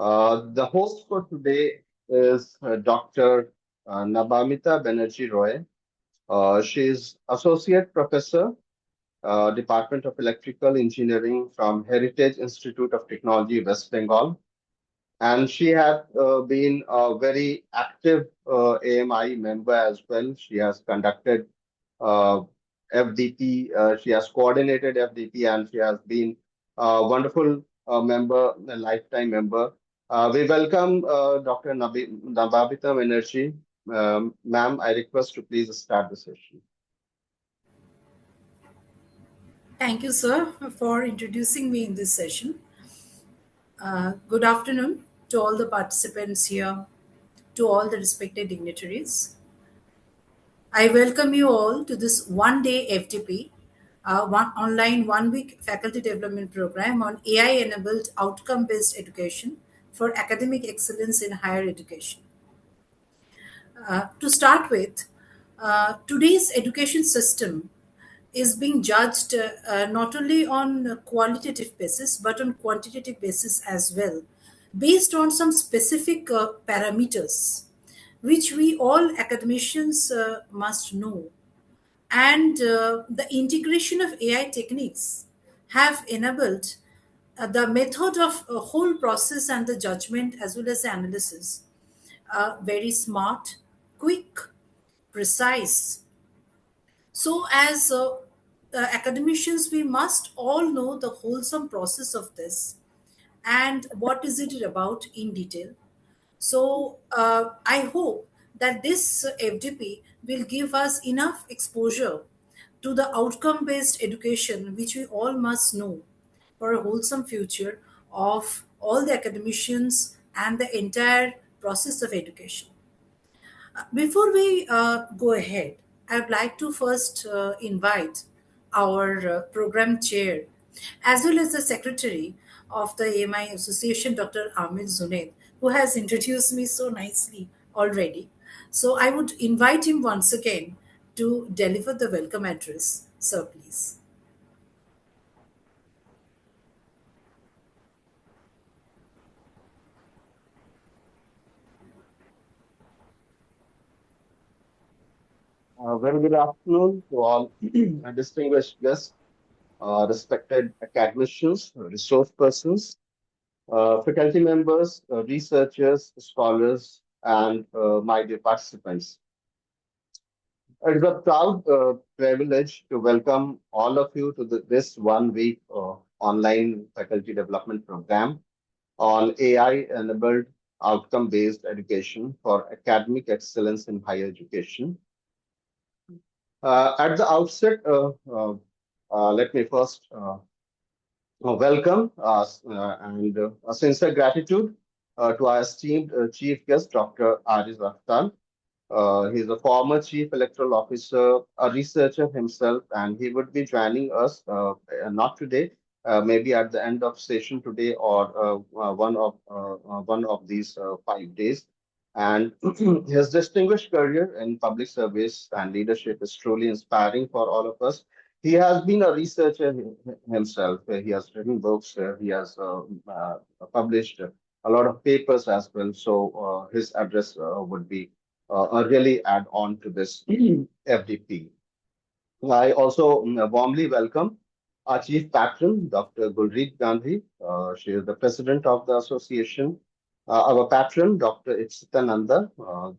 The host for today is Dr. Nabamita Banerjee Roy. She is Associate Professor, Department of Electrical Engineering from Heritage Institute of Technology, West Bengal. And she had been a very active AMI member as well. She has conducted uh, FDP, she has coordinated FDP, and she has been a wonderful member, a lifetime member. We welcome Dr. Nababita Banerjee. Ma'am, I request to please start the session. Thank you, sir, for introducing me in this session. Good afternoon to all the participants here, to all the respected dignitaries. I welcome you all to this one day FDP, one online 1 week faculty development program on AI enabled outcome based education for academic excellence in higher education. To start with, today's education system is being judged not only on a qualitative basis but on quantitative basis as well, based on some specific parameters which we all academicians must know. And the integration of AI techniques have enabled the method of whole process and the judgment as well as the analysis very smart, quick, precise. So, as academicians, we must all know the wholesome process of this and what is it about in detail. So, I hope that this FDP will give us enough exposure to the outcome based education, which we all must know for a wholesome future of all the academicians and the entire process of education. Before we go ahead, I'd like to first invite our program chair as well as the secretary of the AMI Association, Dr. Amir Zunaid, who has introduced me so nicely already. So I would invite him once again to deliver the welcome address. Sir, please. Very good afternoon to all distinguished guests, respected academicians, resource persons, faculty members, researchers, scholars, and my dear participants. It is a proud privilege to welcome all of you to this 1 week online faculty development program on AI-enabled outcome-based education for academic excellence in higher education. At the outset, let me first welcome and a sincere gratitude to our esteemed chief guest, Dr. Ariz Akhtar. He's a former chief electoral officer, a researcher himself, and he would be joining us not today, maybe at the end of session today or one of these 5 days. And his distinguished career in public service and leadership is truly inspiring for all of us. He has been a researcher himself. He has written books. He has published a lot of papers as well. So his address would be really add on to this FDP. I also warmly welcome our chief patron, Dr. Gulreet Gandhi. She is the president of the association. Our patron, Dr. Nanda,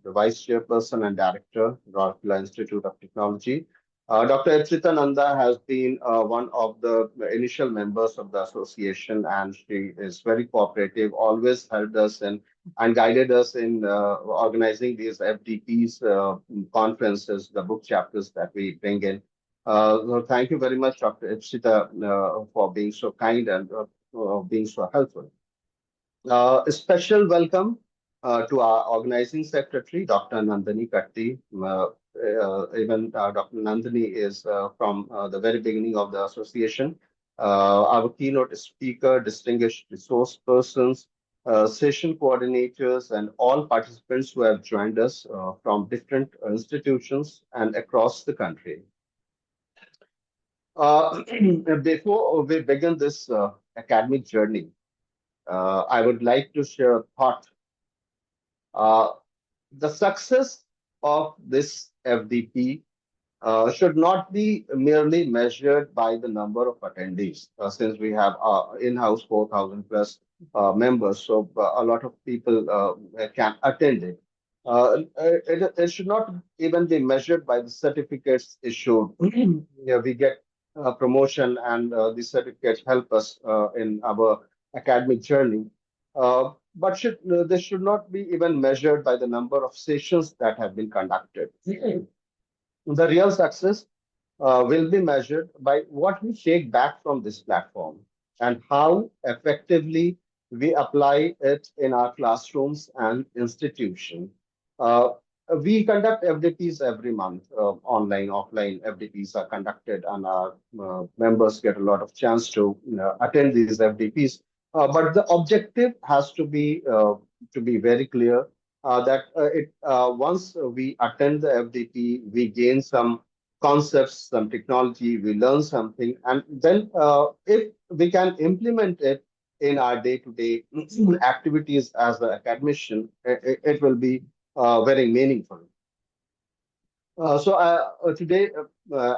the vice chairperson and director, Rourkela Institute of Technology. Dr. Nanda has been one of the initial members of the association, and she is very cooperative, always helped us in and guided us in organizing these FDPs conferences, the book chapters that we bring in. So thank you very much, Dr. Ipsita, for being so kind and being so helpful. A special welcome to our organizing secretary, Dr. Nandini Katti. Even Dr. Nandini is from the very beginning of the association. Our keynote speaker, distinguished resource persons, session coordinators, and all participants who have joined us from different institutions and across the country. Uh, Before we begin this academic journey, I would like to share a thought. Uh, the success of this FDP should not be merely measured by the number of attendees, since we have in-house 4,000 plus members, so a lot of people can attend it. It should not even be measured by the certificates issued. Yeah, we get promotion, and these certificates help us in our academic journey. This should not be even measured by the number of sessions that have been conducted. The real success will be measured by what we take back from this platform and how effectively we apply it in our classrooms and institution. Uh, we conduct FDPs every month, online, offline FDPs are conducted, and our members get a lot of chance to attend these FDPs. But the objective has to be very clear that it once we attend the FDP, we gain some concepts, some technology, we learn something, and then if we can implement it in our day-to-day activities as an academician, it will be very meaningful. Today,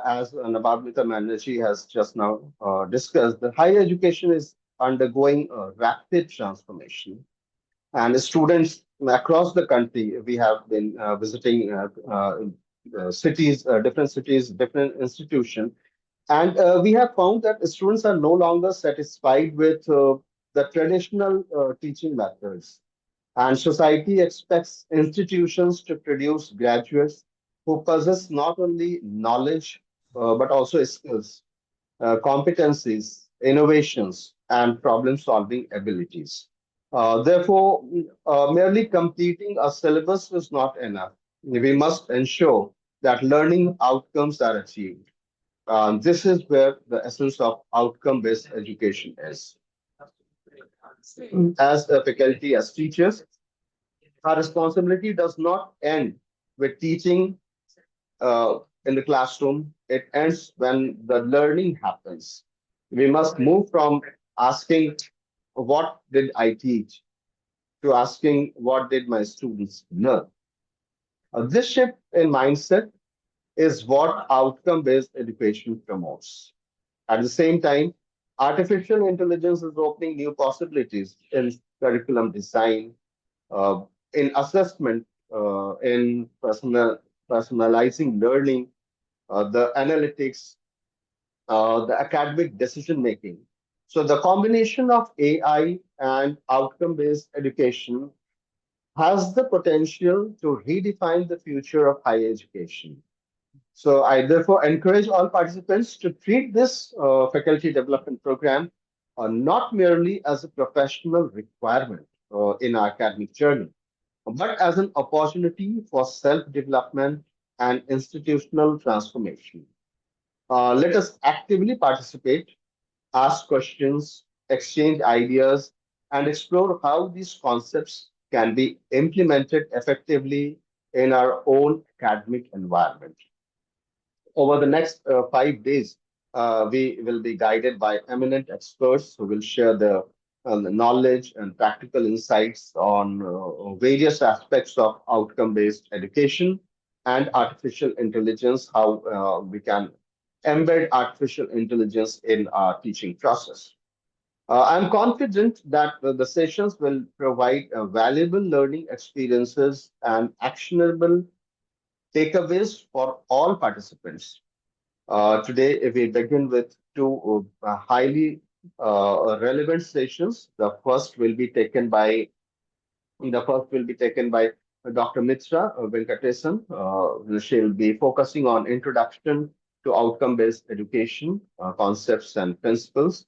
as Nababnita Manaji has just now discussed, the higher education is undergoing a rapid transformation, and students across the country, we have been visiting different cities, different institutions, and we have found that students are no longer satisfied with the traditional teaching methods. And society expects institutions to produce graduates who possess not only knowledge but also skills, competencies, innovations, and problem solving abilities. Therefore, merely completing a syllabus is not enough. We must ensure that learning outcomes are achieved. This is where the essence of outcome based education is. As a faculty, as teachers, our responsibility does not end with teaching in the classroom. It ends when the learning happens. We must move from asking, what did I teach, to asking, what did my students learn? This shift in mindset is what outcome based education promotes. At the same time, artificial intelligence is opening new possibilities in curriculum design, in assessment, in personalizing learning, the analytics, the academic decision making. So the combination of AI and outcome based education has the potential to redefine the future of higher education. So I therefore encourage all participants to treat this faculty development program not merely as a professional requirement in our academic journey, but as an opportunity for self-development and institutional transformation. Let us actively participate, ask questions, exchange ideas, and explore how these concepts can be implemented effectively in our own academic environment. Over the next 5 days, we will be guided by eminent experts who will share the knowledge and practical insights on various aspects of outcome based education and artificial intelligence, how we can embed artificial intelligence in our teaching process. I'm confident that the sessions will provide valuable learning experiences and actionable takeaways for all participants. Today, we begin with two highly relevant sessions. The first will be taken by Dr. Mitra Venkatesan. She'll be focusing on introduction to outcome-based education concepts and principles,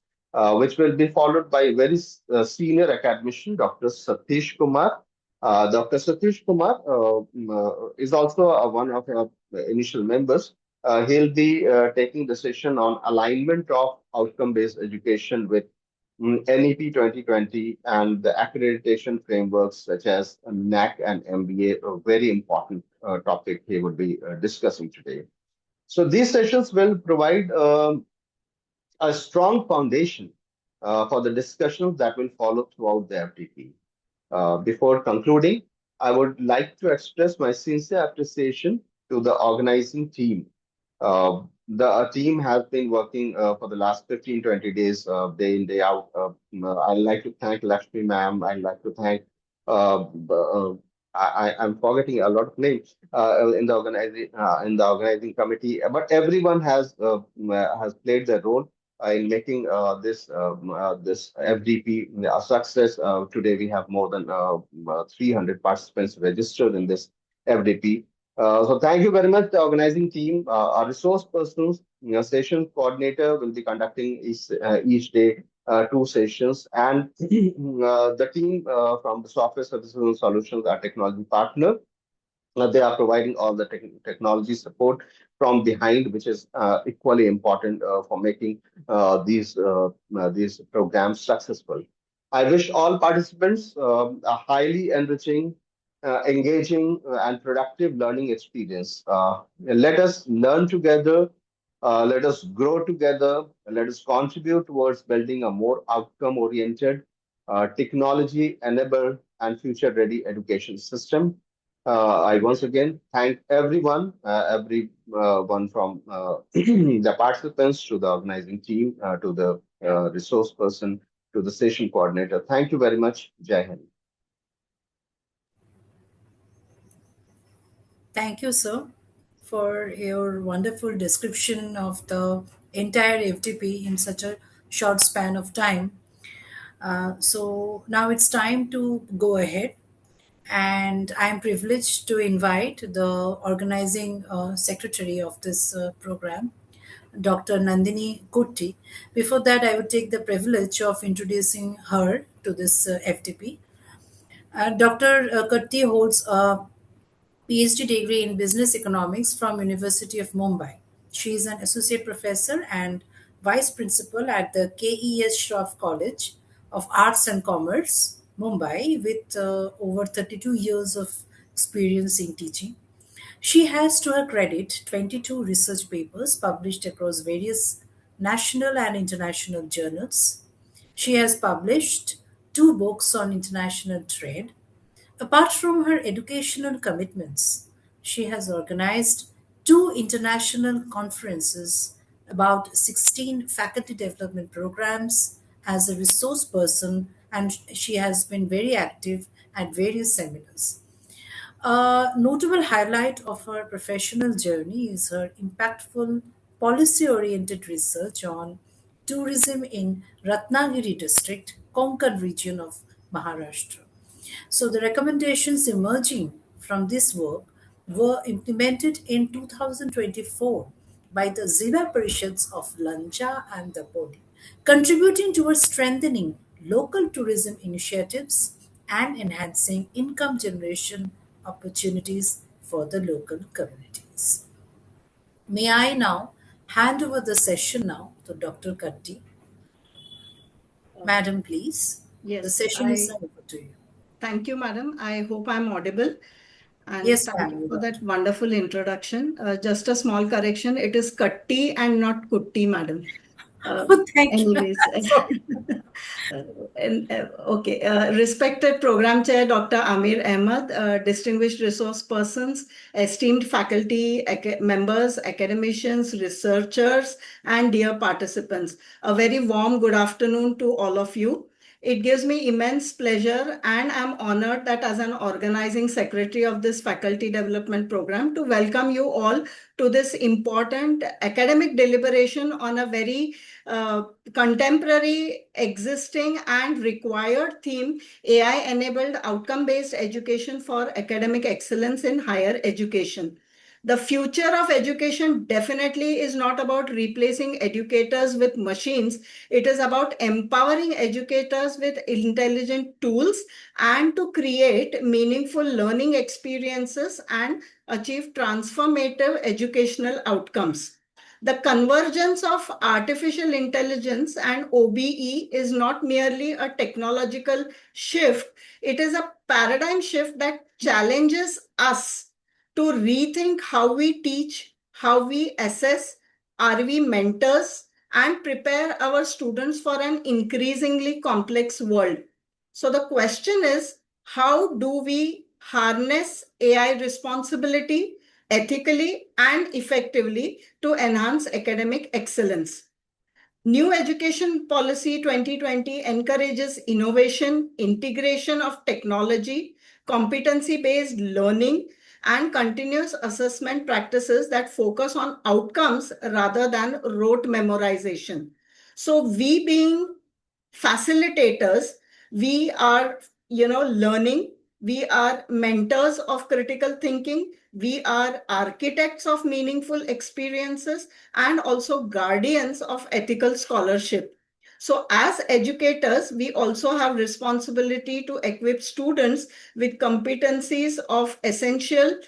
which will be followed by very senior academician, Dr. Satish Kumar. Dr. Satish Kumar is also one of our initial members. He'll be taking the session on alignment of outcome-based education with NEP 2020 and the accreditation frameworks such as NAC and MBA, a very important topic he would be discussing today. So these sessions will provide a strong foundation for the discussions that will follow throughout the FDP. Before concluding, I would like to express my sincere appreciation to the organizing team. The team has been working for the last 15, 20 days, day in, day out. I'd like to thank Lakshmi ma'am. I'd like to thank, I'm forgetting a lot of names in the organizing committee, but everyone has played their role in making this FDP a success. Today we have more than 300 participants registered in this FDP. So thank you very much, the organizing team. Our resource persons, session coordinator will be conducting each day two sessions, and the team from the software services and solutions, our technology partner, they are providing all the technology support from behind, which is equally important for making these programs successful. I wish all participants a highly enriching, engaging, and productive learning experience. Let us learn together. Let us grow together. Let us contribute towards building a more outcome-oriented, technology-enabled, and future-ready education system. I once again thank everyone from the participants to the organizing team, to the resource person, to the session coordinator. Thank you very much. Jai Hind. Thank you, sir, for your wonderful description of the entire FTP in such a short span of time. So now it's time to go ahead, and I'm privileged to invite the organizing secretary of this program, Dr. Nandini Kutti. Before that, I would take the privilege of introducing her to this FTP. Dr. Kutti holds a PhD degree in Business Economics from University of Mumbai. She is an associate professor and vice principal at the KES Shroff College of Arts and Commerce, Mumbai, with over 32 years of experience in teaching. She has, to her credit, 22 research papers published across various national and international journals. She has published two books on international trade. Apart from her educational commitments, she has organized two international conferences, about 16 faculty development programs as a resource person, and she has been very active at various seminars. A notable highlight of her professional journey is her impactful policy oriented research on tourism in Ratnagiri district, Konkan region of Maharashtra. So the recommendations emerging from this work were implemented in 2024 by the Zilla Parishads of Lancha and Dapodi, contributing towards strengthening local tourism initiatives and enhancing income generation opportunities for the local communities. May I now hand over the session now to Dr. Katti. Madam, please. The Yes, session is I now over to you. thank you, madam. I hope I'm audible. And Yes, thank ma'am, you you for are. that wonderful introduction. Just a small correction. It is Katti and not Kutti, madam. Oh, thank you. Anyways, Sorry. okay. Respected Program Chair Dr. Amir Ahmad, distinguished resource persons, esteemed faculty members, academicians, researchers, and dear participants, a very warm good afternoon to all of you. It gives me immense pleasure, and I'm honored that as an organizing secretary of this faculty development program to welcome you all to this important academic deliberation on a very contemporary, existing, and required theme: AI enabled outcome based education for academic excellence in higher education. The future of education definitely is not about replacing educators with machines. It is about empowering educators with intelligent tools and to create meaningful learning experiences and achieve transformative educational outcomes. The convergence of artificial intelligence and OBE is not merely a technological shift, it is a paradigm shift that challenges us to rethink how we teach, how we assess, are we mentors, and prepare our students for an increasingly complex world. So the question is, how do we harness AI responsibility, ethically and effectively to enhance academic excellence? New Education Policy 2020 encourages innovation, integration of technology, competency-based learning, and continuous assessment practices that focus on outcomes rather than rote memorization. So we being facilitators, we are, learning, we are mentors of critical thinking, we are architects of meaningful experiences, and also guardians of ethical scholarship. So as educators, we also have responsibility to equip students with competencies of essential,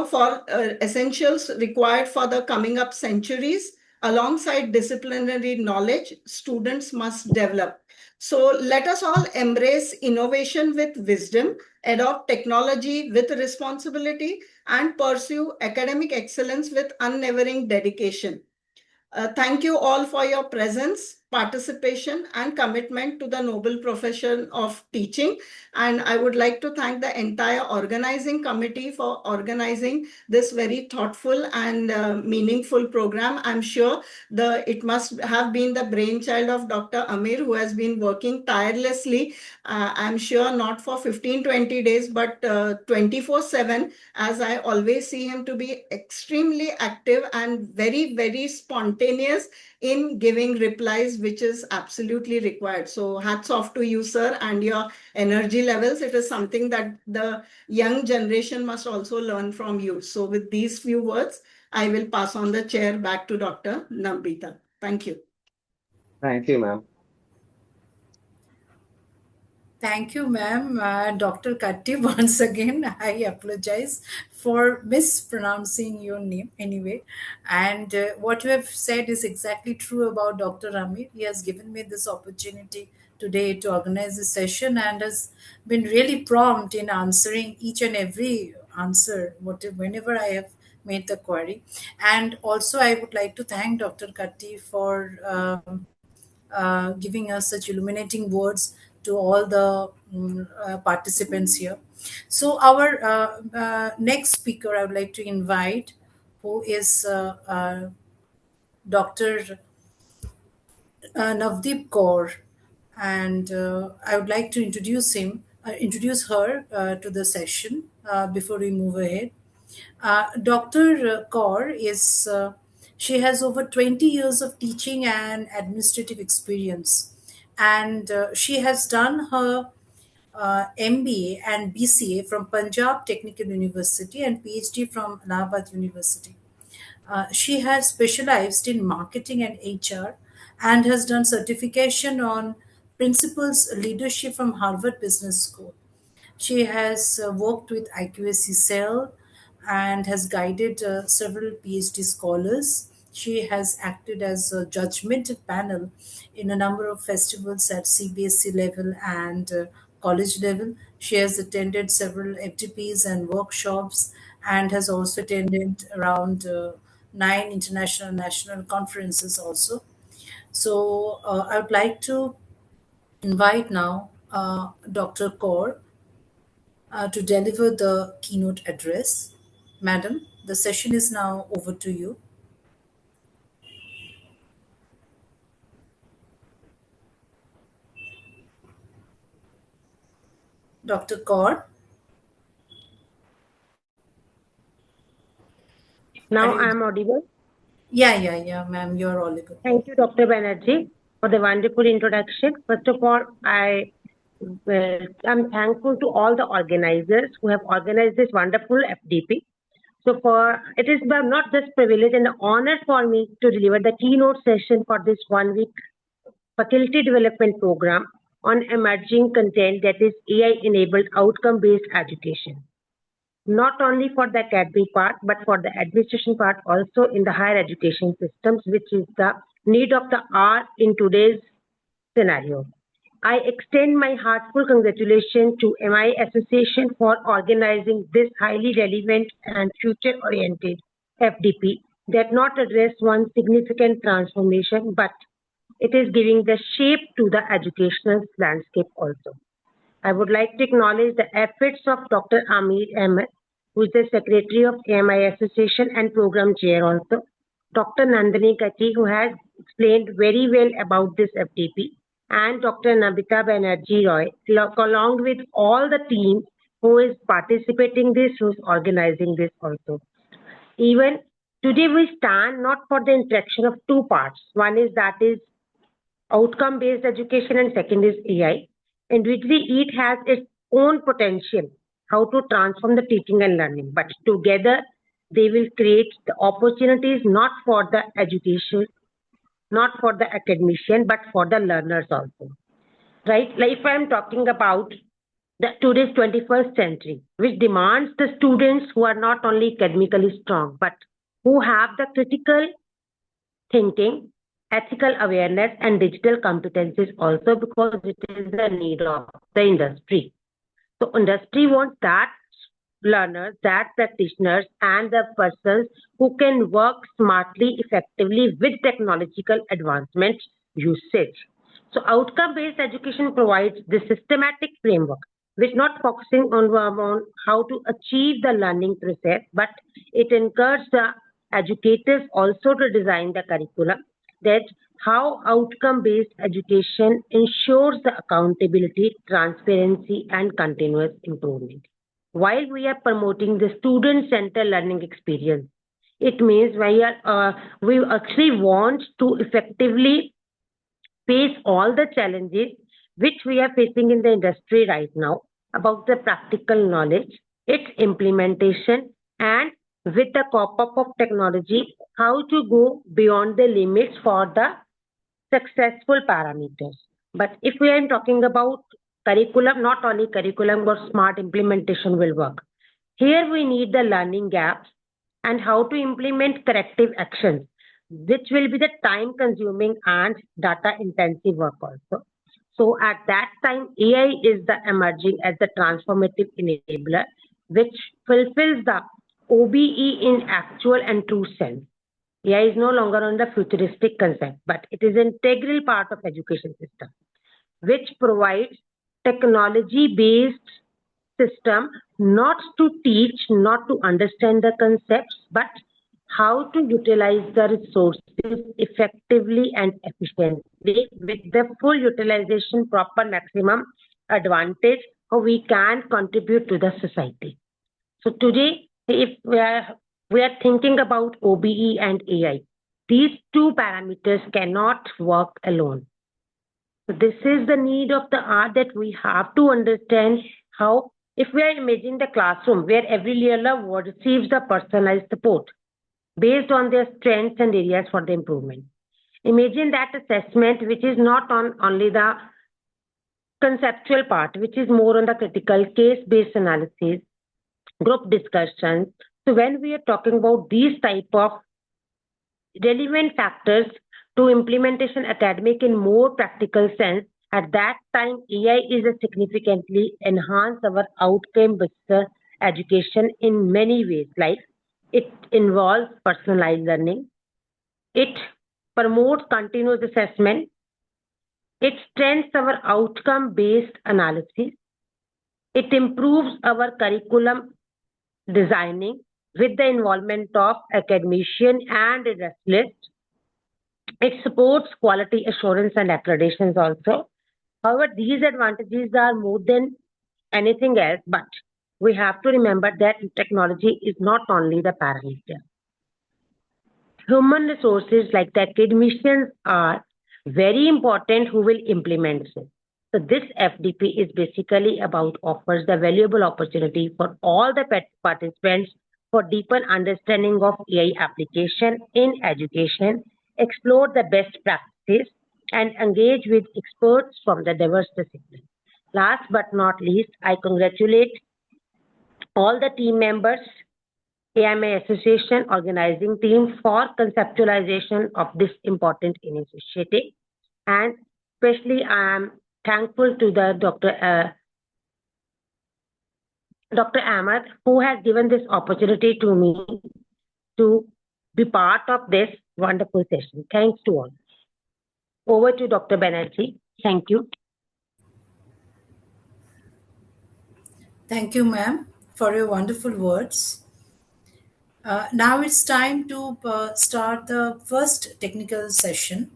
for essentials required for the coming up centuries. Alongside disciplinary knowledge, students must develop. So let us all embrace innovation with wisdom, adopt technology with responsibility, and pursue academic excellence with unwavering dedication. Thank you all for your presence, participation, and commitment to the noble profession of teaching. And I would like to thank the entire organizing committee for organizing this very thoughtful and meaningful program. I'm sure it must have been the brainchild of Dr. Amir, who has been working tirelessly. I'm sure not for 15, 20 days, but 24/7, as I always see him to be extremely active and very, very spontaneous in giving replies, which is absolutely required. So hats off to you, sir, and your energy levels. It is something that the young generation must also learn from you. So with these few words, I will pass on the chair back to Dr. Nambita. Thank you. Thank you, ma'am. Thank you, ma'am. Dr. Katti, once again, I apologize for mispronouncing your name anyway. And what you have said is exactly true about Dr. Amir. He has given me this opportunity today to organize this session and has been really prompt in answering each and every answer whenever I have made the query. And also, I would like to thank Dr. Katti for giving us such illuminating words to all the participants here. So, our next speaker I would like to invite, who is Dr. Navdeep Kaur, and I would like to introduce her to the session before we move ahead. Dr. Kaur she has over 20 years of teaching and administrative experience, and she has done her MBA and BCA from Punjab Technical University and PhD from Allahabad University. She has specialized in marketing and HR and has done certification on principles leadership from Harvard Business School. She has worked with IQAC Cell and has guided several PhD scholars. She has acted as a judgment panel in a number of festivals at CBSE level and college level. She has attended several FDPs and workshops and has also attended around 9 international and national conferences also. So I would like to invite now Dr. Kaur to deliver the keynote address. Madam, the session is now over to you. Dr. Kaur, are Now I you? am audible. Yeah, ma'am, you're audible. Thank you, Dr. Banerjee, for the wonderful introduction. First of all, I'm thankful to all the organizers who have organized this wonderful FDP. So it is not just privilege and honor for me to deliver the keynote session for this 1 week faculty development program on emerging content, that is AI enabled outcome based education, not only for the academic part, but for the administration part also in the higher education systems, which is the need of the hour in today's scenario. I extend my heartfelt congratulations to MI Association for organizing this highly relevant and future-oriented FDP They have not addressed one significant transformation, but it is giving the shape to the educational landscape also. I would like to acknowledge the efforts of Dr. Amir Ahmed, who is the Secretary of AMI Association and Program Chair also. Dr. Nandini Kati, who has explained very well about this FDP, and Dr. Nabita Banerjee Roy, along with all the team who is participating this, who is organizing this also. Even today we stand not for the interaction of two parts. One is that is outcome based education and second is AI. Individually, each has its own potential how to transform the teaching and learning, but together they will create the opportunities not for the education, not for the academician, but for the learners also. Right? Like if I'm talking about the today's 21st century, which demands the students who are not only academically strong, but who have the critical thinking, ethical awareness, and digital competencies also because it is the need of the industry. So industry wants that learners, that practitioners, and the persons who can work smartly, effectively with technological advancement usage. So outcome-based education provides the systematic framework, which not focusing on how to achieve the learning process, but it encourages the educators also to design the curriculum that how outcome-based education ensures the accountability, transparency, and continuous improvement. While we are promoting the student-centered learning experience, it means we actually want to effectively face all the challenges which we are facing in the industry right now about the practical knowledge, its implementation, and with the pop-up of technology, how to go beyond the limits for the successful parameters. But if we are talking about curriculum, not only curriculum, but smart implementation will work. Here we need the learning gaps and how to implement corrective actions, which will be the time consuming and data intensive work also. So at that time, AI is the emerging as the transformative enabler, which fulfills the OBE in actual and true sense. AI is no longer on the futuristic concept, but it is an integral part of education system, which provides technology-based system not to teach, not to understand the concepts, but how to utilize the resources effectively and efficiently with the full utilization, proper maximum advantage, how we can contribute to the society. So today, if we are thinking about OBE and AI, these two parameters cannot work alone. So this is the need of the art that we have to understand how, if we are imagining the classroom where every learner receives the personalized support based on their strengths and areas for the improvement. Imagine that assessment which is not on only the conceptual part, which is more on the critical case-based analysis, group discussions. So when we are talking about these type of relevant factors to implementation academic in more practical sense, at that time AI is a significantly enhance our outcome based education in many ways, like it involves personalized learning, it promotes continuous assessment, it strengthens our outcome based analysis, it improves our curriculum designing with the involvement of academician and specialist. It supports quality assurance and accreditations also. However, these advantages are more than anything else, but we have to remember that technology is not only the parameter. Human resources like the academicians are very important who will implement it. So this FDP is basically about offers the valuable opportunity for all the participants for deeper understanding of AI application in education, explore the best practices, and engage with experts from the diverse disciplines. Last but not least, I congratulate all the team members, AMA Association organizing team for conceptualization of this important initiative. And especially I am thankful to the Dr. Ahmed who has given this opportunity to me to be part of this wonderful session. Thanks to all. Over to Dr. Banerjee. Thank you. Thank you, ma'am, for your wonderful words. Now it's time to start the first technical session.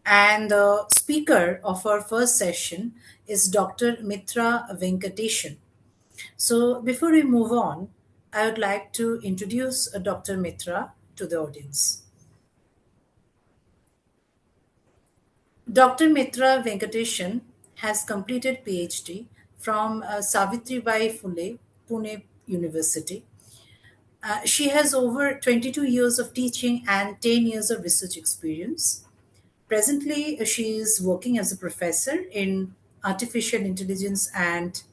And the speaker of our first session is Dr. Mitra Venkatesan. So before we move on, I would like to introduce Dr. Mitra to the audience. Dr. Mitra Venkatesan has completed PhD from Savitribai Phule, Pune University. She has over 22 years of teaching and 10 years of research experience. Presently, she is working as a professor in artificial intelligence and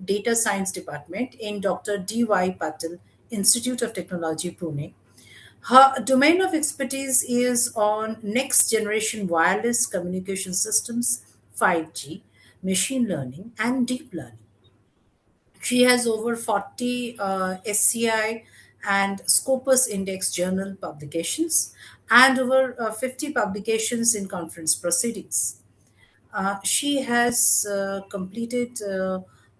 data science department in Dr. D.Y. Patil Institute of Technology, Pune. Her domain of expertise is on next generation wireless communication systems, 5G, machine learning, and deep learning. She has over 40 SCI and Scopus Index journal publications and over 50 publications in conference proceedings. She has completed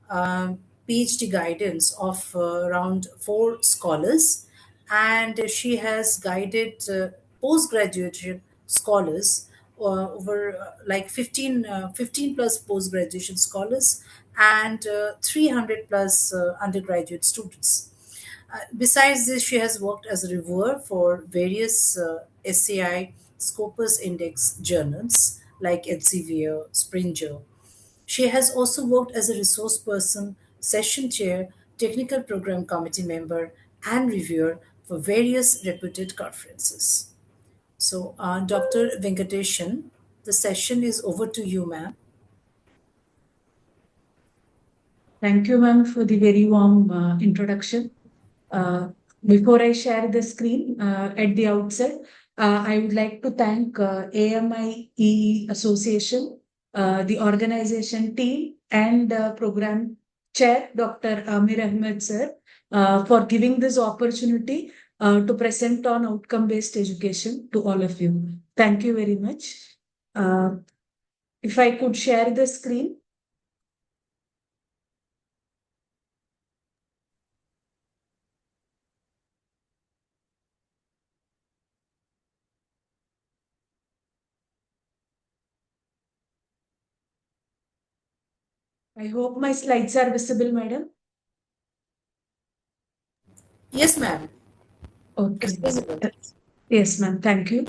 PhD guidance of around four scholars, and she has guided postgraduate scholars over like 15 plus post graduation scholars and 300 plus undergraduate students. Besides this, she has worked as a reviewer for various SAI Scopus Index journals like Elsevier, Springer. She has also worked as a resource person, session chair, technical program committee member, and reviewer for various reputed conferences. So, Dr. Venkatesan, the session is over to you, ma'am. Thank you, ma'am, for the very warm introduction. Uh, Before I share the screen at the outset, I would like to thank AMIE Association, the organization team, and program chair, Dr. Amir Ahmed sir, for giving this opportunity to present on outcome-based education to all of you. Thank you very much. Uh, if I could share the screen. I hope my slides are visible, madam. Yes, ma'am. It's Okay. visible. Yes, ma'am. Thank you.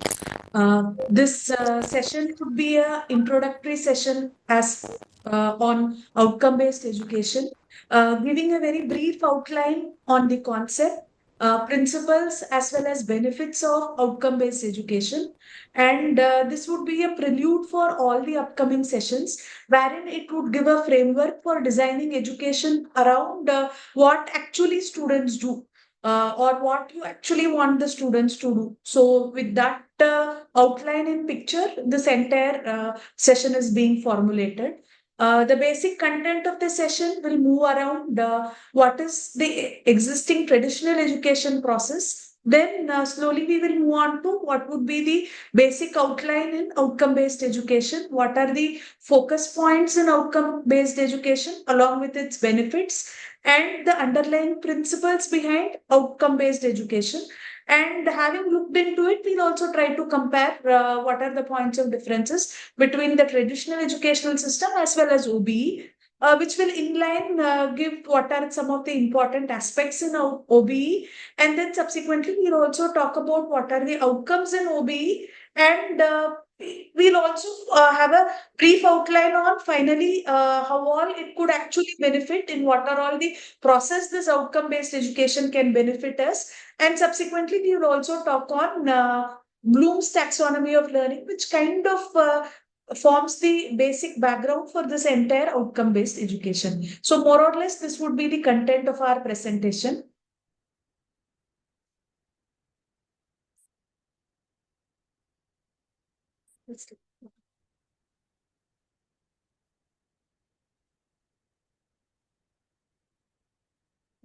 This session could be a introductory session as on outcome-based education, giving a very brief outline on the concept, principles, as well as benefits of outcome-based education. And this would be a prelude for all the upcoming sessions, wherein it would give a framework for designing education around what actually students do, or what you actually want the students to do. So, with that outline in picture, this entire session is being formulated. The basic content of the session will move around what is the existing traditional education process. Then slowly we will move on to what would be the basic outline in outcome based education. What are the focus points in outcome based education along with its benefits and the underlying principles behind outcome based education. And having looked into it, we'll also try to compare what are the points of differences between the traditional educational system as well as OBE, which will inline give what are some of the important aspects in OBE. And then subsequently, we'll also talk about what are the outcomes in OBE. And we'll also have a brief outline on finally how all it could actually benefit in what are all the process this outcome based education can benefit us. And subsequently, we will also talk on Bloom's taxonomy of learning, which kind of forms the basic background for this entire outcome based education. So, more or less, this would be the content of our presentation.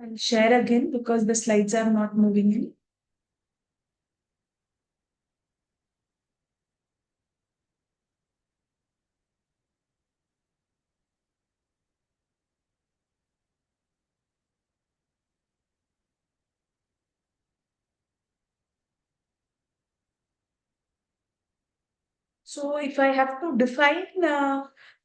I'll share again because the slides are not moving in. So if I have to define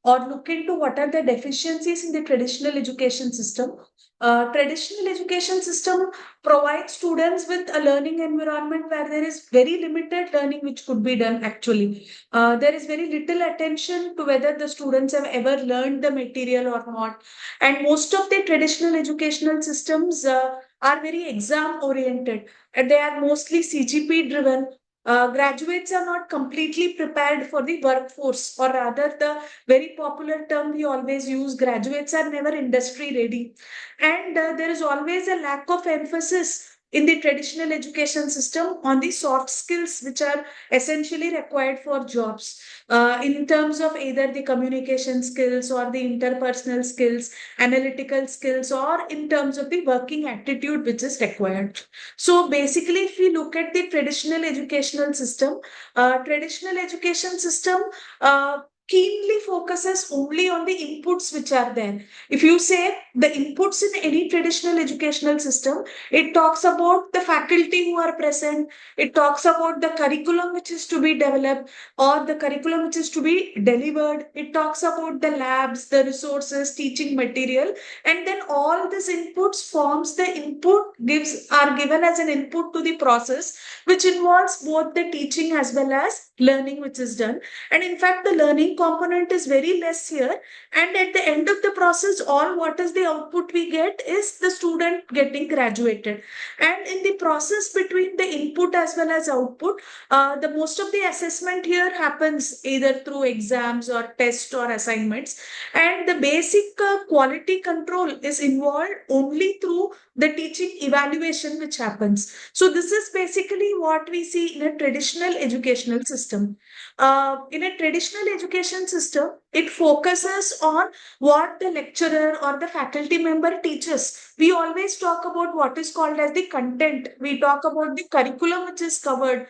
or look into what are the deficiencies in the traditional education system, traditional education system provides students with a learning environment where there is very limited learning which could be done actually. There is very little attention to whether the students have ever learned the material or not. And most of the traditional educational systems are very exam oriented, and they are mostly CGP driven. Graduates are not completely prepared for the workforce, or rather, the very popular term we always use, graduates are never industry ready. And there is always a lack of emphasis in the traditional education system on the soft skills which are essentially required for jobs, in terms of either the communication skills or the interpersonal skills, analytical skills, or in terms of the working attitude which is required. So basically, if we look at the traditional education system keenly focuses only on the inputs which are there. If you say the inputs in any traditional educational system, it talks about the faculty who are present, it talks about the curriculum which is to be developed or the curriculum which is to be delivered, it talks about the labs, the resources, teaching material, and then all these inputs forms the input gives are given as an input to the process, which involves both the teaching as well as learning which is done. And in fact, the learning component is very less here, and at the end of the process, all what is the output we get is the student getting graduated. And in the process between the input as well as output, the most of the assessment here happens either through exams or tests or assignments, and the basic quality control is involved only through the teaching evaluation which happens. So this is basically what we see in a traditional educational system. In a traditional education system, it focuses on what the lecturer or the faculty member teaches. We always talk about what is called as the content. We talk about the curriculum which is covered.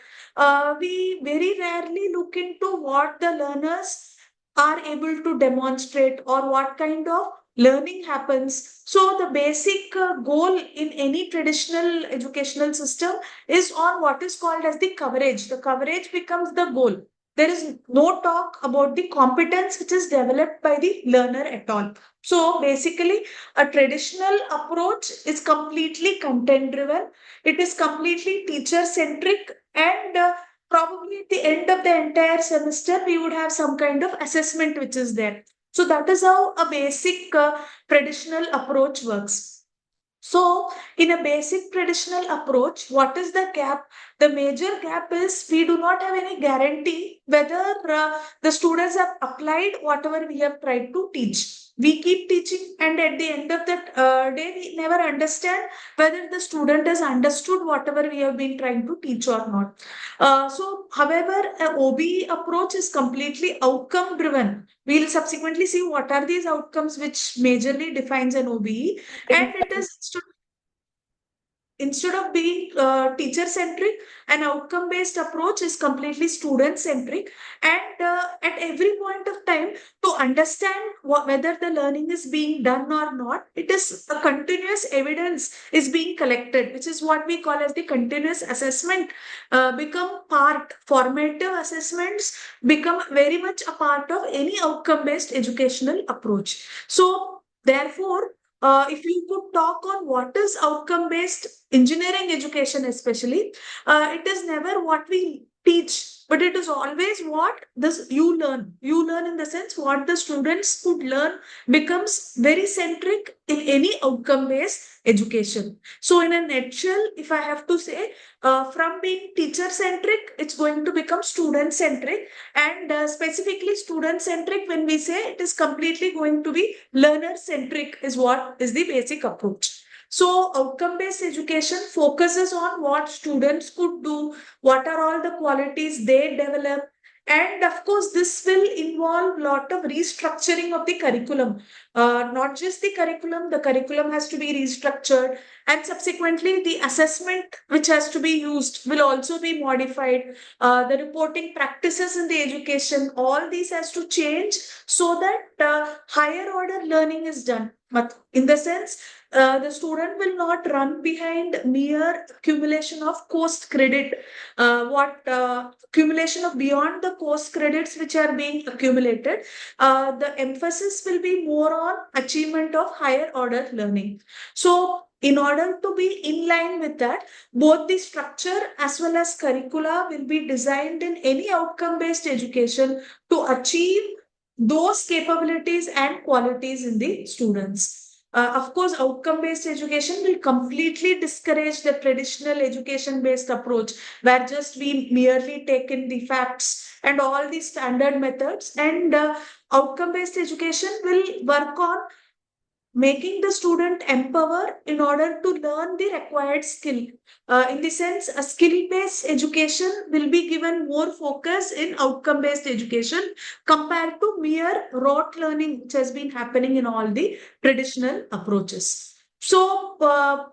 We very rarely look into what the learners are able to demonstrate or what kind of learning happens. So the basic goal in any traditional educational system is on what is called as the coverage. The coverage becomes the goal. There is no talk about the competence which is developed by the learner at all. So basically, a traditional approach is completely content driven. It is completely teacher centric, and probably at the end of the entire semester, we would have some kind of assessment which is there. So that is how a basic traditional approach works. So, in a basic traditional approach, what is the gap? The major gap is we do not have any guarantee whether the students have applied whatever we have tried to teach. We keep teaching, and at the end of the day, we never understand whether the student has understood whatever we have been trying to teach or not. However, a OBE approach is completely outcome driven. We'll subsequently see what are these outcomes which majorly defines an OBE, and it is instead of being teacher centric, an outcome based approach is completely student centric. And at every point of time, to understand whether the learning is being done or not, it is a continuous evidence is being collected, which is what we call as the continuous assessment. Become part Formative assessments become very much a part of any outcome based educational approach. So therefore, if you could talk on what is outcome based engineering education, especially, it is never what we teach, but it is always what this you learn. You learn in the sense what the students could learn becomes very centric in any outcome based education. So, in a nutshell, if I have to say, from being teacher centric, it's going to become student centric, and specifically student centric, when we say it is completely going to be learner centric, is what is the basic approach. So outcome based education focuses on what students could do, what are all the qualities they develop, and of course this will involve lot of restructuring of the curriculum. Not just the curriculum has to be restructured, and subsequently the assessment which has to be used will also be modified. The reporting practices in the education, all these has to change so that higher order learning is done. But in the sense, The student will not run behind mere accumulation of course credit, what accumulation of beyond the course credits which are being accumulated. The emphasis will be more on achievement of higher order learning. So in order to be in line with that, both the structure as well as curricula will be designed in any outcome based education to achieve those capabilities and qualities in the students. Of course, outcome based education will completely discourage the traditional education based approach where just we merely take in the facts and all the standard methods, and outcome based education will work on making the student empower in order to learn the required skill. In the sense, a skill-based education will be given more focus in outcome-based education compared to mere rote learning, which has been happening in all the traditional approaches. So,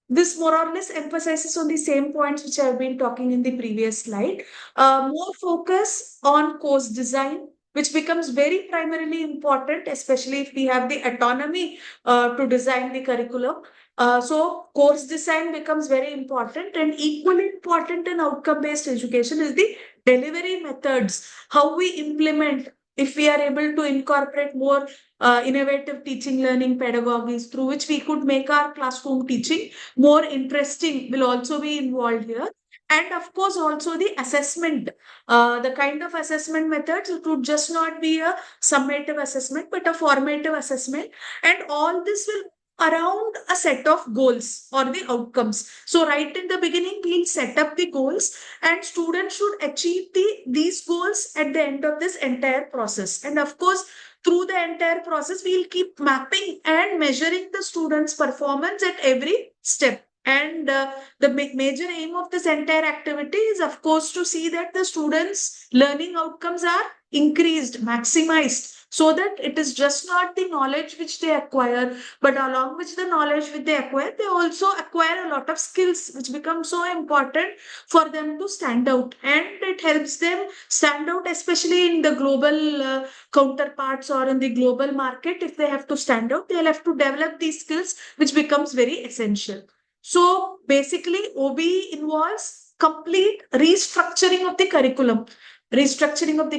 this more or less emphasizes on the same points which I have been talking in the previous slide. More focus on course design, which becomes very primarily important, especially if we have the autonomy to design the curriculum. So course design becomes very important, and equally important in outcome-based education is the delivery methods, how we implement. If we are able to incorporate more innovative teaching learning pedagogies through which we could make our classroom teaching more interesting will also be involved here. And of course, also the assessment, the kind of assessment methods, it would just not be a summative assessment, but a formative assessment. And all this will around a set of goals or the outcomes. So right in the beginning, we'll set up the goals, and students should achieve these goals at the end of this entire process. And of course, through the entire process, we'll keep mapping and measuring the students' performance at every step. And the major aim of this entire activity is, of course, to see that the students' learning outcomes are increased, maximized, so that it is just not the knowledge which they acquire, but along with the knowledge which they acquire, they also acquire a lot of skills which become so important for them to stand out. And it helps them stand out, especially in the global counterparts or in the global market. If they have to stand out, they'll have to develop these skills, which becomes very essential. So basically, OBE involves complete restructuring of the curriculum, restructuring of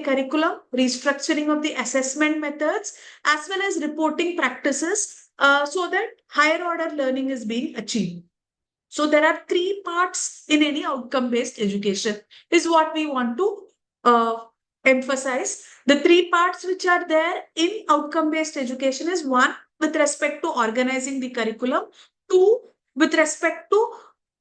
the assessment methods, as well as reporting practices, so that higher order learning is being achieved. So there are three parts in any outcome-based education, is what we want to emphasize. The three parts which are there in outcome-based education is: one, with respect to organizing the curriculum; two, with respect to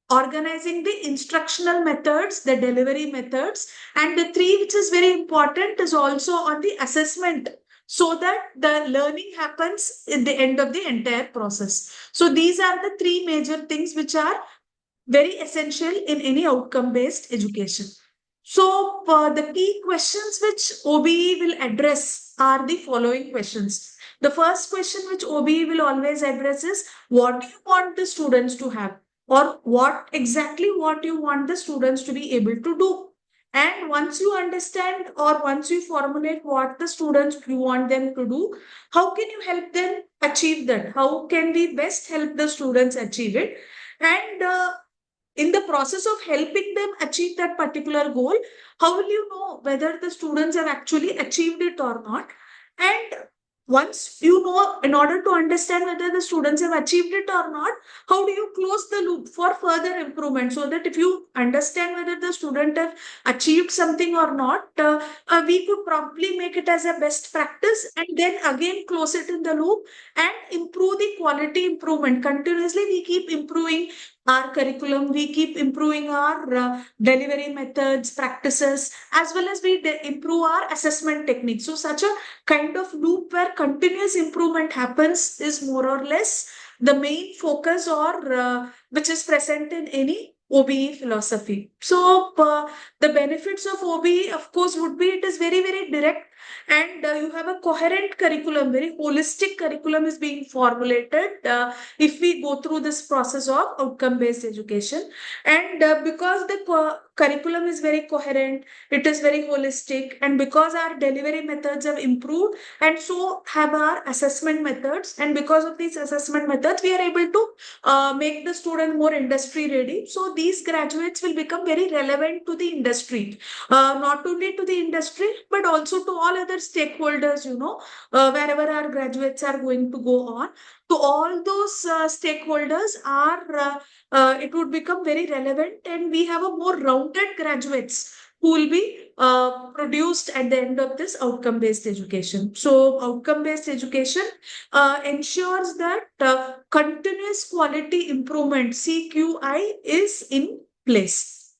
organizing the instructional methods, the delivery methods; and the three, which is very important, is also on the assessment, so that the learning happens in the end of the entire process. So these are the three major things which are very essential in any outcome-based education. So the key questions which OBE will address are the following questions. The first question which OBE will always address is: what do you want the students to have? Or what you want the students to be able to do? And once you understand, or once you formulate what the students you want them to do, how can you help them achieve that? How can we best help the students achieve it? And in the process of helping them achieve that particular goal, how will you know whether the students have actually achieved it or not? And once you know, in order to understand whether the students have achieved it or not, how do you close the loop for further improvement, so that if you understand whether the student have achieved something or not, we could probably make it as a best practice, and then again close it in the loop and improve the quality improvement. Continuously we keep improving our curriculum, we keep improving our delivery methods, practices, as well as we improve our assessment techniques. So such a kind of loop where continuous improvement happens is more or less the main focus, or which is present in any OBE philosophy. So the benefits of OBE, of course, would be, it is very, very direct. and you have a coherent curriculum, very holistic curriculum is being formulated if we go through this process of outcome based education. And because the curriculum is very coherent, it is very holistic, and because our delivery methods have improved, and so have our assessment methods, and because of these assessment methods we are able to make the student more industry ready. So these graduates will become very relevant to the industry, not only to the industry but also to all other stakeholders, wherever our graduates are going to go on. To all those stakeholders it would become very relevant, and we have a more rounded graduates who will be produced at the end of this outcome based education. So outcome based education ensures that continuous quality improvement, CQI, is in place.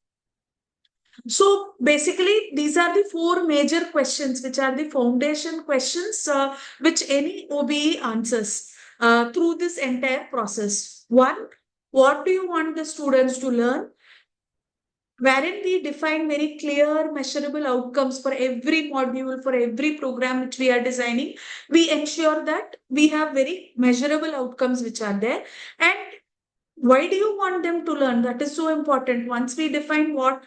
So basically, these are the four major questions, which are the foundation questions, which any OBE answers through this entire process. One, what do you want the students to learn? Wherein we define very clear, measurable outcomes for every module, for every program which we are designing. We ensure that we have very measurable outcomes which are there. And why do you want them to learn? That is so important. Once we define what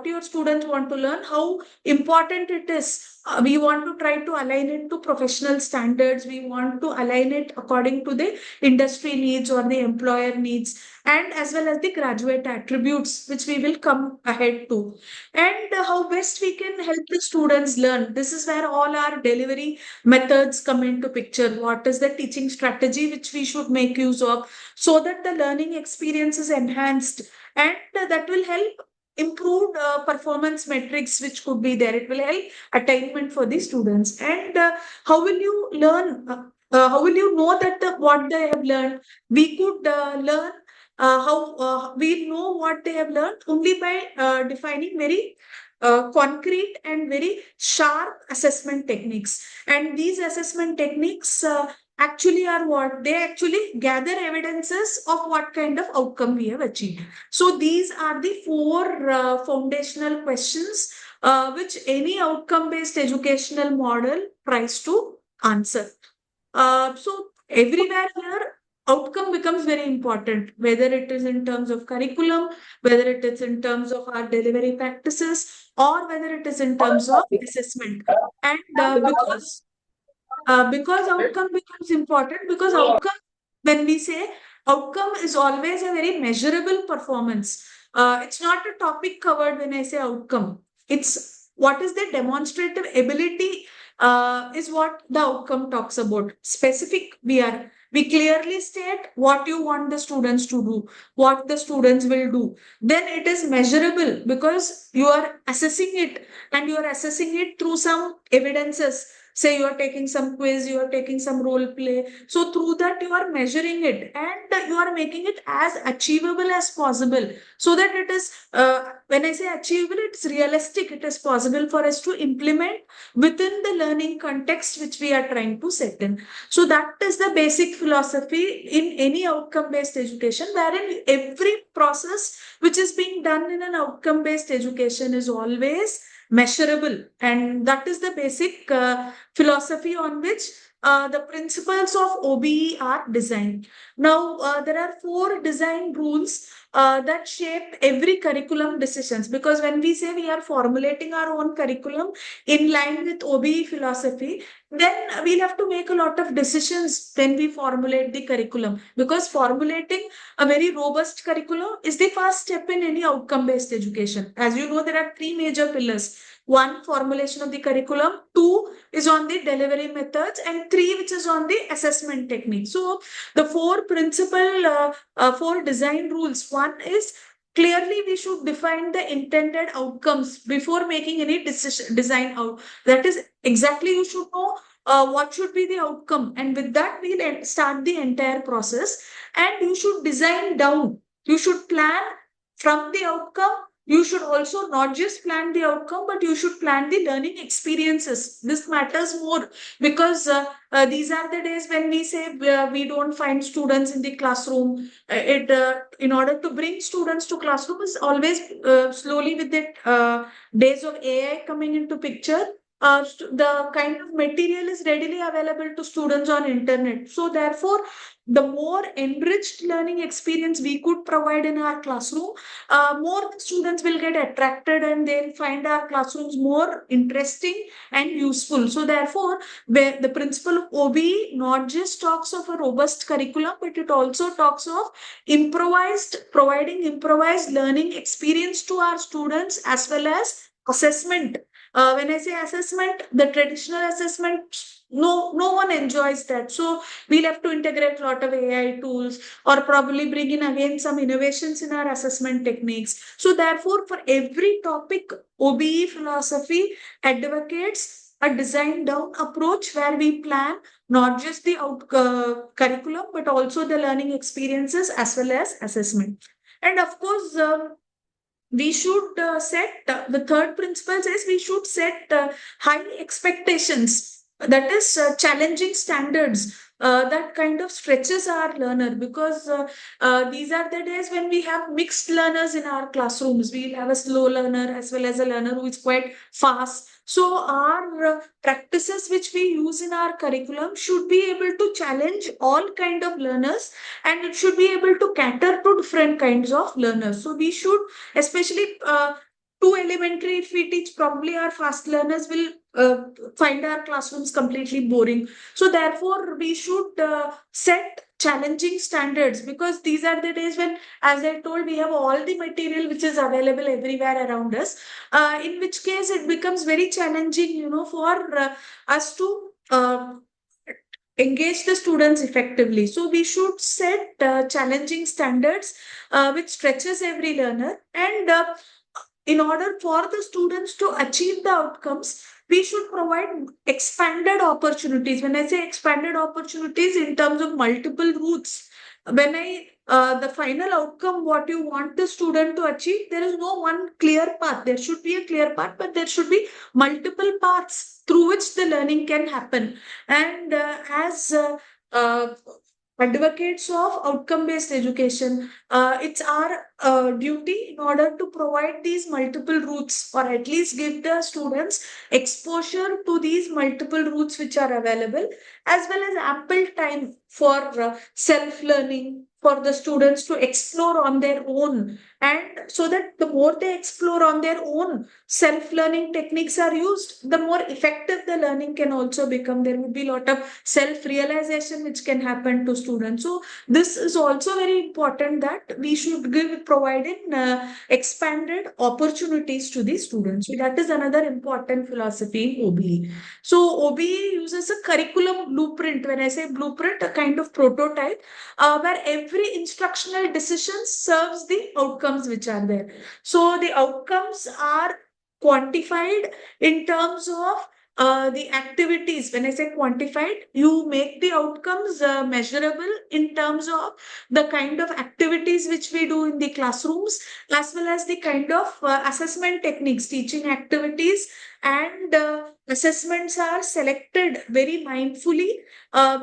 your students want to learn, how important it is, we want to try to align it to professional standards. We want to align it according to the industry needs or the employer needs, and as well as the graduate attributes, which we will come ahead to. And how best we can help the students learn. This is where all our delivery methods come into picture. What is the teaching strategy which we should make use of, so that the learning experience is enhanced, and that will help improve performance metrics which could be there. It will help attainment for the students. And how will you learn? How will you know that what they have learned? We could learn how we know what they have learned only by defining very concrete and very sharp assessment techniques. And these assessment techniques actually are what? They actually gather evidences of what kind of outcome we have achieved. So these are the four foundational questions which any outcome based educational model tries to answer. So everywhere here, outcome becomes very important, whether it is in terms of curriculum, whether it is in terms of our delivery practices, or whether it is in terms of assessment. And because outcome becomes important, because outcome, when we say outcome, is always a very measurable performance. It's not a topic covered when I say outcome. It's what is the demonstrative ability is what the outcome talks about. Specific, we clearly state what you want the students to do, what the students will do. Then it is measurable because you are assessing it, and you are assessing it through some evidences. Say you are taking some quiz, you are taking some role play. So through that you are measuring it, and you are making it as achievable as possible, so that it is, when I say achievable, it's realistic, it is possible for us to implement within the learning context which we are trying to set in. So that is the basic philosophy in any outcome based education, wherein every process which is being done in an outcome based education is always measurable, and that is the basic philosophy on which the principles of OBE are designed. Now, there are four design rules that shape every curriculum decisions, because when we say we are formulating our own curriculum in line with OBE philosophy, then we'll have to make a lot of decisions when we formulate the curriculum, because formulating a very robust curriculum is the first step in any outcome based education. As you know, there are three major pillars. One, formulation of the curriculum. Two is on the delivery methods, and three, which is on the assessment technique. So the four design rules. One is, clearly we should define the intended outcomes before making any decision design out. That is, exactly, you should know what should be the outcome, and with that we'll start the entire process. And you should design down. You should plan from the outcome. You should also not just plan the outcome, but you should plan the learning experiences. This matters more, because these are the days when we say we don't find students in the classroom. In order to bring students to classroom is always slowly with the days of AI coming into picture. the kind of material is readily available to students on internet. So therefore, the more enriched learning experience we could provide in our classroom, more the students will get attracted and they'll find our classrooms more interesting and useful. So therefore, where the principle of OBE not just talks of a robust curriculum, but it also talks of providing improvised learning experience to our students, as well as assessment. When I say assessment, the traditional assessment, no one enjoys that. So we'll have to integrate a lot of AI tools, or probably bring in again some innovations in our assessment techniques. So therefore, for every topic, OBE philosophy advocates a design down approach where we plan not just the curriculum, but also the learning experiences as well as assessment. And of course, we should set the third principle says we should set high expectations, that is challenging standards that kind of stretches our learner, because these are the days when we have mixed learners in our classrooms. We'll have a slow learner as well as a learner who is quite fast. So our practices which we use in our curriculum should be able to challenge all kind of learners, and it should be able to cater to different kinds of learners. So we should, especially to elementary, if we teach, probably our fast learners will find our classrooms completely boring. So therefore, we should set challenging standards, because these are the days when, as I told, we have all the material which is available everywhere around us, in which case it becomes very challenging, for us to engage the students effectively. So we should set challenging standards which stretches every learner. And in order for the students to achieve the outcomes, we should provide expanded opportunities. When I say expanded opportunities, in terms of multiple routes, when I the final outcome, what you want the student to achieve, there is no one clear path. There should be a clear path, but there should be multiple paths through which the learning can happen. And as advocates of outcome-based education, it's our duty, in order to provide these multiple routes, or at least give the students exposure to these multiple routes which are available, as well as ample time for self-learning, for the students to explore on their own. And so that the more they explore on their own, self-learning techniques are used, the more effective the learning can also become. There would be a lot of self-realization which can happen to students. So this is also very important, that we should give providing expanded opportunities to the students. So that is another important philosophy in OBE. So OBE uses a curriculum blueprint. When I say blueprint, a kind of prototype where every instructional decision serves the outcomes which are there. So the outcomes are quantified in terms of the activities. When I say quantified, you make the outcomes measurable in terms of the kind of activities which we do in the classrooms, as well as the kind of assessment techniques, teaching activities, and assessments are selected very mindfully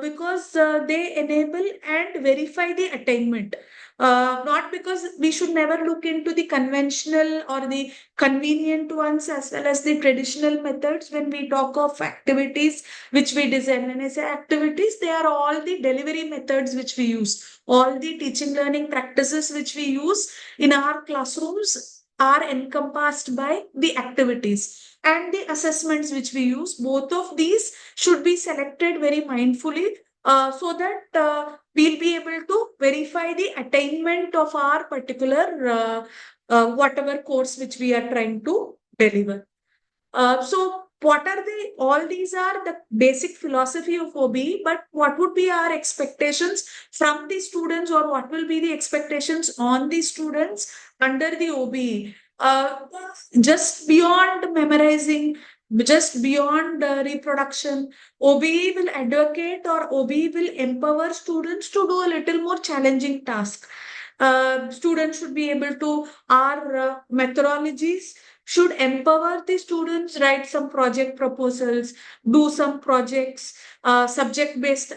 because they enable and verify the attainment. Not because we should never look into the conventional or the convenient ones as well as the traditional methods when we talk of activities which we design. When I say activities, they are all the delivery methods which we use. All the teaching learning practices which we use in our classrooms are encompassed by the activities. And the assessments which we use, both of these should be selected very mindfully so that we'll be able to verify the attainment of our particular whatever course which we are trying to deliver. So what are the, all these are the basic philosophy of OBE, but what would be our expectations from the students, or what will be the expectations on the students under the OBE? Just beyond memorizing, just beyond reproduction, OBE will advocate, or OBE will empower students to do a little more challenging task. Students should be able to, our methodologies should empower the students, write some project proposals, do some projects, subject-based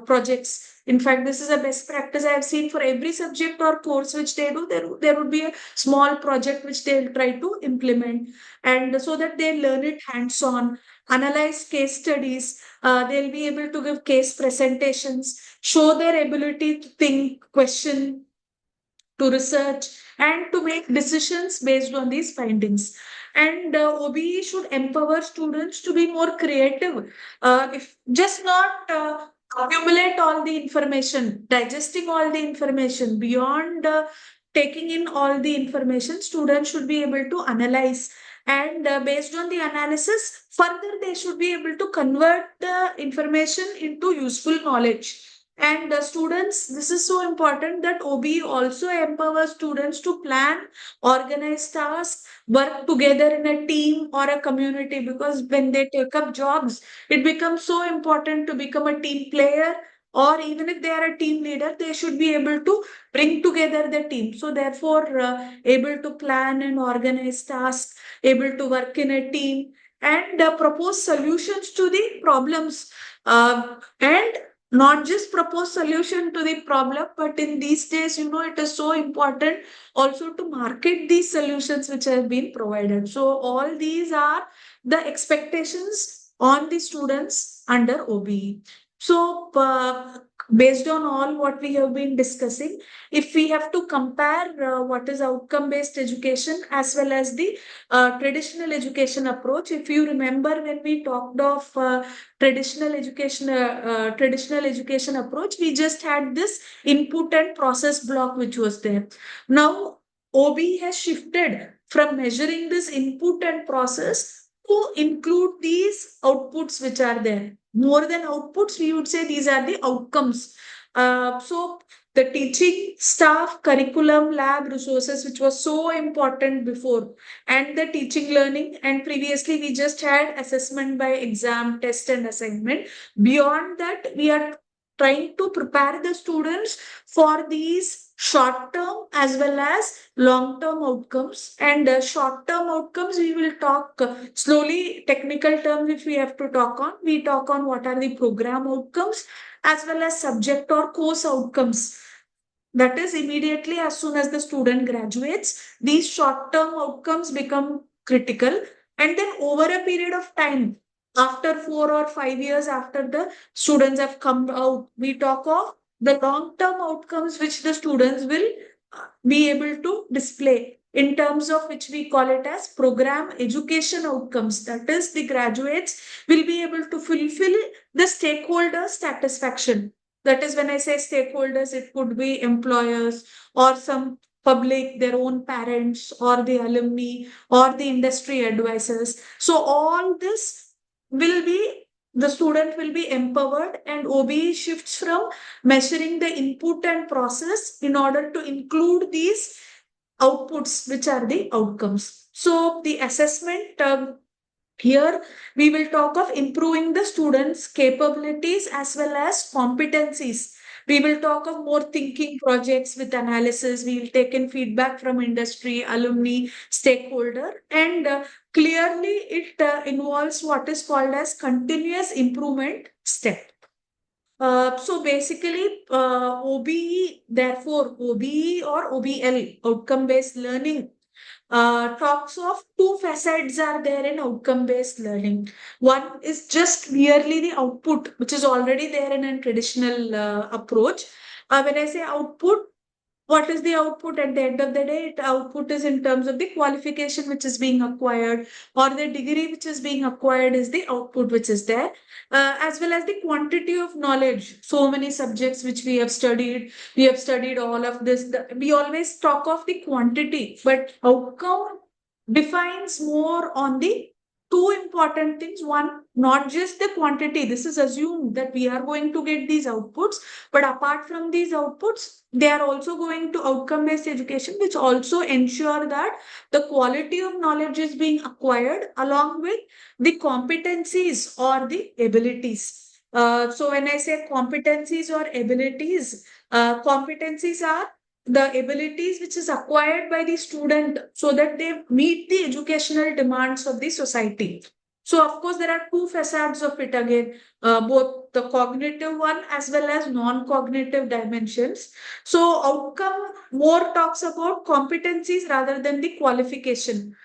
projects, In fact, this is a best practice I have seen for every subject or course which they do. There would be a small project which they'll try to implement, and so that they learn it hands-on, analyze case studies. They'll be able to give case presentations, show their ability to think, question, to research, and to make decisions based on these findings. And OBE should empower students to be more creative. If just not accumulate all the information, digesting all the information, beyond taking in all the information, students should be able to analyze. And based on the analysis, further they should be able to convert the information into useful knowledge. And students, this is so important that OBE also empowers students to plan, organize tasks, work together in a team or a community, because when they take up jobs, it becomes so important to become a team player, or even if they are a team leader, they should be able to bring together the team. So therefore, able to plan and organize tasks, able to work in a team, and propose solutions to the problems. And not just propose solution to the problem, but in these days, it is so important also to market these solutions which have been provided. So all these are the expectations on the students under OBE. So based on all what we have been discussing, if we have to compare what is outcome based education as well as the traditional education approach, if you remember when we talked of traditional education approach, we just had this input and process block which was there. Now OB has shifted from measuring this input and process to include these outputs which are there. More than outputs, we would say these are the outcomes. So the teaching staff, curriculum, lab, resources, which was so important before, and the teaching learning, and previously we just had assessment by exam, test, and assignment. Beyond that, we are trying to prepare the students for these short term as well as long term outcomes. And short term outcomes, we will talk slowly. Technical terms, if we have to talk on, we talk on what are the program outcomes as well as subject or course outcomes. That is, immediately as soon as the student graduates, these short term outcomes become critical. And then over a period of time, after 4 or 5 years after the students have come out, we talk of the long term outcomes which the students will be able to display, in terms of which we call it as program education outcomes. That is, the graduates will be able to fulfill the stakeholder satisfaction. That is, when I say stakeholders, it could be employers or some public, their own parents, or the alumni, or the industry advisors. So all this will be, the student will be empowered, and OBE shifts from measuring the input and process in order to include these outputs, which are the outcomes. So the assessment, here we will talk of improving the students' capabilities as well as competencies. We will talk of more thinking projects with analysis. We will take in feedback from industry, alumni, stakeholder, and clearly it involves what is called as continuous improvement step. So basically, OBE, therefore, OBE or OBL, outcome based learning, talks of two facets are there in outcome based learning. One is just merely the output, which is already there in a traditional approach. When I say output, what is the output? At the end of the day, the output is in terms of the qualification which is being acquired, or the degree which is being acquired is the output which is there, as well as the quantity of knowledge. So many subjects which we have studied all of this. We always talk of the quantity, but outcome defines more on the two important things. One, not just the quantity. This is assumed that we are going to get these outputs, but apart from these outputs, they are also going to outcome based education, which also ensure that the quality of knowledge is being acquired along with the competencies or the abilities. So when I say competencies or abilities, competencies are the abilities which is acquired by the student so that they meet the educational demands of the society. So of course there are two facades of it again, both both the cognitive one as well as non-cognitive dimensions. So outcome more talks about competencies rather than the qualification.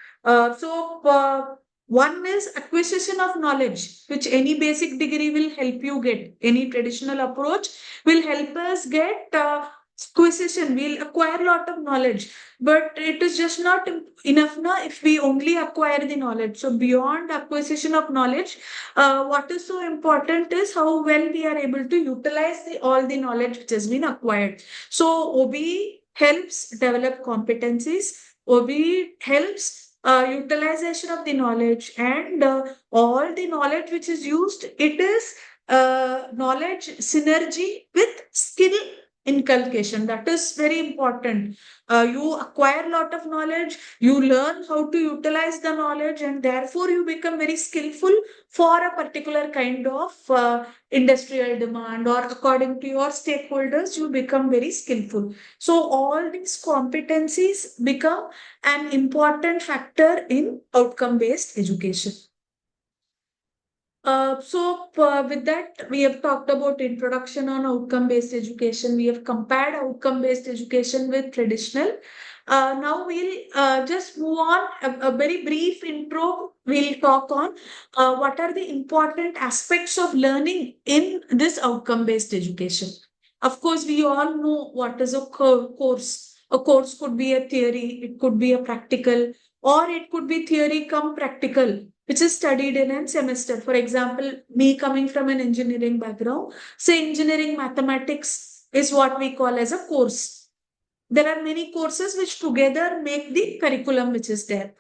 One is acquisition of knowledge, which any basic degree will help you get. Any traditional approach will help us get acquisition. We'll acquire a lot of knowledge, but it is just not enough now if we only acquire the knowledge. So beyond acquisition of knowledge, what is so important is how well we are able to utilize all the knowledge which has been acquired. So OBE helps develop competencies. OBE helps utilization of the knowledge, and all the knowledge which is used, it is knowledge synergy with skill inculcation. That is very important. You acquire a lot of knowledge, you learn how to utilize the knowledge, and therefore you become very skillful for a particular kind of industrial demand, or according to your stakeholders, you become very skillful. So all these competencies become an important factor in outcome-based education. With that, we have talked about introduction on outcome-based education. We have compared outcome-based education with traditional. Now we'll just move on a very brief intro. We'll talk on what are the important aspects of learning in this outcome-based education. Of course, we all know what is a course. A course could be a theory, it could be a practical, or it could be theory come practical, which is studied in a semester. For example, me coming from an engineering background, say engineering mathematics is what we call as a course. There are many courses which together make the curriculum which is there.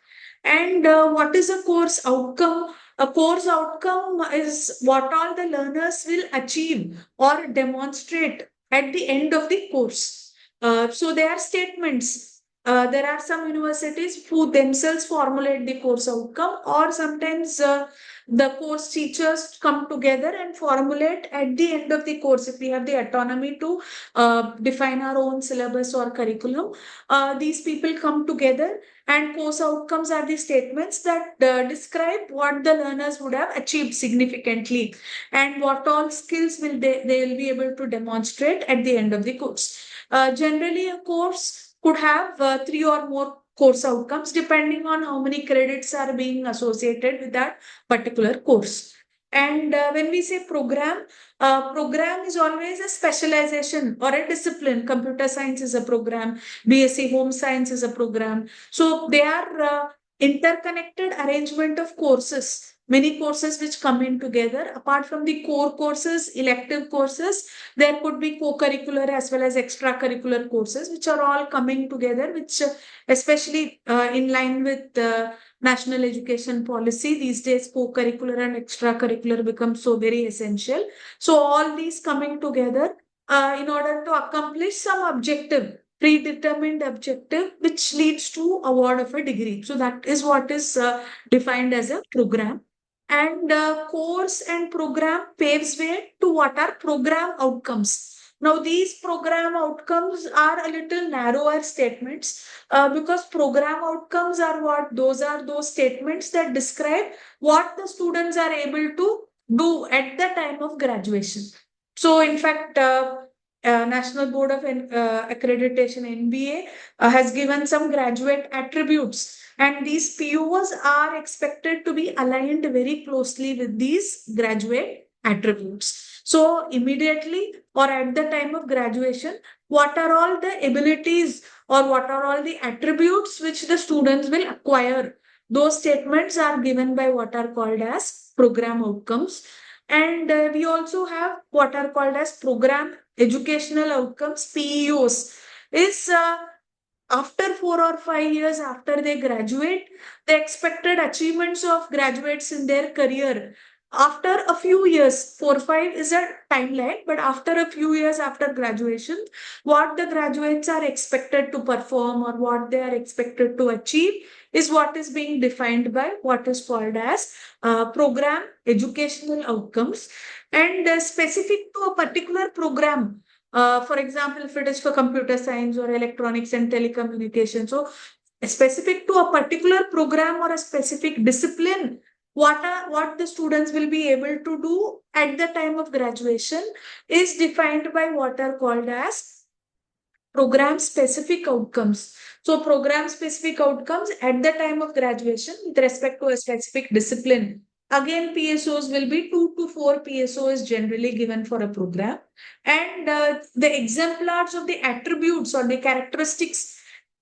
And what is a course outcome? A course outcome is what all the learners will achieve or demonstrate at the end of the course. So there are statements. There are some universities who themselves formulate the course outcome, or sometimes the course teachers come together and formulate at the end of the course. If we have the autonomy to define our own syllabus or curriculum, these people come together, and course outcomes are the statements that describe what the learners would have achieved significantly, and what all skills will they will be able to demonstrate at the end of the course. Generally, a course could have 3 or more course outcomes depending on how many credits are being associated with that particular course. And when we say program, program is always a specialization or a discipline. Computer science is a program, BSc Home Science is a program. So they are interconnected arrangement of courses. Many courses which come in together. Apart from the core courses, elective courses, there could be co-curricular as well as extracurricular courses, which are all coming together, which especially in line with national education policy, these days co-curricular and extracurricular become so very essential. So all these coming together in order to accomplish some objective, predetermined objective, which leads to award of a degree. So that is what is defined as a program. And course and program paves way to what are program outcomes. Now, these program outcomes are a little narrower statements because program outcomes are what? Those are those statements that describe what the students are able to do at the time of graduation. So, in fact, National Board of Accreditation (NBA) has given some graduate attributes, and these POs are expected to be aligned very closely with these graduate attributes. So immediately or at the time of graduation, what are all the abilities or what are all the attributes which the students will acquire? Those statements are given by what are called as program outcomes. And we also have what are called as program educational outcomes, PEOs. Is after 4 or 5 years after they graduate, the expected achievements of graduates in their career. After a few years, 4 5 is a timeline, but after a few years after graduation, what the graduates are expected to perform or what they are expected to achieve is what is being defined by what is called as program educational outcomes, and specific to a particular program. For example, if it is for computer science or electronics and telecommunication, so specific to a particular program or a specific discipline, what the students will be able to do at the time of graduation is defined by what are called as program specific outcomes. So program specific outcomes at the time of graduation with respect to a specific discipline. Again, PSOs will be 2 to 4 PSOs generally given for a program. And the exemplars of the attributes or the characteristics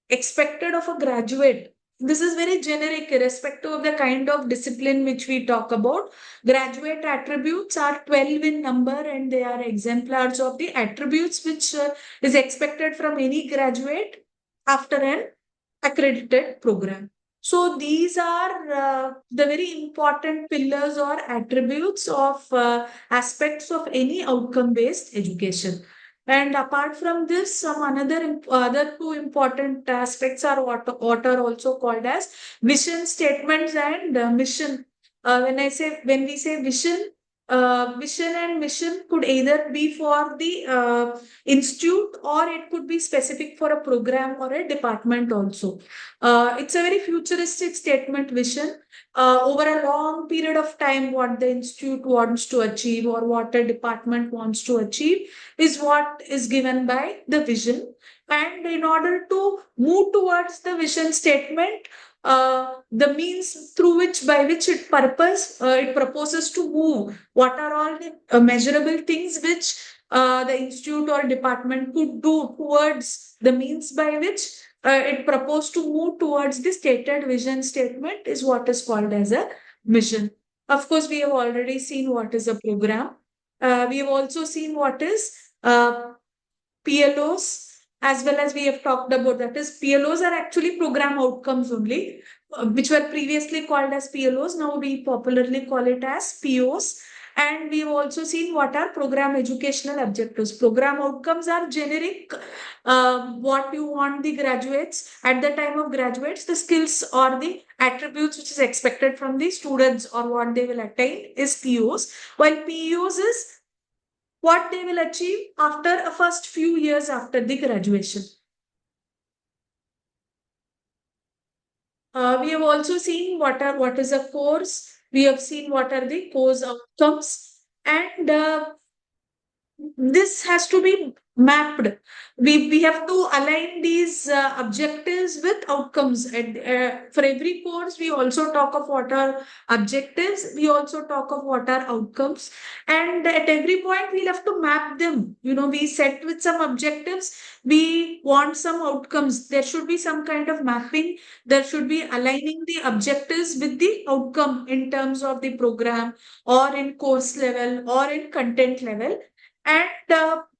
expected of a graduate. This is very generic, irrespective of the kind of discipline which we talk about. Graduate attributes are 12 in number, and they are exemplars of the attributes which is expected from any graduate after an accredited program. So these are the very important pillars or attributes of aspects of any outcome-based education. And apart from this, some other two important aspects are what are also called as vision statements and mission. When we say vision, vision and mission could either be for the institute, or it could be specific for a program or a department also. It's a very futuristic statement, vision. Over a long period of time, what the institute wants to achieve or what a department wants to achieve is what is given by the vision. And in order to move towards the vision statement, the means through which by which it proposes to move, what are all the measurable things which the institute or department could do towards the means by which it proposed to move towards the stated vision statement is what is called as a mission. Of course, we have already seen what is a program. We have also seen what is PLOs, as well as we have talked about, that is PLOs are actually program outcomes only, which were previously called as PLOs. Now we popularly call it as POs. And we've also seen what are program educational objectives. Program outcomes are generic, what you want the graduates at the time of graduates, the skills or the attributes which is expected from the students or what they will attain is POs, while POs is what they will achieve after a first few years after the graduation. We have also seen what is a course. We have seen what are the course outcomes, and this has to be mapped. We have to align these objectives with outcomes. And for every course, we also talk of what are objectives. We also talk of what are outcomes. And at every point, we'll have to map them. We set with some objectives. We want some outcomes. There should be some kind of mapping. There should be aligning the objectives with the outcome in terms of the program or in course level or in content level. And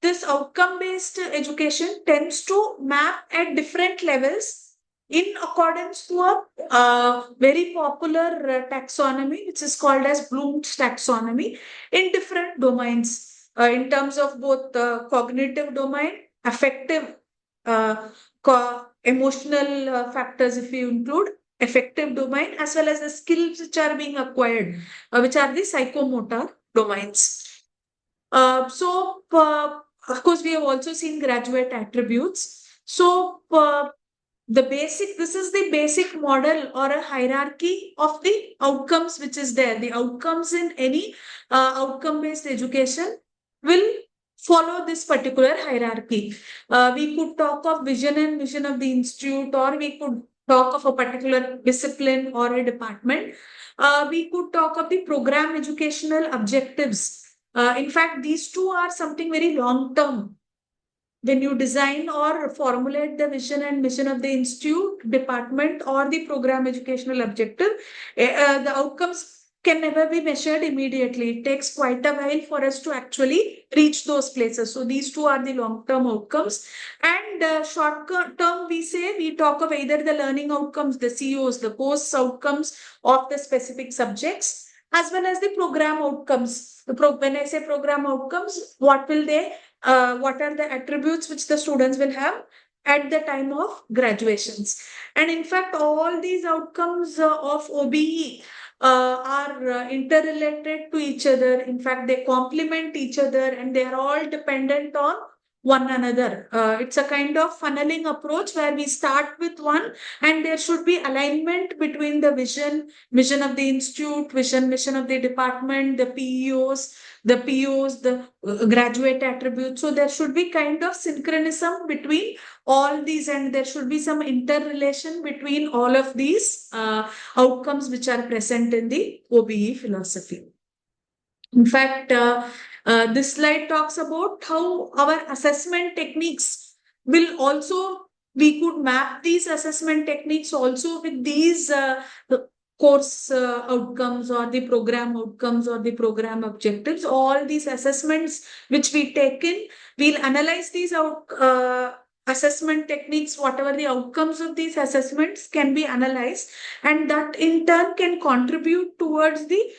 this outcome based education tends to map at different levels in accordance to a very popular taxonomy, which is called as Bloom's taxonomy, in different domains, in terms of both cognitive domain, affective, emotional factors, if you include affective domain, as well as the skills which are being acquired, which are the psychomotor domains. Of course, we have also seen graduate attributes. This is the basic model or a hierarchy of the outcomes which is there. The outcomes in any outcome-based education will follow this particular hierarchy. We could talk of vision and mission of the institute, or we could talk of a particular discipline or a department. We could talk of the program educational objectives. In fact, these two are something very long term. When you design or formulate the vision and mission of the institute, department, or the program educational objective, the outcomes can never be measured immediately. It takes quite a while for us to actually reach those places. So these two are the long-term outcomes. And short-term, we talk of either the learning outcomes, the COs, the course outcomes of the specific subjects, as well as the program outcomes. When I say program outcomes, what are the attributes which the students will have at the time of graduations? And in fact, all these outcomes of OBE are interrelated to each other. In fact, they complement each other, and they are all dependent on one another. It's a kind of funneling approach where we start with one, and there should be alignment between the vision of the institute, mission of the department, the POs, the graduate attributes. So there should be kind of synchronism between all these, and there should be some interrelation between all of these outcomes which are present in the OBE philosophy. In fact, this slide talks about how our assessment techniques will also, we could map these assessment techniques also with these the course outcomes or the program outcomes or the program objectives. All these assessments which we take in, we'll analyze these assessment techniques, whatever the outcomes of these assessments can be analyzed, and that in turn can contribute towards the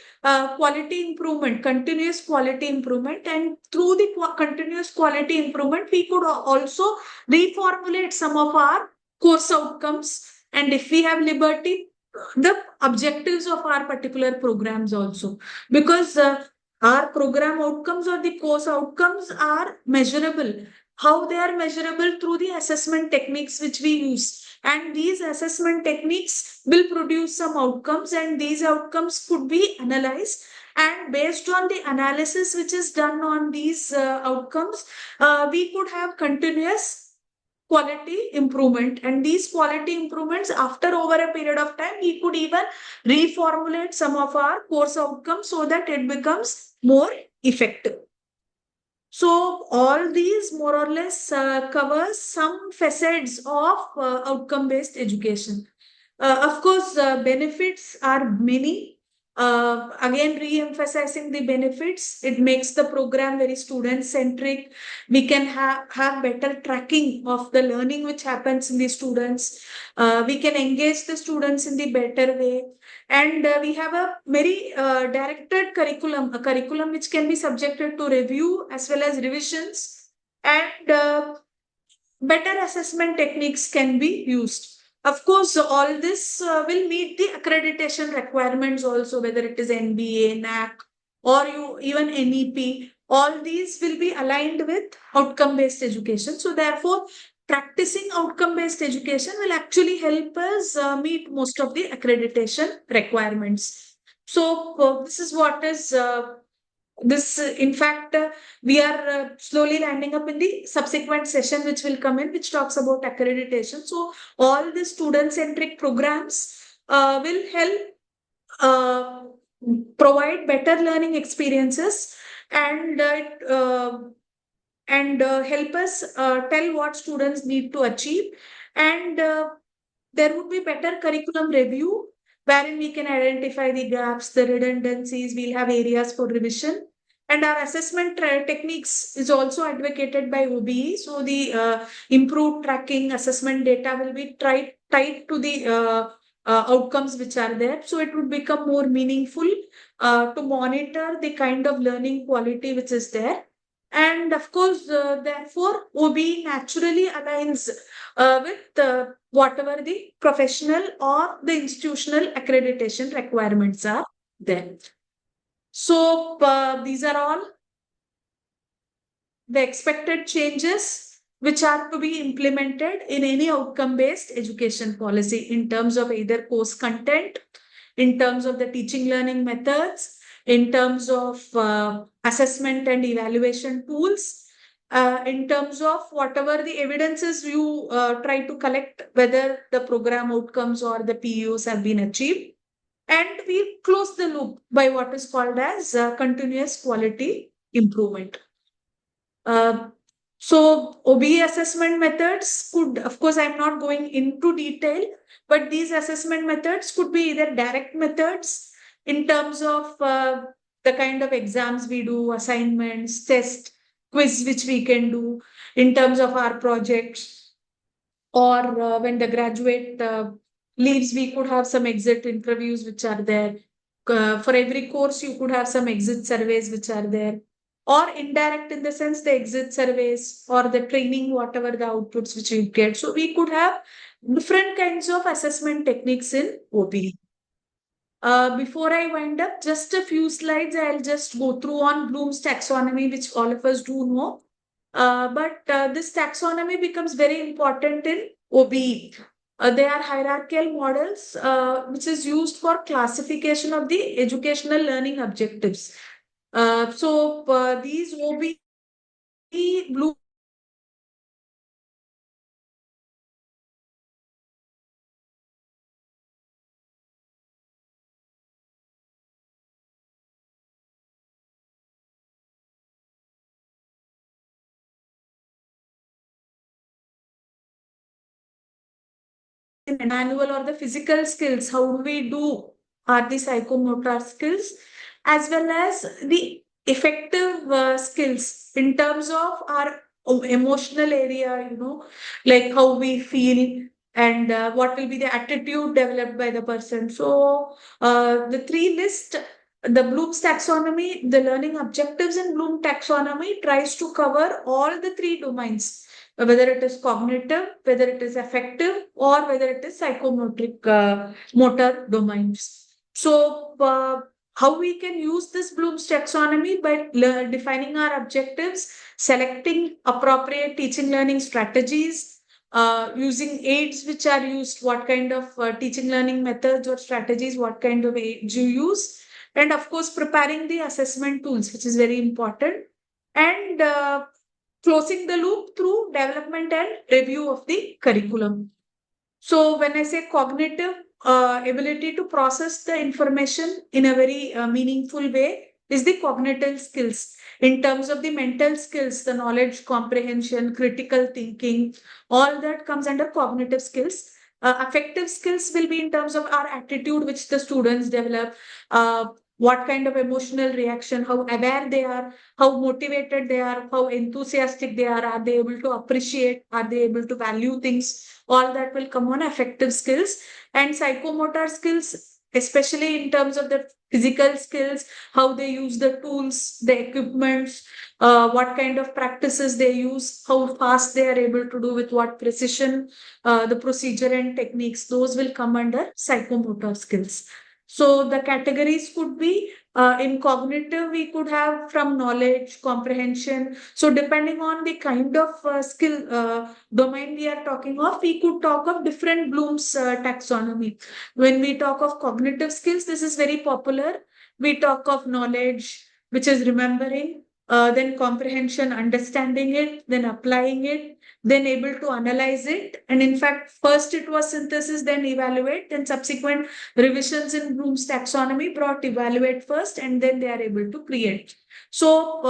quality improvement, continuous quality improvement. And through the continuous quality improvement, we could also reformulate some of our course outcomes. And if we have liberty, the objectives of our particular programs also. Because our program outcomes or the course outcomes are measurable. How they are measurable? Through the assessment techniques which we use. And these assessment techniques will produce some outcomes, and these outcomes could be analyzed. And based on the analysis which is done on these outcomes, we could have continuous quality improvement. And these quality improvements, after over a period of time, we could even reformulate some of our course outcomes so that it becomes more effective. So all these more or less covers some facets of outcome-based education. Of course, benefits are many. Again, re-emphasizing the benefits, it makes the program very student-centric. We can have better tracking of the learning which happens in the students. We can engage the students in the better way. And we have a very directed curriculum, a curriculum which can be subjected to review as well as revisions, and better assessment techniques can be used. Of course, all this will meet the accreditation requirements also, whether it is NBA, NAC, or even NEP. All these will be aligned with outcome-based education. So therefore, practicing outcome-based education will actually help us meet most of the accreditation requirements. So this is what is this. In fact, we are slowly landing up in the subsequent session which will come in, which talks about accreditation. So all the student-centric programs will help provide better learning experiences, and help us tell what students need to achieve. And there would be better curriculum review, wherein we can identify the gaps, the redundancies. We'll have areas for revision. And our assessment techniques is also advocated by OBE. So the improved tracking assessment data will be tied to the outcomes which are there. So it would become more meaningful to monitor the kind of learning quality which is there. And of course, therefore, OBE naturally aligns with whatever the professional or the institutional accreditation requirements are there. So these are all the expected changes which are to be implemented in any outcome-based education policy in terms of either course content, in terms of the teaching learning methods, in terms of assessment and evaluation tools, in terms of whatever the evidences you try to collect, whether the program outcomes or the PUs have been achieved. And we close the loop by what is called as continuous quality improvement. So OBE assessment methods could, of course, I'm not going into detail, but these assessment methods could be either direct methods in terms of the kind of exams we do, assignments, test, quiz, which we can do in terms of our projects, or when the graduate leaves, we could have some exit interviews which are there. For every course, you could have some exit surveys which are there, or indirect in the sense the exit surveys or the training, whatever the outputs which we get. So we could have different kinds of assessment techniques in OBE. Before I wind up, just a few slides I'll just go through on Bloom's taxonomy, which all of us do know. But this taxonomy becomes very important in OBE. They are hierarchical models which is used for classification of the educational learning objectives. So these OBE blue manual or the physical skills, how we do are the psychomotor skills, as well as the effective skills in terms of our emotional area, like how we feel and what will be the attitude developed by the person. So the three list, the Bloom's taxonomy, the learning objectives in Bloom taxonomy tries to cover all the three domains, whether it is cognitive, whether it is affective, or whether it is psychomotoric motor domains. So how we can use this Bloom's taxonomy by defining our objectives, selecting appropriate teaching learning strategies, using aids which are used, what kind of teaching learning methods or strategies, what kind of aids you use, and of course preparing the assessment tools, which is very important, and closing the loop through development and review of the curriculum. So when I say cognitive ability to process the information in a very meaningful way is the cognitive skills. In terms of the mental skills, the knowledge, comprehension, critical thinking, all that comes under cognitive skills. Affective skills will be in terms of our attitude, which the students develop, what kind of emotional reaction, how aware they are, how motivated they are, how enthusiastic they are they able to appreciate, are they able to value things, all that will come on affective skills. And psychomotor skills, especially in terms of the physical skills, how they use the tools, the equipments, what kind of practices they use, how fast they are able to do with what precision, the procedure and techniques, those will come under psychomotor skills. So the categories could be in cognitive, we could have from knowledge, comprehension. So depending on the kind of skill domain we are talking of, we could talk of different Bloom's taxonomy. When we talk of cognitive skills, this is very popular. We talk of knowledge, which is remembering, then comprehension, understanding it, then applying it, then able to analyze it. And in fact, first it was synthesis, then evaluate, then subsequent revisions in Bloom's taxonomy brought evaluate first, and then they are able to create. So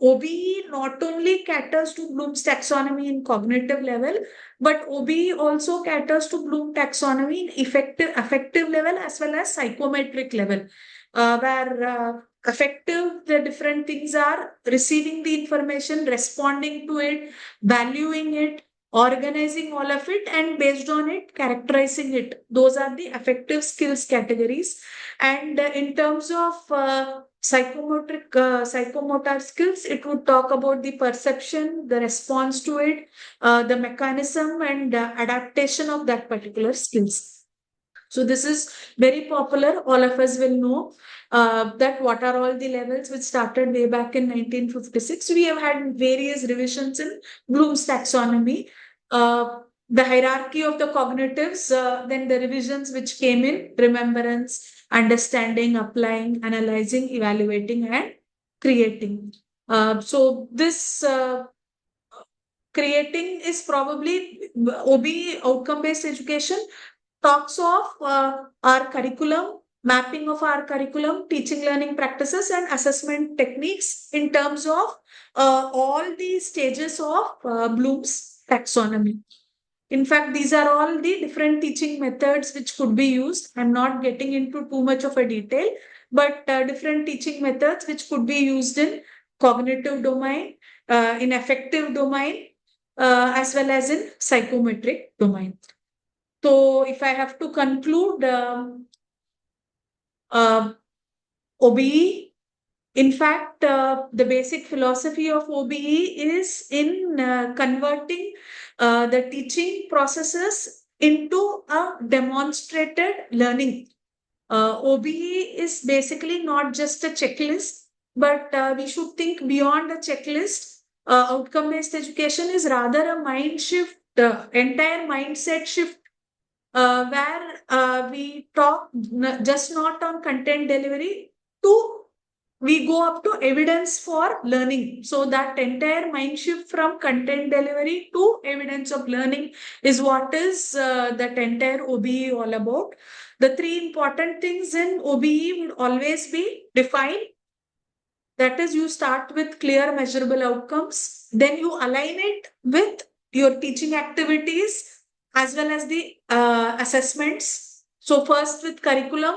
OBE not only caters to Bloom's taxonomy in cognitive level, but OBE also caters to Bloom taxonomy in affective level as well as psychometric level, where affective, the different things are receiving the information, responding to it, valuing it, organizing all of it, and based on it, characterizing it. Those are the affective skills categories. And in terms of psychomotor skills, it would talk about the perception, the response to it, the mechanism and adaptation of that particular skills. So this is very popular. All of us will know that what are all the levels which started way back in 1956. We have had various revisions in Bloom's taxonomy. The hierarchy of the cognitives, then the revisions which came in remembrance, understanding, applying, analyzing, evaluating, and creating. So this creating is probably OB, outcome-based education, talks of our curriculum, mapping of our curriculum, teaching learning practices, and assessment techniques in terms of all the stages of Bloom's taxonomy. In fact, these are all the different teaching methods which could be used. I'm not getting into too much of a detail, but different teaching methods which could be used in cognitive domain, in affective domain, as well as in psychometric domain. So if I have to conclude, OBE, in fact, the basic philosophy of OBE is in converting the teaching processes into a demonstrated learning. OBE is basically not just a checklist, but we should think beyond a checklist. outcome-based education is rather a mind shift, entire mindset shift, where we talk just not on content delivery to we go up to evidence for learning. So that entire mind shift from content delivery to evidence of learning is what is that entire OBE all about. The three important things in OBE would always be define. That is, you start with clear measurable outcomes, then you align it with your teaching activities as well as the assessments. So first with curriculum,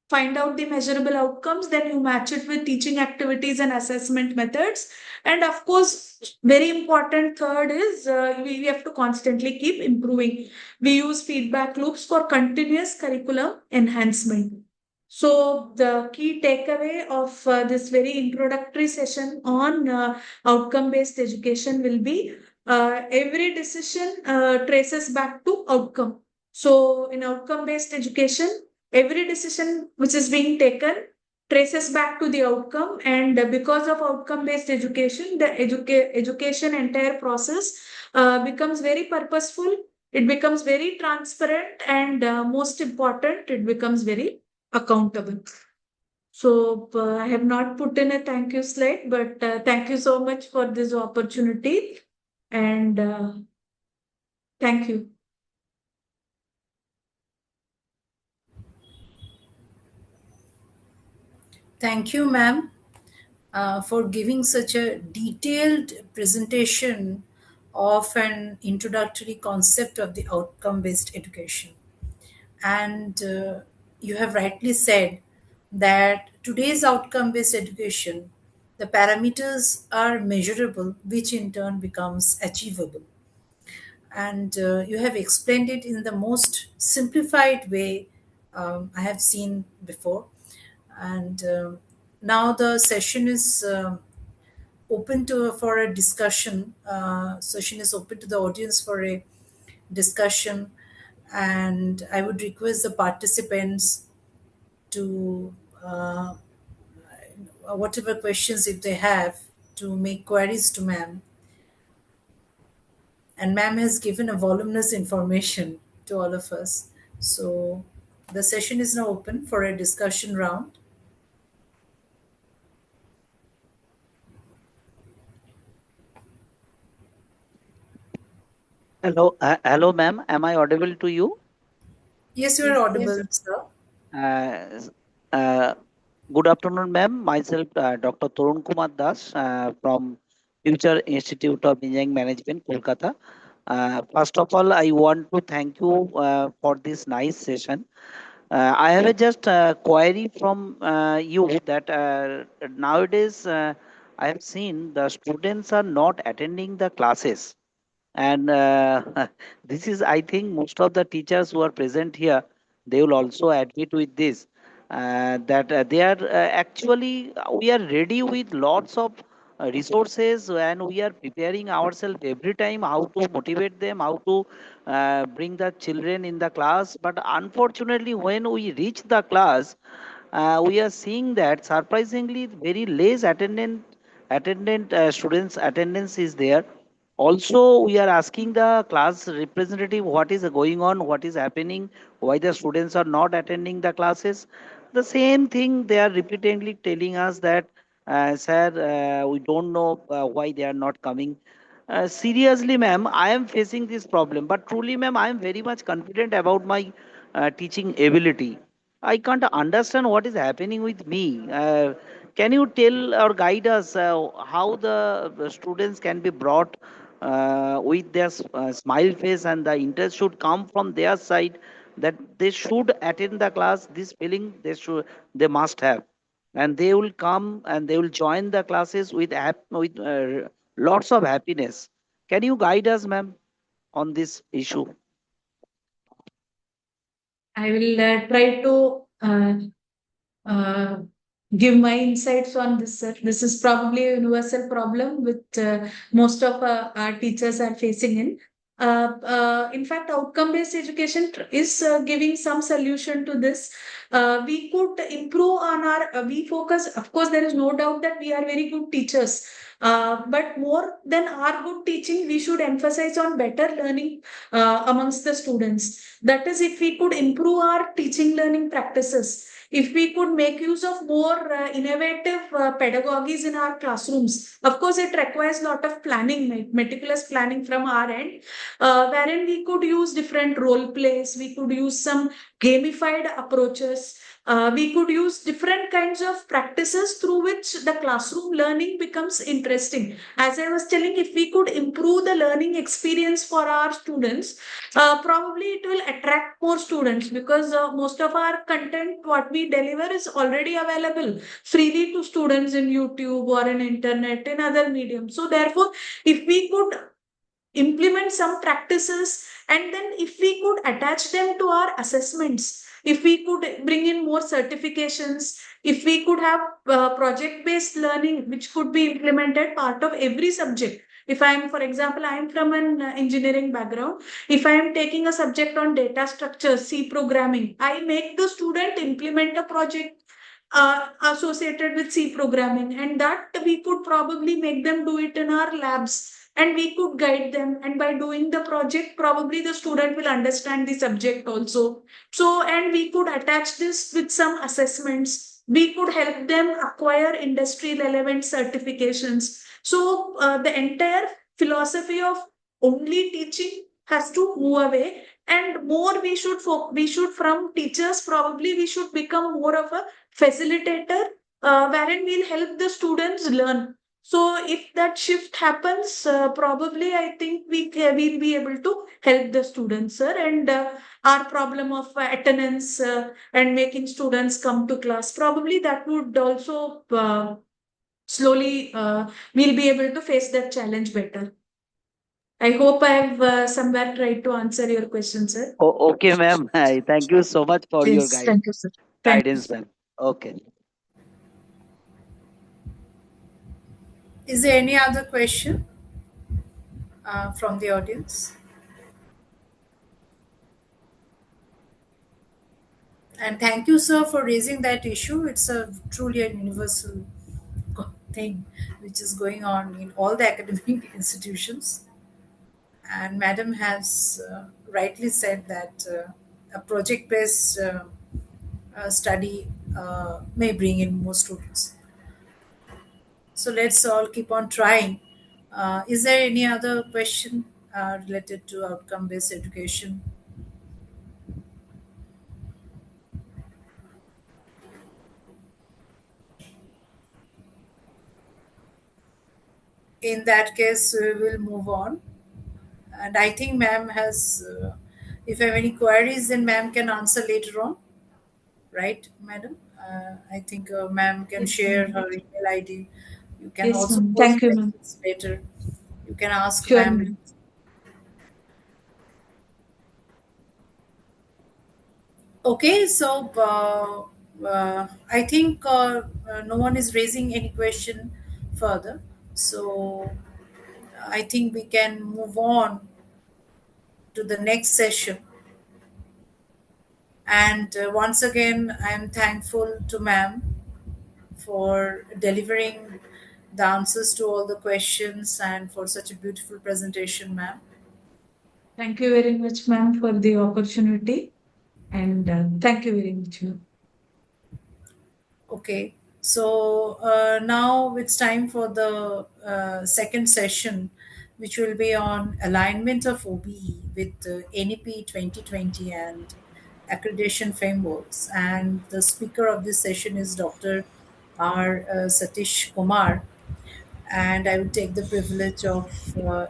find out the measurable outcomes, then you match it with teaching activities and assessment methods. And of course, very important third is we have to constantly keep improving. We use feedback loops for continuous curriculum enhancement. So the key takeaway of this very introductory session on outcome-based education will be every decision traces back to outcome. So in outcome-based education, every decision which is being taken traces back to the outcome, and because of outcome based education, the education entire process becomes very purposeful, it becomes very transparent, and most important, it becomes very accountable. So I have not put in a thank you slide, but thank you so much for this opportunity, and thank you. Thank you, ma'am, for giving such a detailed presentation of an introductory concept of the outcome based education. And you have rightly said that today's outcome based education, the parameters are measurable, which in turn becomes achievable. And you have explained it in the most simplified way I have seen before. And now the session is open to for a discussion. Session is open to the audience for a discussion, and I would request the participants to whatever questions if they have to make queries to ma'am. And ma'am has given a voluminous information to all of us. So the session is now open for a discussion round. Hello, ma'am. Am I audible to you? Yes, you are Yes, audible, yes. sir. Uh, uh, Good afternoon, ma'am. Myself, Dr. Torun Kumar Das from Future Institute of Engineering Management, Kolkata. First of all, I want to thank you for this nice session. I have a just query from you that nowadays I have seen the students are not attending the classes, and this is, I think, most of the teachers who are present here, they will also admit with this, that they are actually we are ready with lots of resources, and we are preparing ourselves every time how to motivate them, how to bring the children in the class. But unfortunately, when we reach the class, we are seeing that surprisingly very less attendant students attendance is there. Also, we are asking the class representative what is going on, what is happening, why the students are not attending the classes. The same thing they are repeatedly telling us that, sir, we don't know why they are not coming. Seriously, ma'am, I am facing this problem, but truly, ma'am, I am very much confident about my teaching ability. I can't understand what is happening with me. Can you tell or guide us how the students can be brought with their smile face, and the interest should come from their side, that they should attend the class? This feeling they must have, and they will come and they will join the classes with with lots of happiness. Can you guide us, ma'am, on this issue? I will try to uh, give my insights on this, sir. This is probably a universal problem which most of our teachers are facing in. In fact, outcome-based education is giving some solution to this. We could improve on our, we focus, of course, there is no doubt that we are very good teachers. But more than our good teaching, we should emphasize on better learning amongst the students. That is, if we could improve our teaching learning practices, if we could make use of more innovative pedagogies in our classrooms. Of course, it requires a lot of planning, meticulous planning from our end, wherein we could use different role plays, we could use some gamified approaches, we could use different kinds of practices through which the classroom learning becomes interesting. As I was telling, if we could improve the learning experience for our students, probably it will attract more students, because most of our content, what we deliver, is already available freely to students in YouTube or in internet, in other mediums. So therefore, if we could implement some practices, and then if we could attach them to our assessments, if we could bring in more certifications, if we could have project based learning which could be implemented part of every subject. If I am, for example, I am from an engineering background, if I am taking a subject on data structure, C programming, I make the student implement a project associated with C programming, and that we could probably make them do it in our labs, and we could guide them, and by doing the project, probably the student will understand the subject also. So, and we could attach this with some assessments, we could help them acquire industry relevant certifications. So the entire philosophy of only teaching has to move away, and more we should from teachers, probably we should become more of a facilitator, wherein we'll help the students learn. So if that shift happens, probably I think will be able to help the students, sir. And our problem of attendance and making students come to class, probably that would also slowly we'll be able to face that challenge better. I hope I have somewhere tried to answer your question, sir. Okay, ma'am. Thank you so much for your Yes, thank you, sir. Thank you. guidance, ma'am. Okay. Is there any other question from the audience? And thank you, sir, for raising that issue. It's a truly a universal thing which is going on in all the academic institutions. And Madam has rightly said that a project based study may bring in more students. So let's all keep on trying. Is there any other question related to outcome based education? In that case, we will move on. And I think ma'am has, if you have any queries, then ma'am can answer later on. Right, madam? I think ma'am can Yes, share ma'am. her email ID. You can Yes, also ma'am. post Thank you, ma'am. questions later. You can ask Sure, ma'am. ma'am. Okay, so I think no one is raising any question further. So I think we can move on to the next session. And once again, I am thankful to ma'am for delivering the answers to all the questions and for such a beautiful presentation, ma'am. Thank you very much, ma'am, for the opportunity. And thank you very much, ma'am. Okay, so now it's time for the second session, which will be on alignment of OBE with NEP 2020 and accreditation frameworks. And the speaker of this session is Dr. R. Satish Kumar. And I will take the privilege of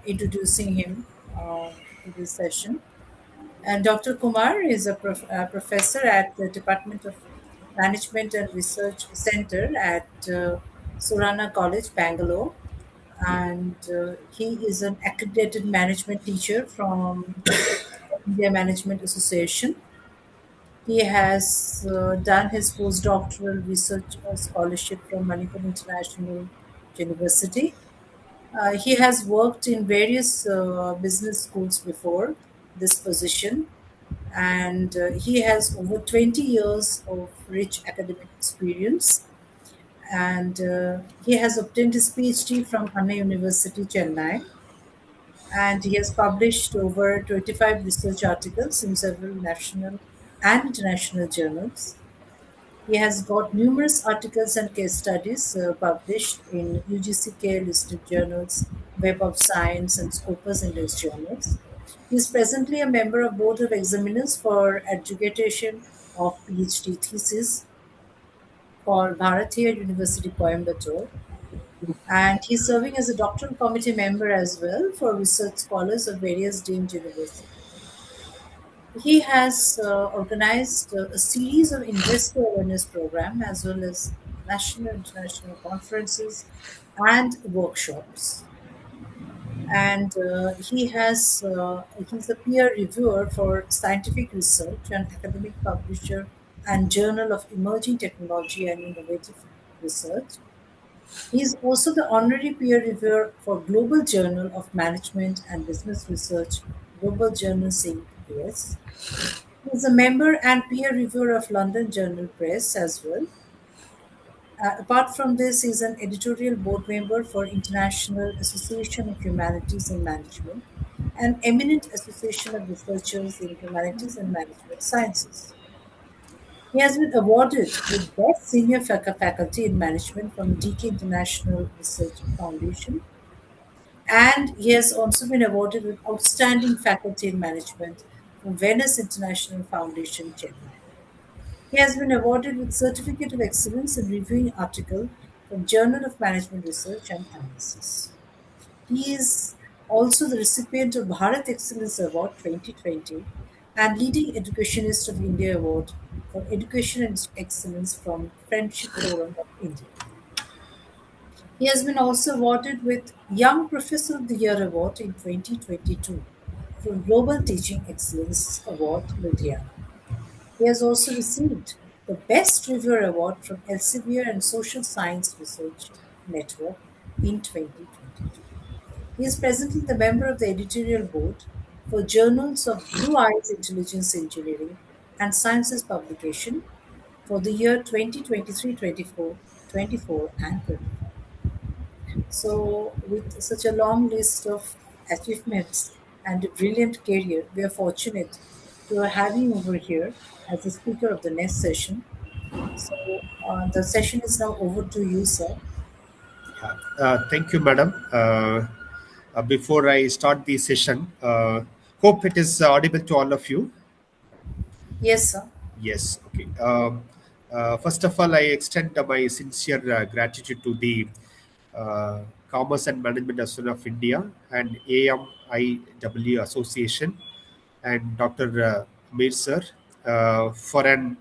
introducing him to this session. And Dr. Kumar is a professor at the Department of Management and Research Center at Surana College, Bangalore. And he is an accredited management teacher from India Management Association. He has done his postdoctoral research scholarship from Manipur International University. He has worked in various business schools before this position, and he has over 20 years of rich academic experience. and he has obtained his PhD from Anna University, Chennai, and he has published over 25 research articles in several national and international journals. He has got numerous articles and case studies published in UGCK listed journals, Web of Science, and Scopus Index journals. He is presently a member of Board of Examiners for adjudication of PhD thesis for Bharatiya University, Coimbatore, and he's serving as a doctoral committee member as well for research scholars of various deemed universities. He has organized a series of investor awareness program as well as national and international conferences and workshops. And he's a peer reviewer for scientific research and academic publisher and Journal of Emerging Technology and Innovative Research. He is also the honorary peer reviewer for Global Journal of Management and Business Research, Global Journal Sync US. He is a member and peer reviewer of London Journal Press as well. Apart from this, he is an editorial board member for International Association of Humanities and Management, an eminent association of researchers in humanities and management sciences. He has been awarded with Best Senior Faculty in Management from DK International Research Foundation, and he has also been awarded with Outstanding Faculty in Management from Venice International Foundation, Chennai. He has been awarded with Certificate of Excellence in Reviewing Article from Journal of Management Research and Analysis. He is also the recipient of Bharat Excellence Award 2020 and Leading Educationist of India Award for Education and Excellence from Friendship Forum of India. He has been also awarded with Young Professor of the Year Award in 2022 from Global Teaching Excellence Award, Ludhiana. He has also received the Best Reviewer Award from Elsevier and Social Science Research Network in 2022. He is presently the member of the editorial board for journals of Blue Eyes Intelligence Engineering and Sciences Publication for the year 2023, 24, 24, and 25. So, with such a long list of achievements and a brilliant career, we are fortunate to have you over here as the speaker of the next session. So, the session is now over to you, sir. Thank you, madam. Before I start the session, hope it is audible to all of you. Yes, sir. Yes, okay. First of all, I extend my sincere gratitude to the uh, Commerce and Management Association of India and AMIW Association and Dr. Mir sir for an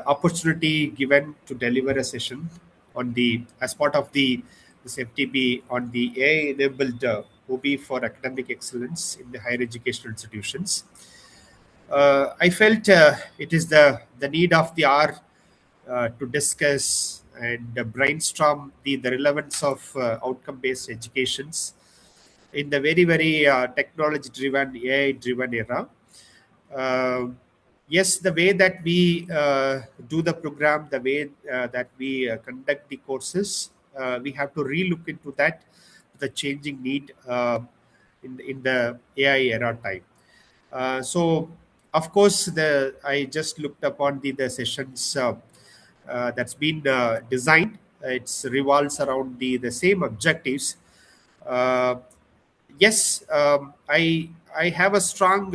opportunity given to deliver a session on the as part of the this FTP on the AI-enabled OB for academic excellence in the higher educational institutions. I felt it is the need of the hour to discuss and brainstorm the relevance of outcome-based educations in the very technology-driven, AI-driven era. Uh, yes, the way that we do the program, the way that we conduct the courses, we have to relook into that, the changing need in the AI era time. So, of course, the I just looked upon the sessions that's been designed. It's revolves around the same objectives. Uh, yes, I have a strong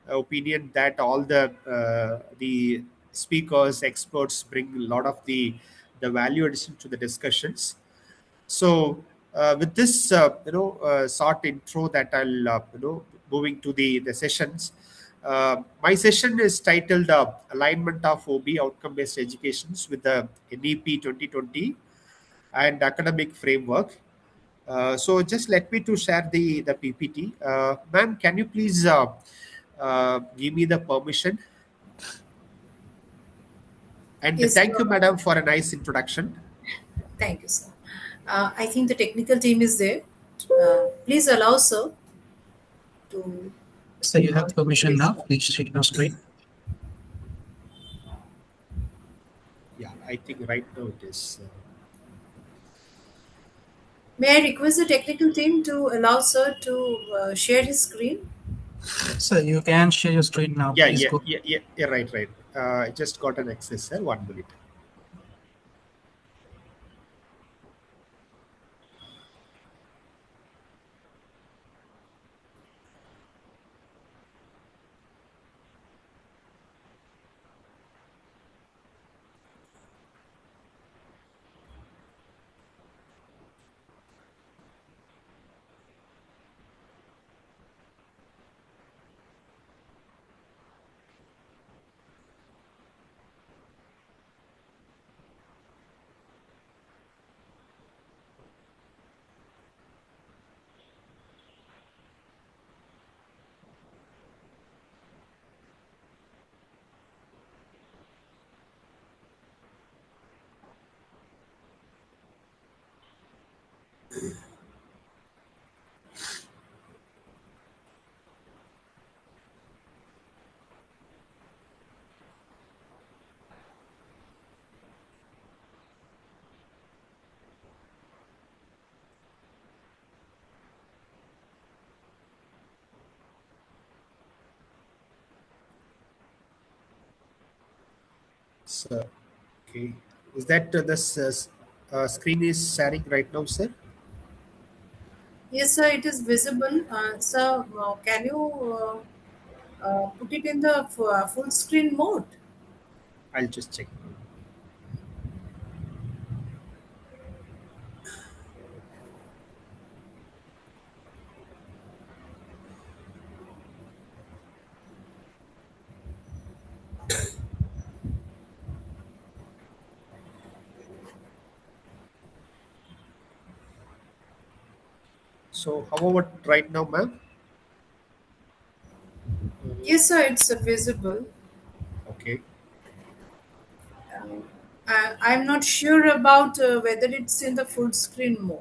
opinion that all the speakers, experts bring a lot of the value addition to the discussions. So with this short intro that I'll moving to the sessions. My session is titled Alignment of OB Outcome Based Educations with the NEP 2020 and Academic Framework. So just let me to share the PPT. Ma'am, can you please give me the permission? And Yes, thank you, sir. madam, for a nice introduction. Thank you, sir. I think the technical team is there. Please allow, sir, to. So you have permission Yes. now. Please check your screen. Yeah, I think right now it is. May I request the technical team to allow sir to share his screen? So you can share your screen now. Yeah, Please yeah, go. yeah, yeah, yeah, right, right. I just got an access, sir. 1 minute. So, okay. Is that this screen is sharing right now, sir? Yes, sir, it is visible. Sir, can you put it in the full screen mode? I'll just check. So, how about right now, ma'am? Yes, sir, it's visible. Okay. I'm not sure about whether it's in the full screen mode.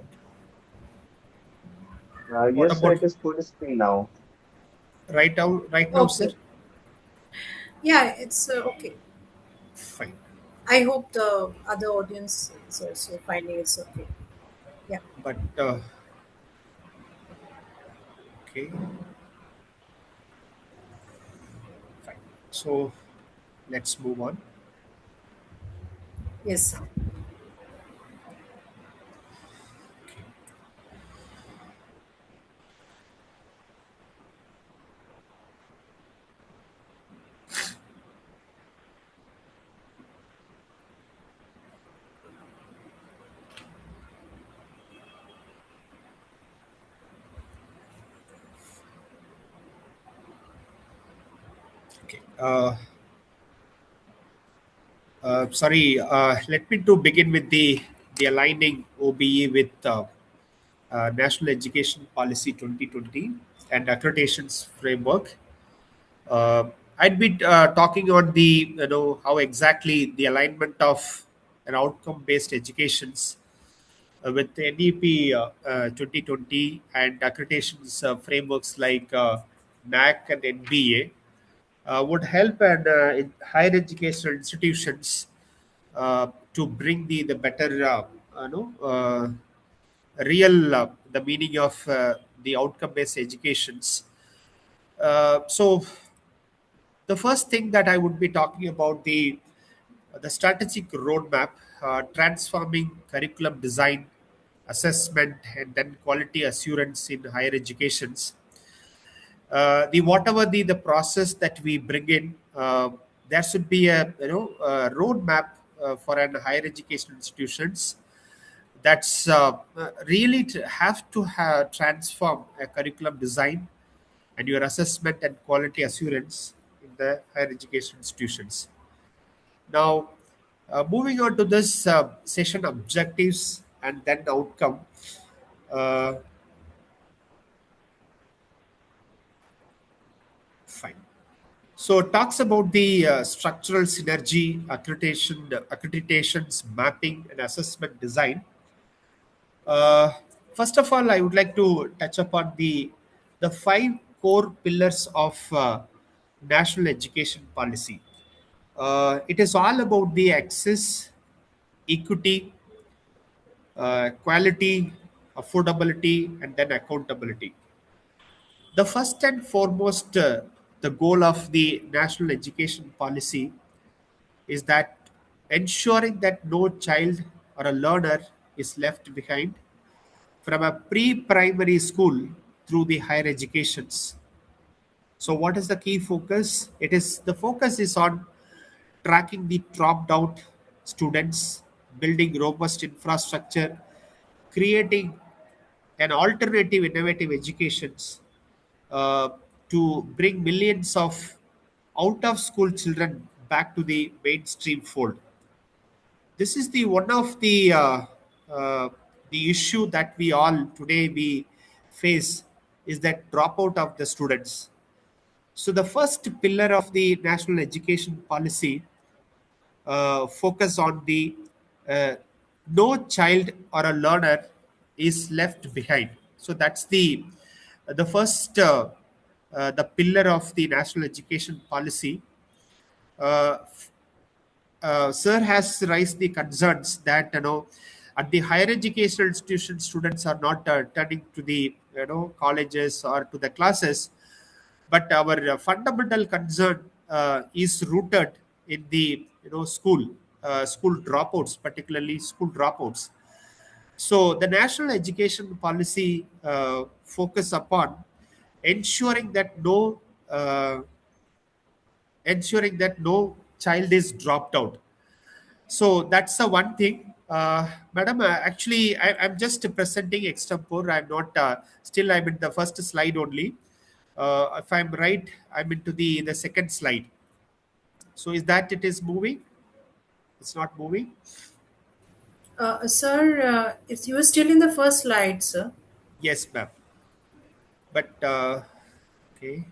What Yes, sir, about it is full screen now. right now? Right now, sir? Okay. Yeah, it's okay. Fine. I hope the other audience is also finding it's okay. Yeah. But okay, fine. So, let's move on. Yes, sir. Okay. Sorry. Let me to begin with the aligning OBE with National Education Policy 2020 and accreditations framework. I'd be talking on the how exactly the alignment of an outcome-based educations with NEP 2020 and accreditations frameworks like NAC and NBA would help and in higher educational institutions to bring the better real the meaning of the outcome-based educations. So the first thing that I would be talking about the strategic roadmap, transforming curriculum design, assessment, and then quality assurance in higher educations. The whatever the process that we bring in, there should be a a roadmap for an higher education institutions that's really have to have transform a curriculum design and your assessment and quality assurance in the higher education institutions. Now, moving on to this session objectives and then outcome. Uh, Fine. So it talks about the structural synergy, accreditations, mapping, and assessment design. Uh, First of all, I would like to touch upon the five core pillars of national education policy. It is all about the access, equity, quality, affordability, and then accountability. The first and foremost, the goal of the national education policy is that ensuring that no child or a learner is left behind from a pre-primary school through the higher educations. So what is the key focus? The focus is on tracking the dropped out students, building robust infrastructure, creating an alternative innovative educations uh, to bring millions of out of school children back to the mainstream fold. This is the one of uh, the issue that we all today we face is that dropout of the students. So the first pillar of the national education policy focus on the uh, no child or a learner is left behind. So that's the first the pillar of the national education policy. Uh, Sir has raised the concerns that at the higher educational institutions, students are not turning to the colleges or to the classes, but our fundamental concern is rooted in the school dropouts, particularly school dropouts. So the national education policy focus upon ensuring that no uh, ensuring that no child is dropped out. So that's the one thing. Madam, actually, I'm just presenting extempore. I'm not, still I'm in the first slide only. If I'm right, I'm into the second slide. So is that it is moving? It's not moving? Sir, if you are still in the first slide, sir. Yes, ma'am. But, okay.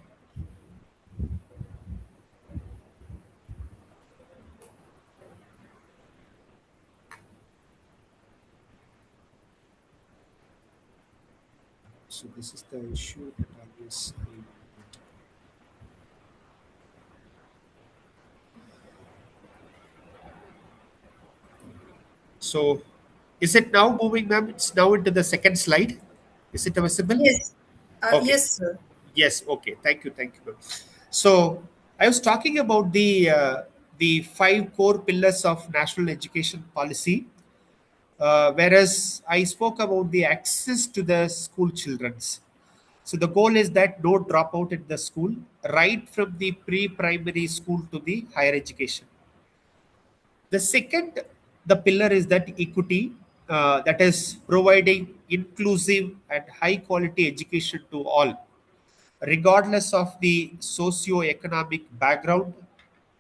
So this is the issue that I was. So is it now moving, ma'am? It's now into the second slide. Is it visible? Yes. Okay. Yes, sir. Yes. Okay. Thank you. Thank you, ma'am. So I was talking about the five core pillars of national education policy, whereas I spoke about the access to the school children's. So the goal is that no dropout in the school, right from the pre-primary school to the higher education. The second, the pillar is that equity, that is providing inclusive and high quality education to all, regardless of the socio-economic background,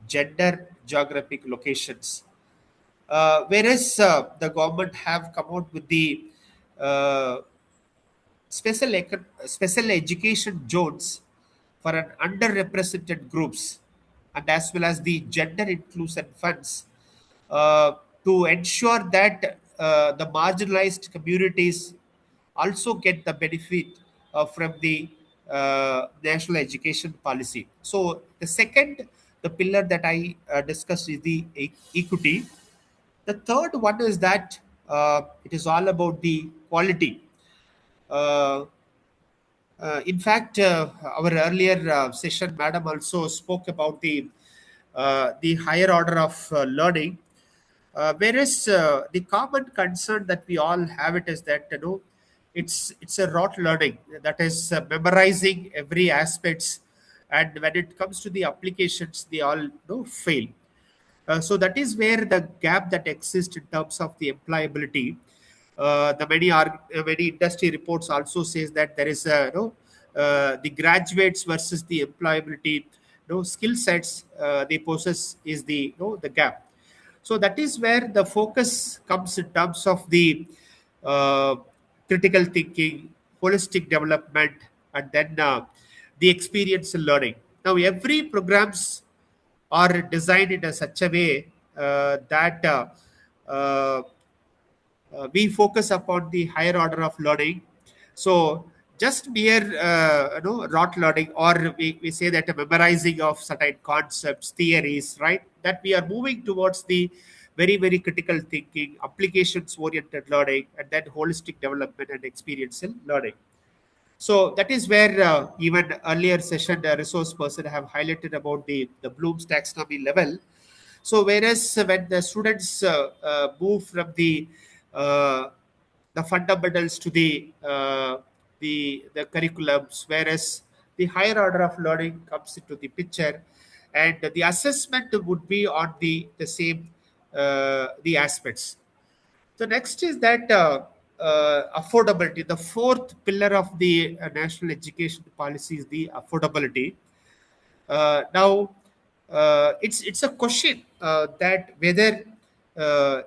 gender, geographic locations. Whereas the government have come out with the uh, special education zones for an underrepresented groups, and as well as the gender inclusion funds uh, to ensure that the marginalized communities also get the benefit from the national education policy. So the second, the pillar that I discussed is the equity. The third one is that it is all about the quality. Uh, in fact, our earlier session, Madam also spoke about the higher order of learning. Whereas the common concern that we all have it is that it's a rote learning, that is memorizing every aspects, and when it comes to the applications, they all fail. So that is where the gap that exists in terms of the employability. Many industry reports also says that there is a the graduates versus the employability skill sets they possess is the gap. So that is where the focus comes in terms of the uh, critical thinking, holistic development, and then the experience in learning. Now every programs are designed in a such a way that uh, we focus upon the higher order of learning. So just mere rote learning, or we say that a memorizing of certain concepts, theories, right, that we are moving towards the very, very critical thinking, applications-oriented learning, and then holistic development and experiential learning. So that is where even earlier session, the resource person have highlighted about the Bloom's taxonomy level. So whereas when the students move from uh, the fundamentals to the curriculums, whereas the higher order of learning comes into the picture, and the assessment would be on the same the aspects. The next is that affordability. The fourth pillar of the national education policy is the affordability. Now, it's a question that whether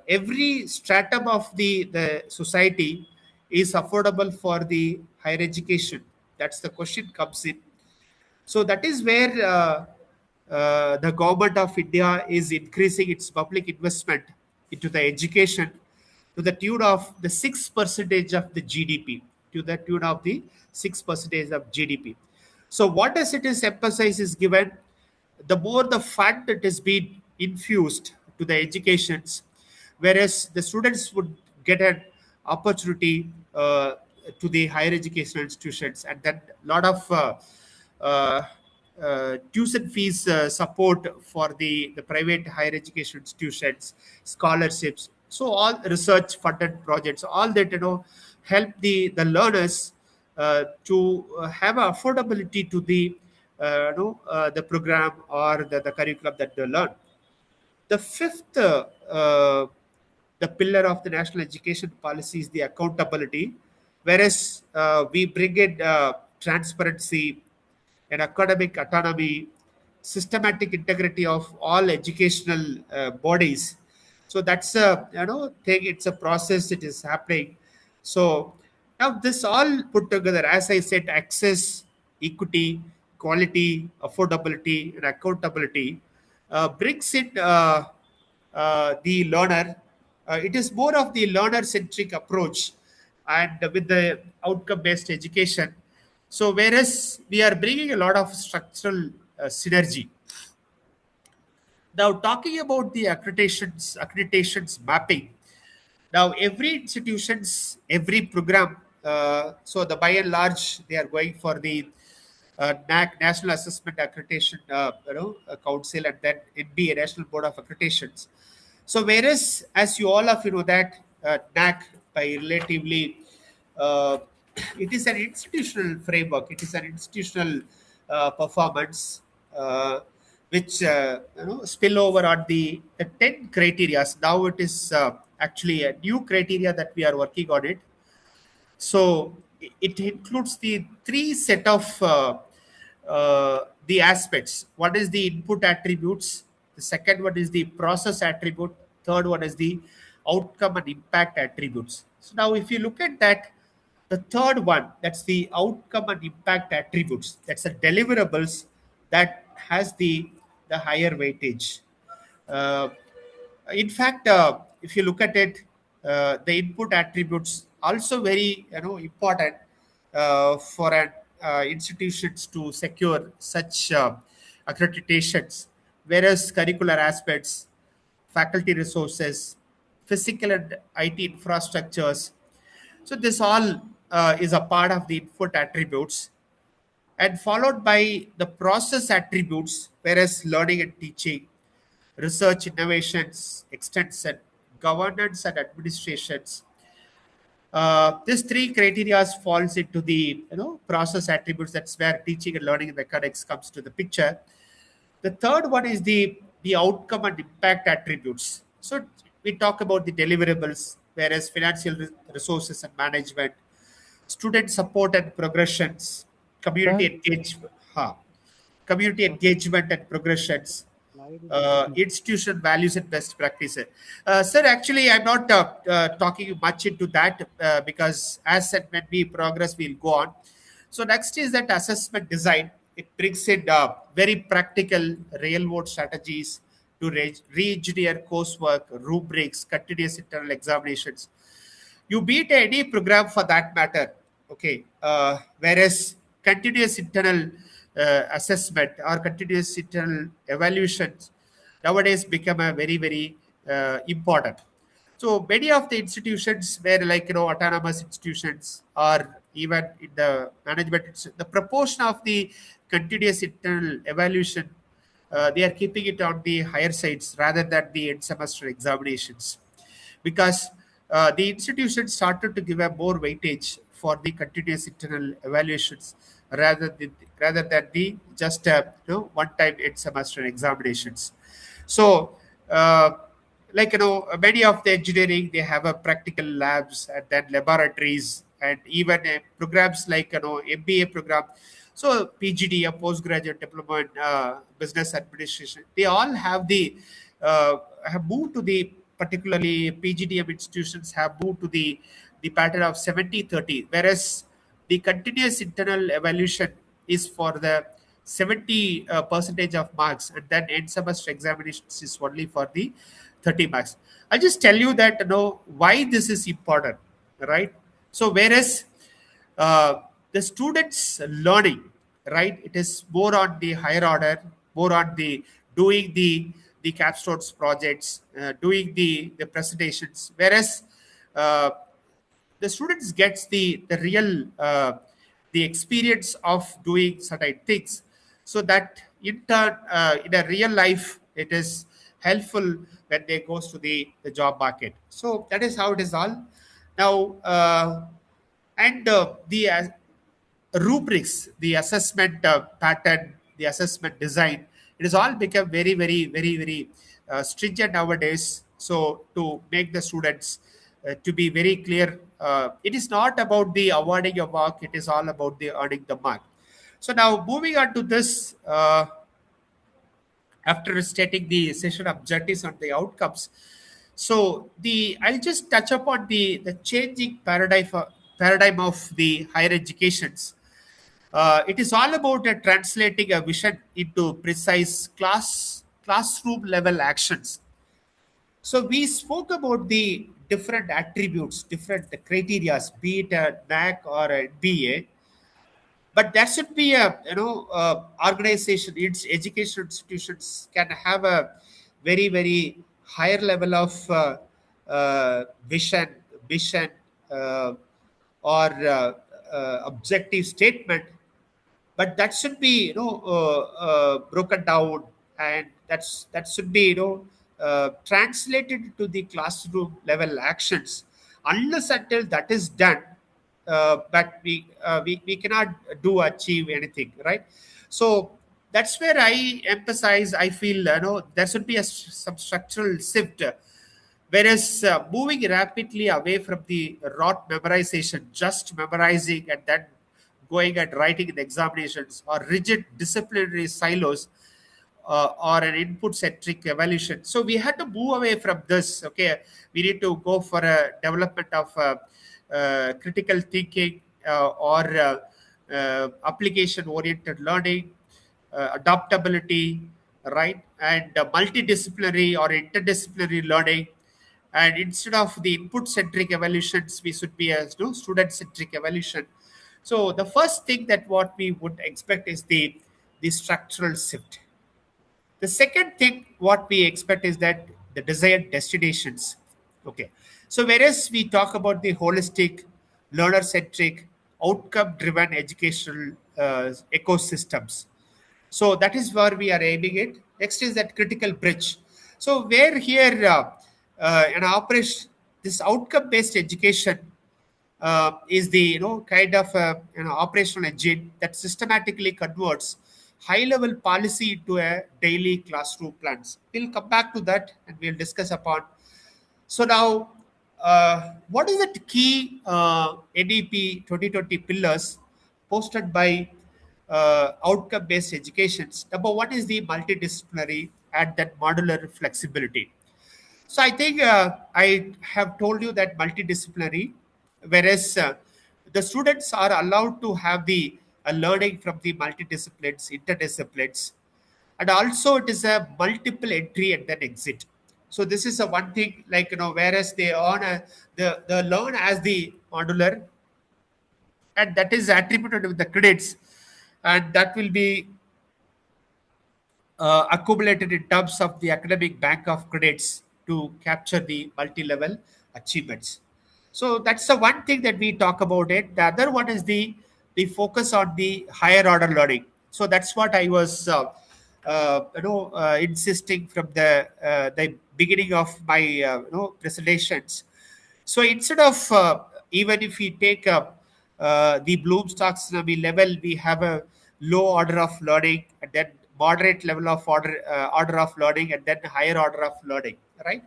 every stratum of the society is affordable for the higher education. That's the question comes in. So that is where the government of India is increasing its public investment into the education to the tune of the 6% of the GDP, to the tune of the 6% of GDP. So what does it is emphasize is given, the more the fund that is being infused to the educations, whereas the students would get an opportunity to the higher educational institutions, and then a lot of uh, tuition fees support for the private higher education institutions, scholarships, so all research funded projects, all that help the learners to have affordability to the program or the curriculum that they learn. The fifth the pillar of the national education policy is the accountability, whereas we bring in transparency and academic autonomy, systematic integrity of all educational bodies. So that's a thing. It's a process. It is happening. So now this all put together, as I said, access, equity, quality, affordability, and accountability brings in the learner. It is more of the learner-centric approach, and with the outcome-based education. So whereas we are bringing a lot of structural synergy. Now talking about the accreditations mapping. Now every institutions, every program. So the by and large, they are going for the NAC, National Assessment Accreditation Council, and then NBA, National Board of Accreditations. So whereas, as you all of you know that NAC by relatively, uh, it is an institutional framework. It is an institutional performance which spill over on the 10 criteria. Now it is actually a new criteria that we are working on it. So it includes the three set of the aspects. One is the input attributes. The second one is the process attribute. Third one is the outcome and impact attributes. So now, if you look at that, the third one, that's the outcome and impact attributes. That's the deliverables that has the higher weightage. Uh, in fact, if you look at it, the input attributes also very important for an institutions to secure such accreditations, whereas curricular aspects, faculty resources, physical and IT infrastructures. So this all is a part of the input attributes, and followed by the process attributes, whereas learning and teaching, research, innovations, extension, governance, and administrations. These three criteria falls into the process attributes. That's where teaching and learning and mechanics comes to the picture. The third one is the outcome and impact attributes. So we talk about the deliverables, whereas financial resources and management, student support and progressions, community engagement, community engagement and progressions, institution values and best practices. Sir, actually, I'm not talking much into that because as and when we progress, we'll go on. So next is that assessment design. It brings in very practical real-world strategies to re-engineer coursework, rubrics, continuous internal examinations. You beat any program for that matter. Okay. Whereas continuous internal assessment or continuous internal evaluations nowadays become a very, very important. So many of the institutions where, like, autonomous institutions, or even in the management, the proportion of the continuous internal evaluation, they are keeping it on the higher sides rather than the end semester examinations, because the institution started to give a more weightage for the continuous internal evaluations rather than the just one time end semester examinations. So uh, like, many of the engineering, they have a practical labs and then laboratories, and even programs like, MBA program. So PGD, a postgraduate diploma in business administration, they all have the uh, have moved to the, particularly PGDM institutions have moved to the pattern of 70-30, whereas the continuous internal evaluation is for the 70 percentage of marks, and then end semester examinations is only for the 30 marks. I'll just tell you that, why this is important, right? So whereas the students learning, right, it is more on the higher order, more on the doing the capstones projects, doing the presentations, whereas uh, the students gets the real the experience of doing certain things, so that in turn, in a real life, it is helpful when they goes to the job market. So that is how it is all now. And the rubrics, the assessment pattern, the assessment design, it has all become very, very, very, very stringent nowadays. So to make the students to be very clear, it is not about the awarding a mark; it is all about the earning the mark. So now moving on to this. After stating the session objectives and the outcomes, so the I'll just touch upon the changing paradigm of the higher educations. It is all about translating a vision into precise classroom level actions. So we spoke about the different attributes, different criteria, be it a NAC or a BA, but that should be a, organization. Its education institutions can have a very, very higher level of vision, mission, uh, or objective statement, but that should be, broken down, and that should be, translated to the classroom level actions. Unless until that is done, but we cannot do achieve anything, right? So that's where I emphasize, I feel, there should be some structural shift, whereas moving rapidly away from the rote memorization, just memorizing and then going and writing in examinations, or rigid disciplinary silos, or an input centric evaluation. So we had to move away from this. Okay, we need to go for a development of critical thinking, or application oriented learning, adaptability, right, and multidisciplinary or interdisciplinary learning. And instead of the input centric evaluations, we should be a, student centric evaluation. So the first thing that what we would expect is the structural shift. The second thing what we expect is that the desired destinations. Okay. So whereas we talk about the holistic, learner centric, outcome driven educational ecosystems, so that is where we are aiming it. Next is that critical bridge. So where here an operation, this outcome based education is the, kind of operational engine that systematically converts high level policy into a daily classroom plans. We'll come back to that and we'll discuss upon. So now, what is the key NEP 2020 pillars posted by outcome-based educations? Number one is the multidisciplinary and that modular flexibility. So I think I have told you that multidisciplinary, whereas the students are allowed to have the learning from the multidisciplines, interdisciplines, and also it is a multiple entry and then exit. So this is a one thing, like, whereas they earn the learn as the modular, and that is attributed with the credits, and that will be accumulated in terms of the academic bank of credits, to capture the multi-level achievements. So that's the one thing that we talk about it. The other one is the focus on the higher order learning. So that's what I was insisting from the beginning of my presentations. So instead of even if we take the Bloom's taxonomy level, we have a low order of learning, and then moderate level of order of learning, and then higher order of learning, right?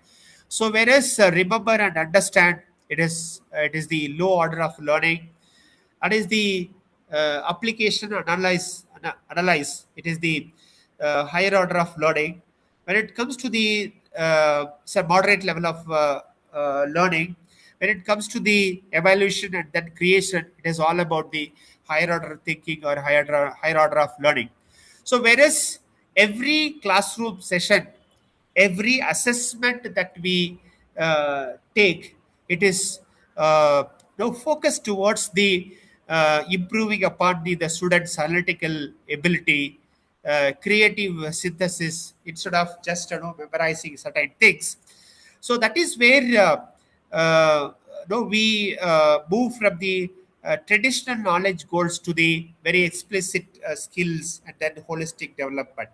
So whereas remember and understand, it is the low order of learning, and is the application analyze, it is the higher order of learning. When it comes to the say moderate level of learning, when it comes to the evaluation and then creation, it is all about the higher order thinking or higher order of learning. So whereas every classroom session, every assessment that we take, it is focused towards the improving upon the students' analytical ability, creative synthesis, instead of just memorizing certain things. So that is where we move from the traditional knowledge goals to the very explicit skills and then holistic development.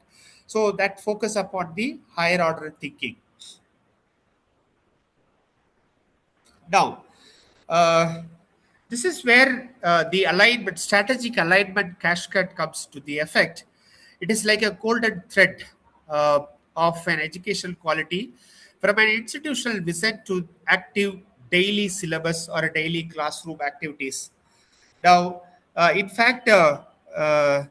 So that focus upon the higher order thinking. Now, uh, this is where the alignment, strategic alignment cascade comes to the effect. It is like a golden thread uh, of an educational quality from an institutional visit to active daily syllabus or a daily classroom activities. Now, in fact, the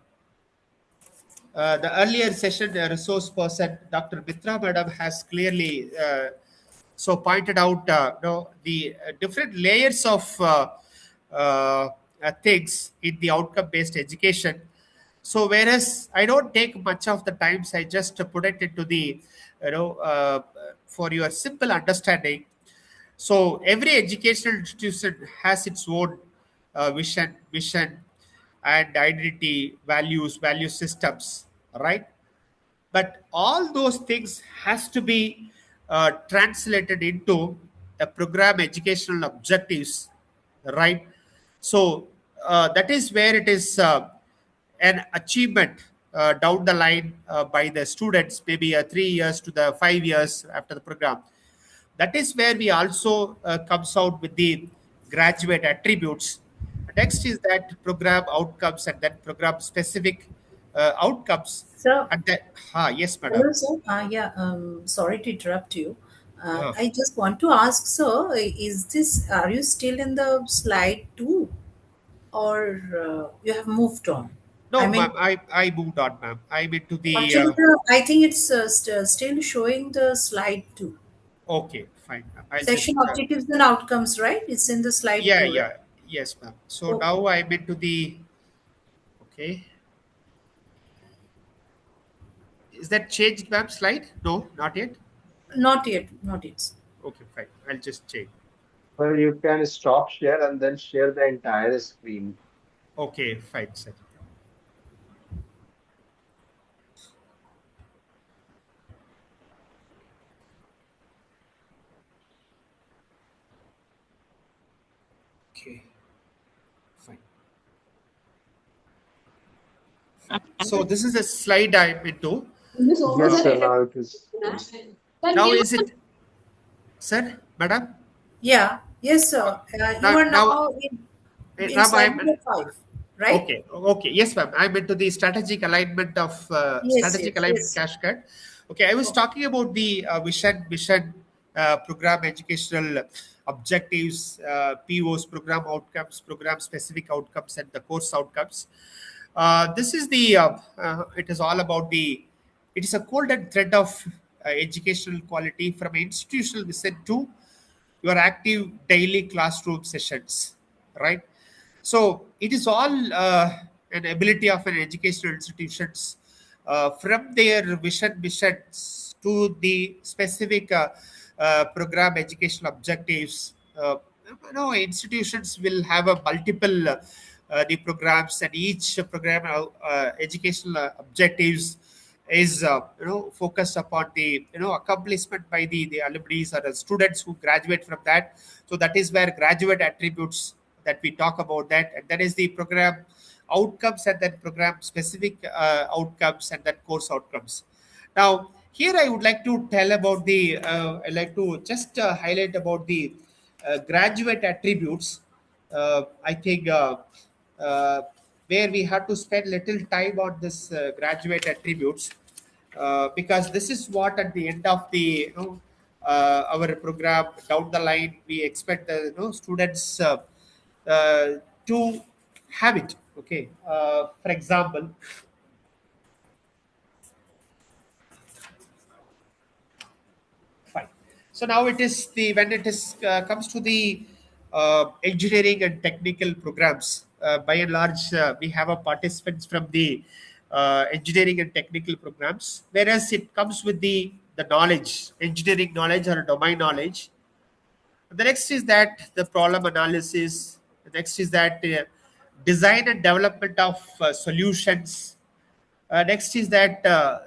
earlier session, the resource person, Dr. Mitra Madam, has clearly pointed out the different layers of things in the outcome-based education. So whereas I don't take much of the times, I just put it into the for your simple understanding. So every educational institution has its own vision, mission, and identity, values, value systems, right? But all those things has to be translated into a program educational objectives, right? So that is where it is an achievement down the line by the students, maybe 3 years to the 5 years after the program. That is where we also comes out with the graduate attributes. Next is that program outcomes and then program specific outcomes. So, And then, yes, madam. hello, sir. Yeah, sorry to interrupt you. Uh, I just want to ask, sir, is this, are you still in the slide two, or you have moved on? I no, ma'am, mean, I moved on, ma'am. I'm into the actually, I think it's still showing the slide two. okay, fine, ma'am. I'll just Section objectives and outcomes, right? It's in the slide yeah, two, right? yeah, yes, ma'am. So Okay. now I'm into the okay. Is that changed, ma'am? Slide? No, not yet. Not yet, not yet. Okay, fine. I'll just change. Well, you can stop share and then share the entire screen. Okay, fine, sir. Okay, fine. So this is a slide I'm into. Yes, sir. Now it is. Now is it, sir, madam? Yeah, yes, Uh, sir. You now, are now, now in now slide I'm number five, right? okay. Okay, yes, ma'am. I'm into the Yes, strategic yes, alignment yes. cascade. Okay, I was Okay. talking about the vision, mission, program educational objectives, POs, program outcomes, program specific outcomes, and the course outcomes. This is the it is all about the it is a golden thread of educational quality from institutional visit to your active daily classroom sessions, right? So it is all an ability of an educational institutions from their vision missions to the specific program educational objectives. Institutions will have a multiple the programs, and each program educational objectives is focused upon the accomplishment by the alumni or the students who graduate from that. So that is where graduate attributes that we talk about that, and that is the program outcomes and then program specific outcomes and then course outcomes. Now here I would like to tell about the I like to just highlight about the graduate attributes. I think uh, where we have to spend little time on this graduate attributes, because this is what at the end of the our program down the line we expect the students to have it. Okay, for example, fine. So now it is the when it is comes to the engineering and technical programs. By and large, we have a participants from the engineering and technical programs. Whereas it comes with the knowledge, engineering knowledge or domain knowledge. The next is that the problem analysis. The next is that design and development of solutions. Next is that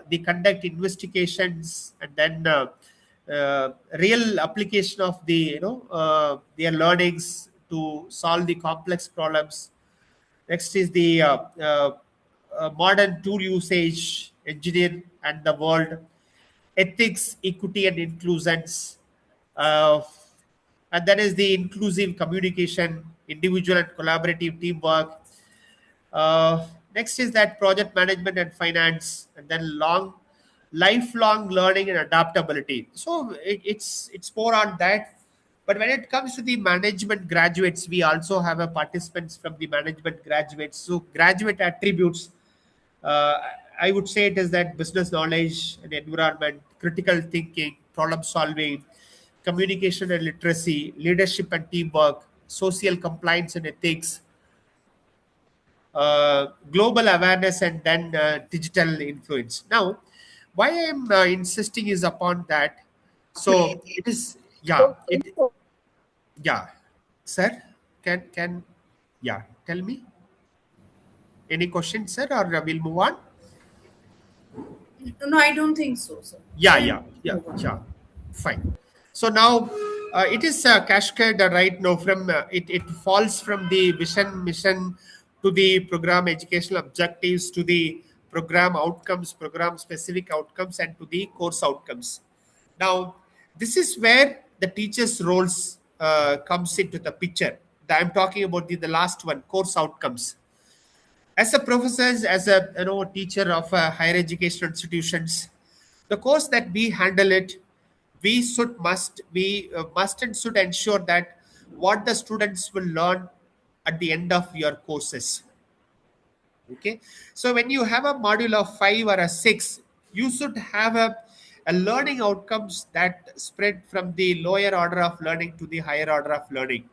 the conduct investigations and then real application of the their learnings to solve the complex problems. Next is the modern tool usage, engineer and the world, ethics, equity and inclusions, uh, and that is the inclusive communication, individual and collaborative teamwork. Next is that project management and finance, and then lifelong learning and adaptability. So it's more on that. But when it comes to the management graduates, we also have a participants from the management graduates. So graduate attributes, uh, I would say it is that business knowledge and environment, critical thinking, problem solving, communication and literacy, leadership and teamwork, social compliance and ethics, global awareness, and then digital influence. Now, why I'm insisting is upon that. So it is, yeah, yeah, sir. Can, yeah, tell me any question, sir, or we'll move on. No, I don't think so, sir. Yeah, Can yeah, yeah, move on. yeah. Fine. So now it is cascade right now from it falls from the vision mission to the program educational objectives to the program outcomes, program specific outcomes, and to the course outcomes. Now this is where the teacher's roles comes into the picture. I'm talking about the last one, course outcomes. As a professor, as a teacher of higher education institutions, the course that we handle it, we should must we must and should ensure that what the students will learn at the end of your courses. Okay, so when you have a module of 5 or a 6, you should have a learning outcomes that spread from the lower order of learning to the higher order of learning,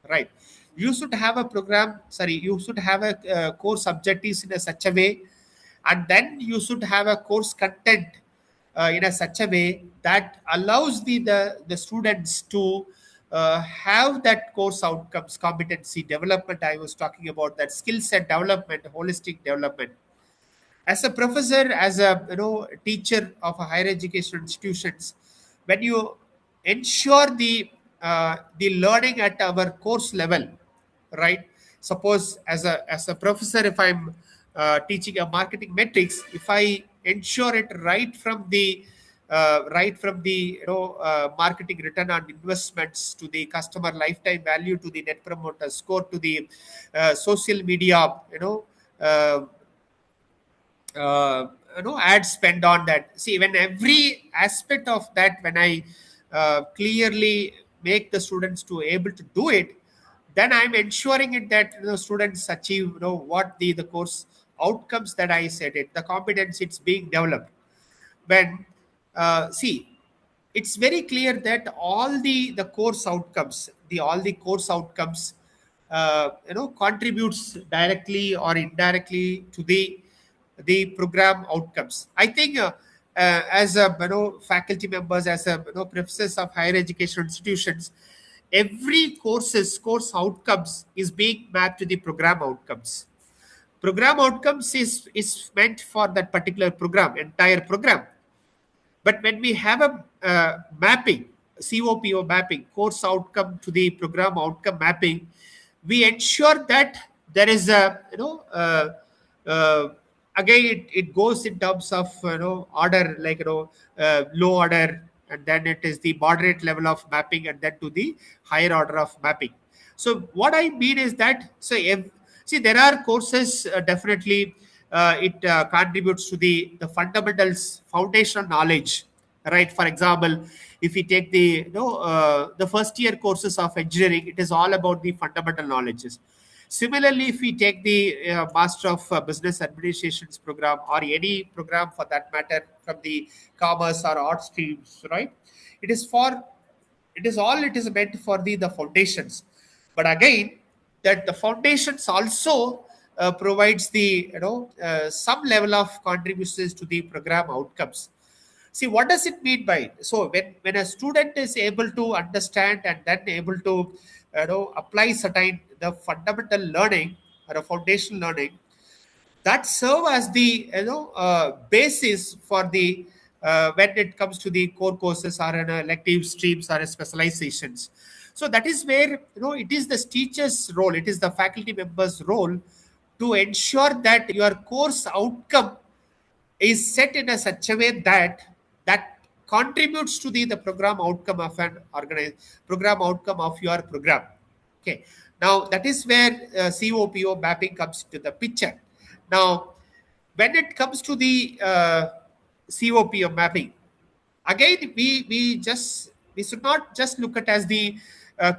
right? You should have a program, sorry, you should have a course objectives in a such a way, and then you should have a course content in a such a way that allows the students to have that course outcomes, competency development. I was talking about that skill set development, holistic development. As a professor, as a teacher of a higher education institutions, when you ensure the learning at our course level, right? Suppose as a professor, if I'm teaching a marketing metrics, if I ensure it right from the marketing return on investments to the customer lifetime value to the net promoter score to the social media uh, ad spend on that. See, when every aspect of that, when I clearly make the students to able to do it, then I'm ensuring it that students achieve what the course outcomes that I said it, the competence it's being developed. When see, it's very clear that all the course outcomes, the all the course outcomes contributes directly or indirectly to the program outcomes. I think as a faculty members, as a professors of higher education institutions, every course outcomes is being mapped to the program outcomes. program outcomes is meant for that particular program, entire program. But when we have a mapping, COPO mapping, course outcome to the program outcome mapping, we ensure that there is a, uh, again, it goes in terms of, order, like, low order, and then it is the moderate level of mapping, and then to the higher order of mapping. So what I mean is that, so if, see, there are courses, definitely it contributes to the fundamentals, foundational knowledge, right? For example, if we take the, the first year courses of engineering, it is all about the fundamental knowledges. Similarly, if we take the Master of Business Administrations program, or any program for that matter from the commerce or art streams, right? It is for, it is meant for the foundations. But again, that the foundations also provides the, some level of contributions to the program outcomes. See, what does it mean by, so when a student is able to understand and then able to, apply certain the fundamental learning or a foundational learning, that serve as the, basis for the, when it comes to the core courses or an elective streams or specializations. So that is where, it is the teacher's role, it is the faculty members role to ensure that your course outcome is set in a such a way that that contributes to the program outcome of an organized program outcome of your program. Okay, now that is where COPO mapping comes to the picture. Now, when it comes to the COPO mapping, again, we should not just look at as the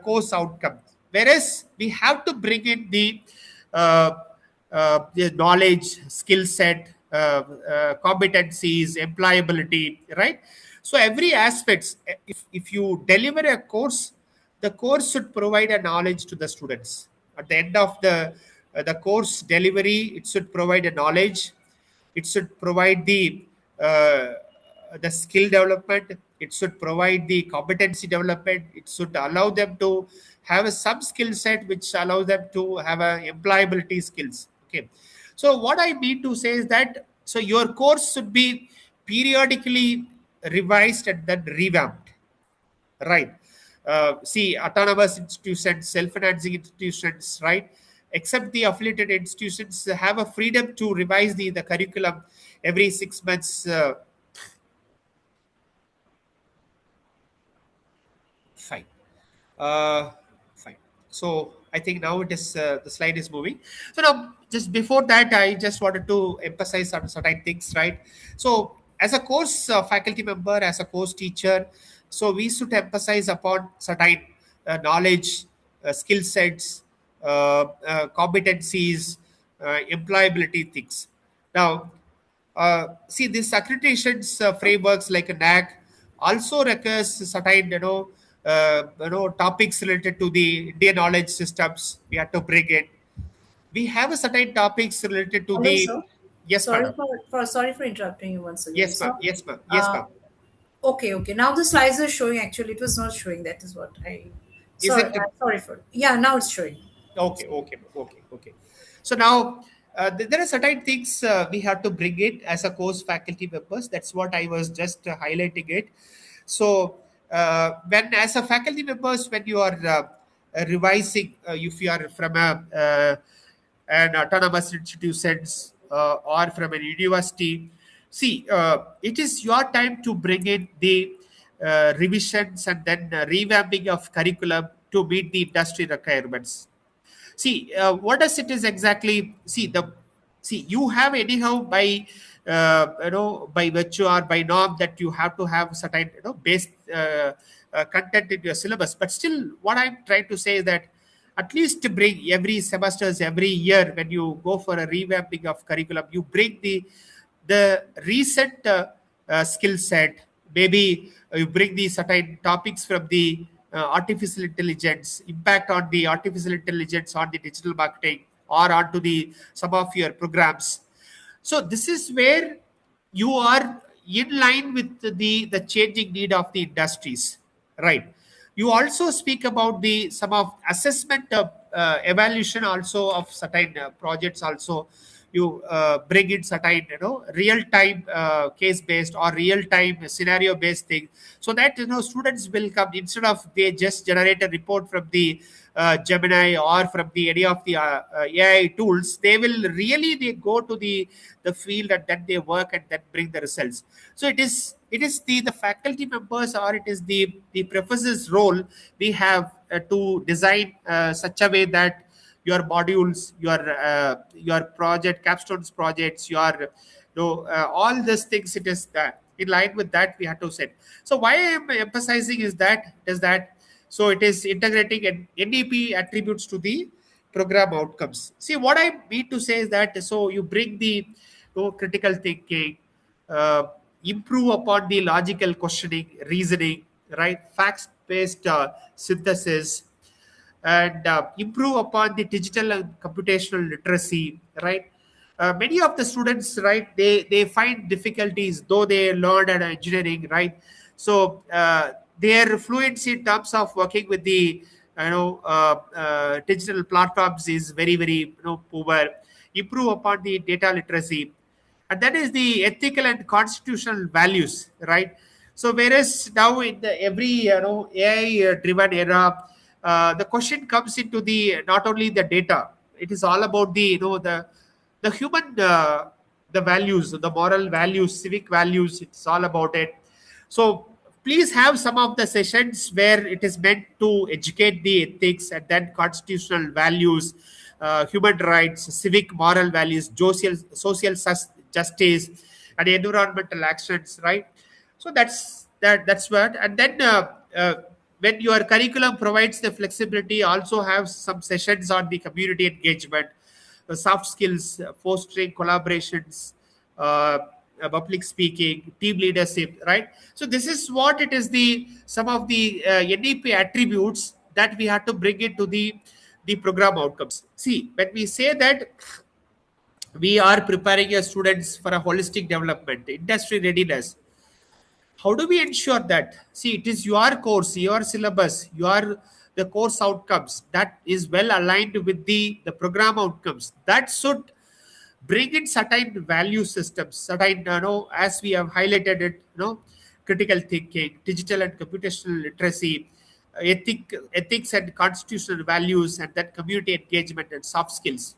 course outcome, whereas we have to bring in uh, the knowledge, skill set, competencies, employability, right? So every aspects, if you deliver a course, the course should provide a knowledge to the students. At the end of the course delivery, it should provide a knowledge, it should provide the skill development, it should provide the competency development, it should allow them to have a some skill set which allows them to have a employability skills. Okay, so what I mean to say is that, so your course should be periodically revised and then revamped, right? See, autonomous institutions, self-financing institutions, right, except the affiliated institutions have a freedom to revise the curriculum every 6 months. Fine. Uh, Fine. So I think now it is, the slide is moving. So now, just before that, I just wanted to emphasize on certain things, right? So as a course faculty member, as a course teacher, so we should emphasize upon certain knowledge, skill sets, competencies, employability things. Now, see, these accreditations frameworks like a NAC also requires certain, topics related to the Indian knowledge systems. We have to bring in. We have a certain topics related to Hello, the. sir. Yes, madam. Sorry for interrupting you once again, Yes, sir. ma'am. Yes, ma'am. Yes, Uh, ma'am. okay. Now the slides are showing. Actually, it was not showing. That is what I. Is Sorry, it? sorry for. Yeah, now it's showing. Okay, okay, okay, okay. So now, there are certain things we have to bring it as a course faculty members. That's what I was just highlighting it. So when as a faculty members, when you are revising, if you are from an autonomous institutions or from an university, see, it is your time to bring in the revisions and then revamping of curriculum to meet the industry requirements. See, what does it is exactly? See, you have anyhow by by virtue or by norm that you have to have certain base content in your syllabus. But still, what I'm trying to say is that at least to bring every semesters, every year when you go for a revamping of curriculum, you bring the recent skill set. Maybe you bring the certain topics from the artificial intelligence, impact on the artificial intelligence on the digital marketing or onto the some of your programs. So this is where you are in line with the changing need of the industries, right? You also speak about the some of assessment evaluation also of certain projects also you bring in certain real time case based or real time scenario based thing, so that students will come, instead of they just generate a report from the Gemini or from the any of the AI tools. They will really they go to the field and then they work and then bring the results. So it is the faculty members or it is the professor's role. We have to design such a way that your modules, your project capstones projects, your all these things, it is that in line with that we have to set. So why I am emphasizing is that so it is integrating NDP attributes to the program outcomes. See, what I mean to say is that so you bring the critical thinking, uh, improve upon the logical questioning, reasoning, right, facts based synthesis, and improve upon the digital and computational literacy, right. Many of the students, right, they find difficulties though they learned at engineering, right. So their fluency in terms of working with the digital platforms is very very poor. Improve upon the data literacy, and that is the ethical and constitutional values, right. So whereas now in the every AI driven era, the question comes into the not only the data, it is all about the the human the values, the moral values, civic values, it's all about it. So please have some of the sessions where it is meant to educate the ethics and then constitutional values, human rights, civic moral values, social justice, and environmental actions, right. So that's what. And then when your curriculum provides the flexibility, also have some sessions on the community engagement, the soft skills, fostering collaborations, uh, public speaking, team leadership, right. So this is what it is, the some of the NEP attributes that we have to bring into the program outcomes. See, when we say that we are preparing your students for a holistic development, industry readiness, how do we ensure that? See, it is your course, your syllabus, your the course outcomes that is well aligned with the program outcomes. That should bring in certain value systems, certain as we have highlighted it, critical thinking, digital and computational literacy, ethics and constitutional values, and then community engagement and soft skills.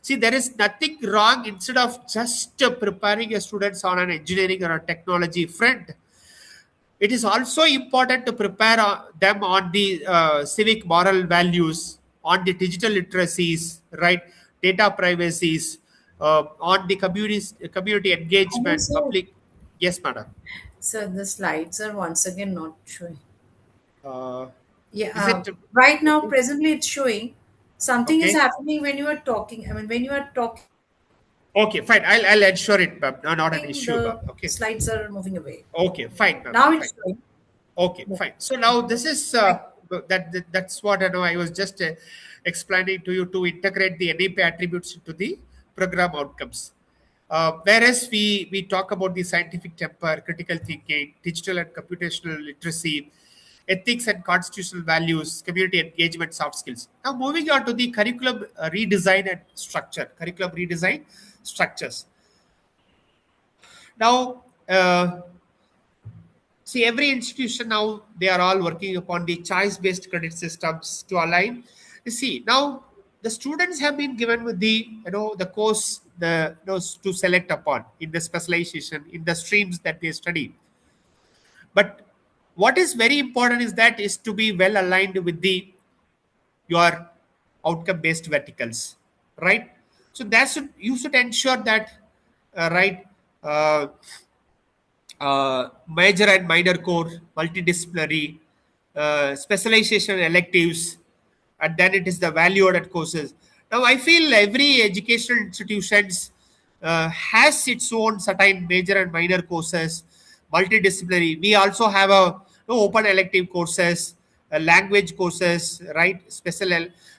See, there is nothing wrong instead of just preparing your students on an engineering or a technology front. It is also important to prepare them on the civic moral values, on the digital literacies, right, data privacies, on the community Hello, engagement, sir. public. Yes, madam. So the slides are once again not showing. Uh, Yeah, is it right now, okay? presently it's showing. Something is Okay. happening when you are talking. I mean, when you are talking, Okay, fine. I'll ensure it, ma'am. No, not an issue, ma'am. the Okay. slides are moving away. Okay, fine, ma'am. Now Fine. it's showing. Okay, Yeah. fine. So now this is Fine. that's what I know. I was just explaining to you to integrate the NAP attributes into the program outcomes. Whereas we talk about the scientific temper, critical thinking, digital and computational literacy, ethics and constitutional values, community engagement, soft skills. Now moving on to the curriculum redesign and structure, curriculum redesign structures. Now. See, every institution now they are all working upon the choice-based credit systems to align. You see, now the students have been given with the the course to select upon in the specialization in the streams that they study. But what is very important is that is to be well aligned with the your outcome-based verticals, right? So that should you should ensure that right. Uh, Major and minor core, multidisciplinary, specialization electives, and then it is the value-added courses. Now, I feel every educational institutions has its own certain major and minor courses, multidisciplinary. We also have a open elective courses, language courses, right?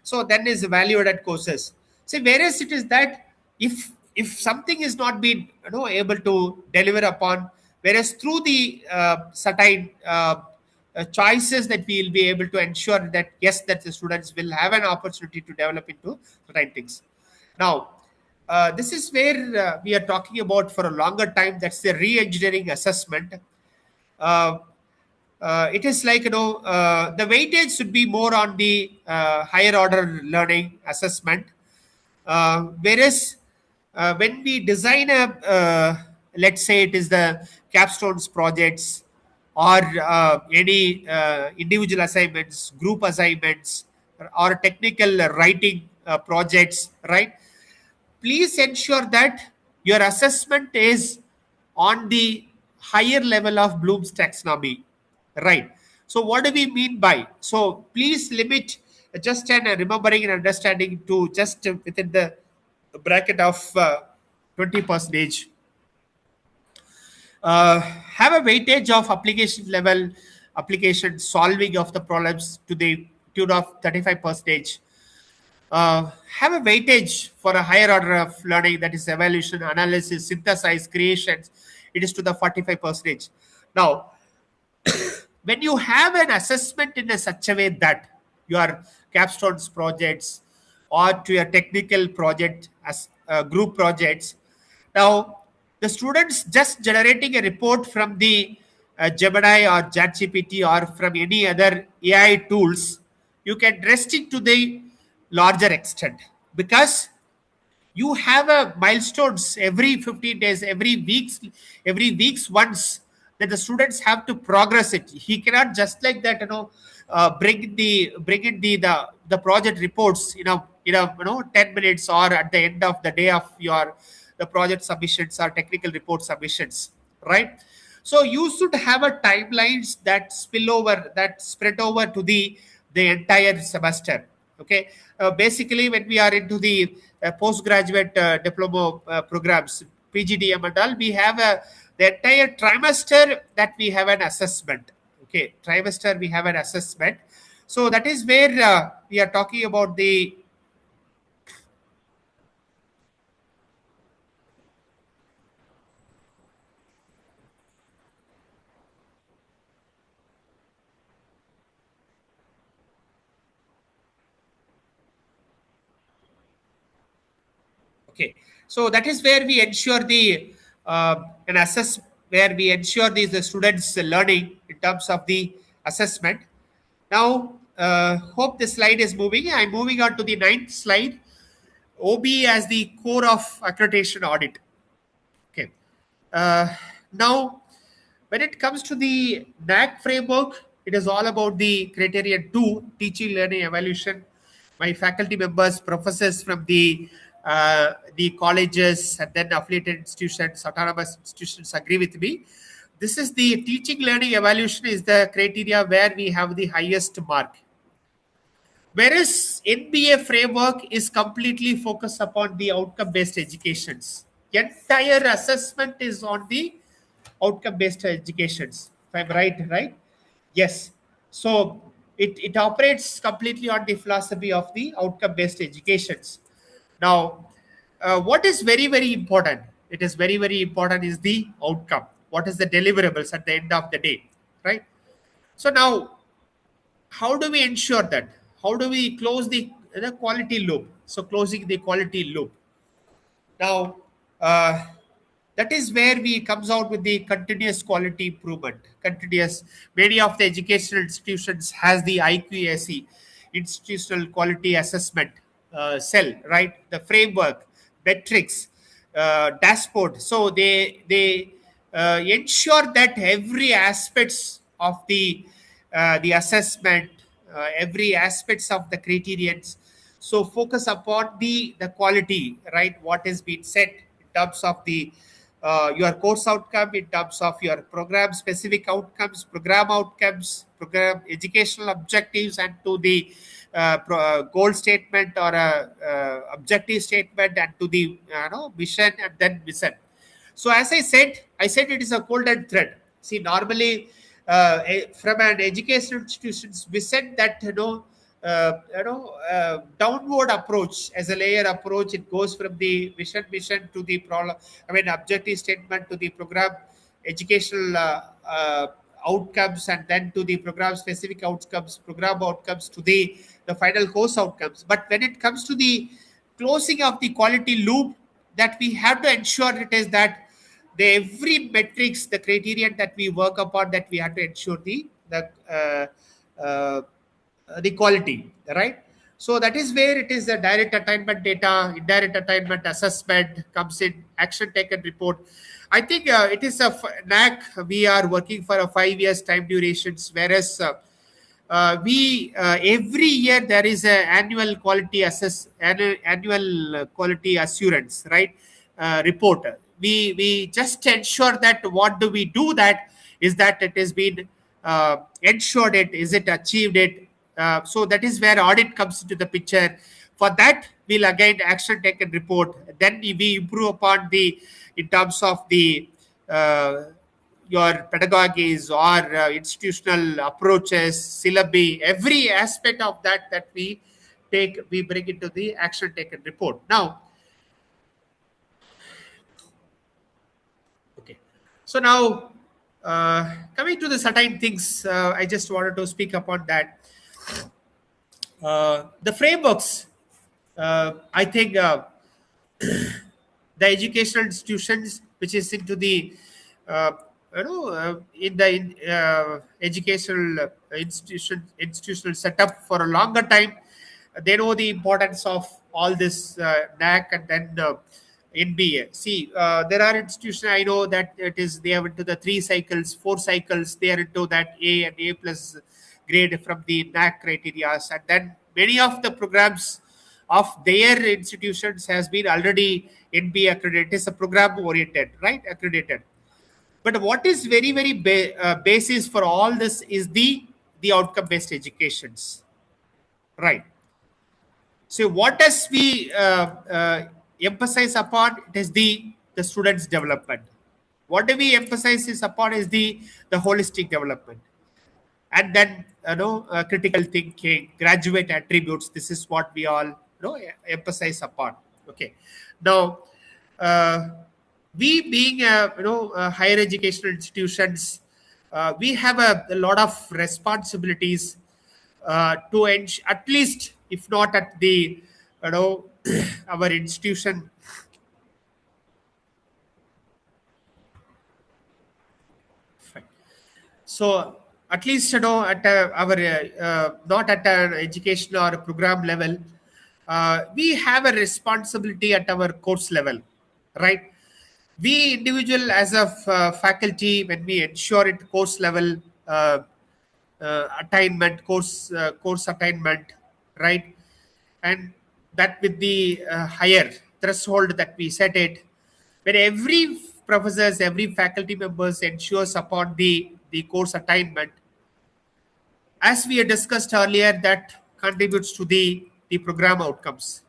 So then is value-added courses. See, whereas it is that if something is not being able to deliver upon, whereas through the certain choices that we will be able to ensure that yes, that the students will have an opportunity to develop into certain things. Now This is where we are talking about for a longer time. That's the re-engineering assessment. Uh, it is like, the weightage should be more on the higher order learning assessment, whereas when we design a, let's say it is the capstones projects or any individual assignments, group assignments, or technical writing projects, right? Please ensure that your assessment is on the higher level of Bloom's taxonomy, right? So what do we mean by? So please limit just an remembering and understanding to just within the bracket of 20 percentage. Have a weightage of application level application solving of the problems to the tune of 35 percentage. Have a weightage for a higher order of learning, that is evaluation, analysis, synthesis, creations. It is to the 45 percentage. Now, when you have an assessment in a such a way that your capstones projects or to your technical project as group projects, now the students just generating a report from the Gemini or ChatGPT or from any other AI tools, you can rest it to the larger extent, because you have a milestones every 15 days, every weeks once, that the students have to progress it. He cannot just like that, bring in the project reports, 10 minutes or at the end of the day of your the project submissions or technical report submissions, right? So you should have a timelines that spill over, that spread over to the entire semester. Okay. Basically, when we are into the postgraduate diploma programs, PGDM and all, we have the entire trimester that we have an assessment. Okay, trimester we have an assessment. So that is where we are talking about the okay. So that is where we ensure the an assess where we ensure the students learning in terms of the assessment. Now, hope the slide is moving. I'm moving on to the ninth slide. OB as the core of accreditation audit. Okay. Now, when it comes to the NAC framework, it is all about the criterion 2, teaching, learning, evaluation. My faculty members, professors from the colleges and then affiliated institutions, autonomous institutions agree with me. This is the teaching, learning, evaluation is the criteria where we have the highest mark. Whereas NBA framework is completely focused upon the outcome-based educations. Entire assessment is on the outcome-based educations. If I'm right? Yes. So it operates completely on the philosophy of the outcome-based educations. Now, what is very, very important? It is very, very important is the outcome. What is the deliverables at the end of the day, right? So now, how do we ensure that? How do we close the quality loop? So closing the quality loop. Now, that is where we comes out with the continuous quality improvement. Continuous. Many of the educational institutions has the IQAC, institutional quality assessment cell, right? The framework, metrics, dashboard. So they ensure that every aspects of the assessment, every aspects of the criterions. So focus upon the quality, right? What has been said in terms of the your course outcome, in terms of your program specific outcomes, program outcomes, program educational objectives, and to the goal statement or a objective statement, and to the mission and then vision. So as I said it is a golden thread. See, normally from an educational institutions, we said that downward approach as a layer approach. It goes from the mission to the problem. I mean, objective statement to the program educational outcomes, and then to the program specific outcomes, program outcomes to the final course outcomes. But when it comes to the closing of the quality loop, that we have to ensure it is that every metrics, the criterion that we work upon, that we have to ensure uh, the quality, right? So that is where it is the direct attainment data, indirect attainment assessment comes in, action taken report. I think it is a NAC. We are working for a 5 years time durations, whereas we every year there is a annual quality assurance, right? Report. We just ensure that what do we do, that is that it has been ensured, it is it achieved it. So that is where audit comes into the picture. For that, we'll again action taken report. Then we improve upon the, in terms of the your pedagogies or institutional approaches, syllabi, every aspect of that we take, we bring into the action taken report. Now, okay. So now, coming to the certain things, I just wanted to speak upon that. The frameworks, I think the educational institutions which is into the uh, in the educational institutional setup for a longer time, they know the importance of all this NAC and then NBA. See, there are institutions I know that it is, they have into the 3 cycles, 4 cycles. They are into that A and A plus grade from the NAC criteria, and then many of the programs of their institutions has been already NBA accredited. It is a program oriented, right? Accredited. But what is very basis for all this is the outcome based educations, right? So what does we emphasize upon? It is the students development. What do we emphasize is upon is the holistic development, and then critical thinking, graduate attributes. This is what we all emphasize upon. Okay. Now, uh, we being higher educational institutions, we have a lot of responsibilities to at least, if not at the our institution. Fine. So at least at our not at an education or a program level, we have a responsibility at our course level, right? We individual as a faculty, when we ensure it course level attainment, course attainment, right? And that with the higher threshold that we set it, when every professors, every faculty members ensures upon the course attainment, as we had discussed earlier, that contributes to the program outcomes.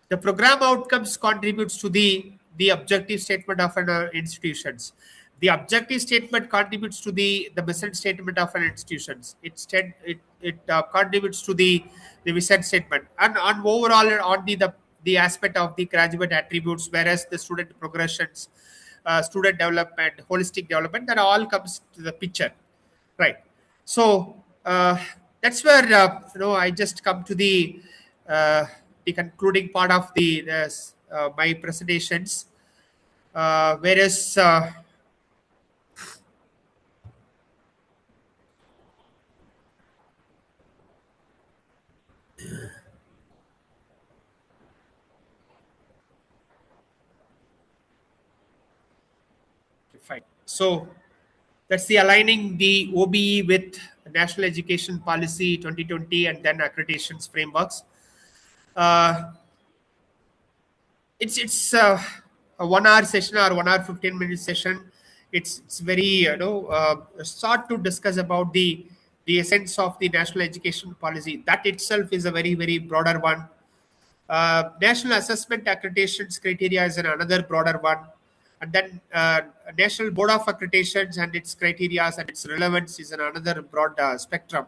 The program outcomes contributes to the objective statement of an institutions. The objective statement contributes to the mission statement of an institutions. It contributes to the mission statement, and on overall on the aspect of the graduate attributes, whereas the student progressions, student development, holistic development, that all comes to the picture, right? So that's where I just come to the concluding part of my presentations, whereas fine. So that's the aligning the OBE with National Education Policy 2020 and then accreditations frameworks. Uh, it's a 1 hour session or 1 hour 15-minute session. It's very short to discuss about the essence of the national education policy. That itself is a very broader one. National assessment accreditations criteria is another broader one, and then national board of accreditations and its criteria and its relevance is another broad spectrum.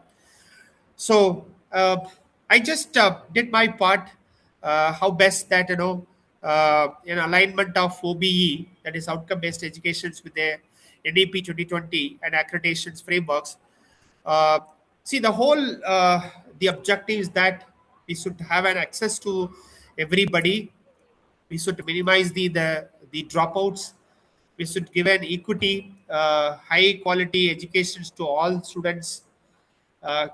So I just did my part, how best that in alignment of OBE, that is outcome based educations, with the NEP 2020 and accreditations frameworks. uh, See, the whole the objective is that we should have an access to everybody. We should minimize the dropouts. We should give an equity, high quality education to all students,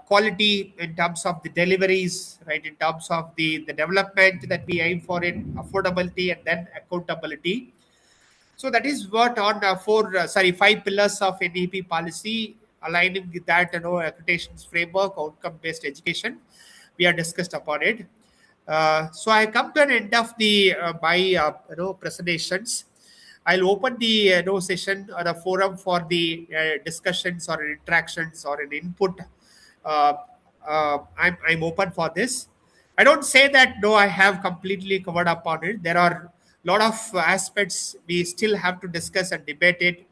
quality in terms of the deliveries, right? In terms of the development that we aim for in affordability and then accountability. So that is what on five pillars of NEP policy, aligning with that, accreditations framework, outcome-based education. We are discussed upon it. So I come to an end of the my presentations. I'll open the session or a forum for the discussions or interactions or an input. Uh, I'm open for this. I don't say that no, I have completely covered up on it. There are a lot of aspects we still have to discuss and debate it.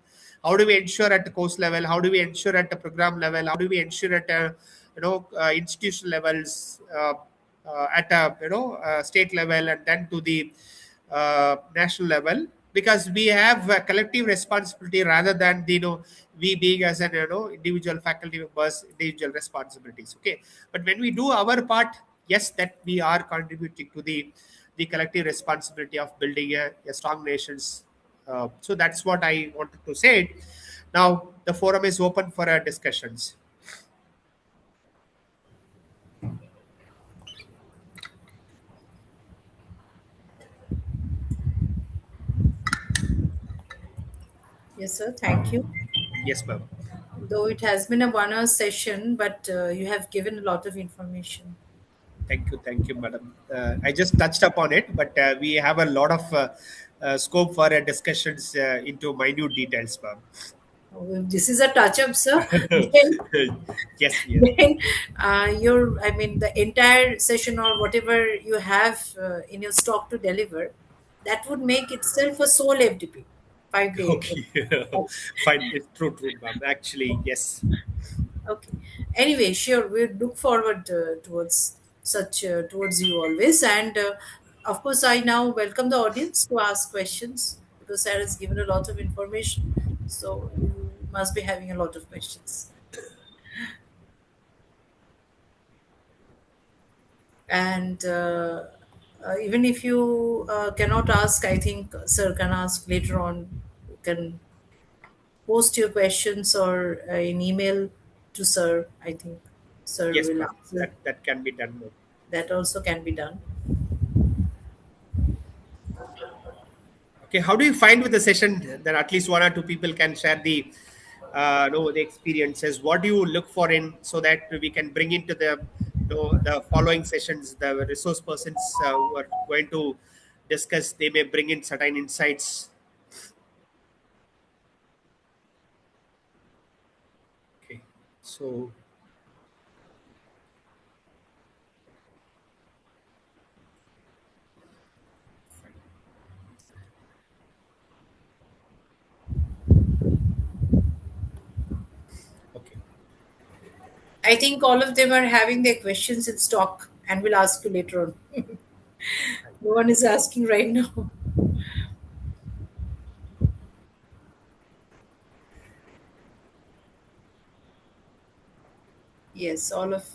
How do we ensure at the course level? How do we ensure at the program level? How do we ensure at institutional levels, at a state level, and then to the national level? Because we have a collective responsibility rather than the we being as an individual faculty members individual responsibilities. Okay, but when we do our part, yes, that we are contributing to the collective responsibility of building a strong nations. So that's what I wanted to say. Now the forum is open for discussions. Yes, sir. Thank you. Yes, ma'am. Though it has been a 1 hour session, but you have given a lot of information. Thank you, madam. I just touched upon it, but we have a lot of scope for discussions into minute details, ma'am. Oh, if this is a touch up, sir, then, Yes, yes, then I mean, the entire session or whatever you have in your stock to deliver, that would make itself a sole FDP, 5 day. okay. Fine, it's true, ma'am. Actually, yes. Okay. Anyway, sure. We look forward towards towards you always, and of course, I now welcome the audience to ask questions because Sarah has given a lot of information, so you must be having a lot of questions. And even if you cannot ask, I think Sir can ask later on. You can post your questions or in email to Sir. I think Sir Yes, will ma'am. answer. That can be done, ma'am. That also can be done. Okay, how do you find with the session that at least one or two people can share the the experiences? What do you look for in so that we can bring into the the following sessions the resource persons who are going to discuss, they may bring in certain insights. Okay, so okay. I think all of them are having their questions in stock and will ask you later on. No one is asking right now. Yes, all of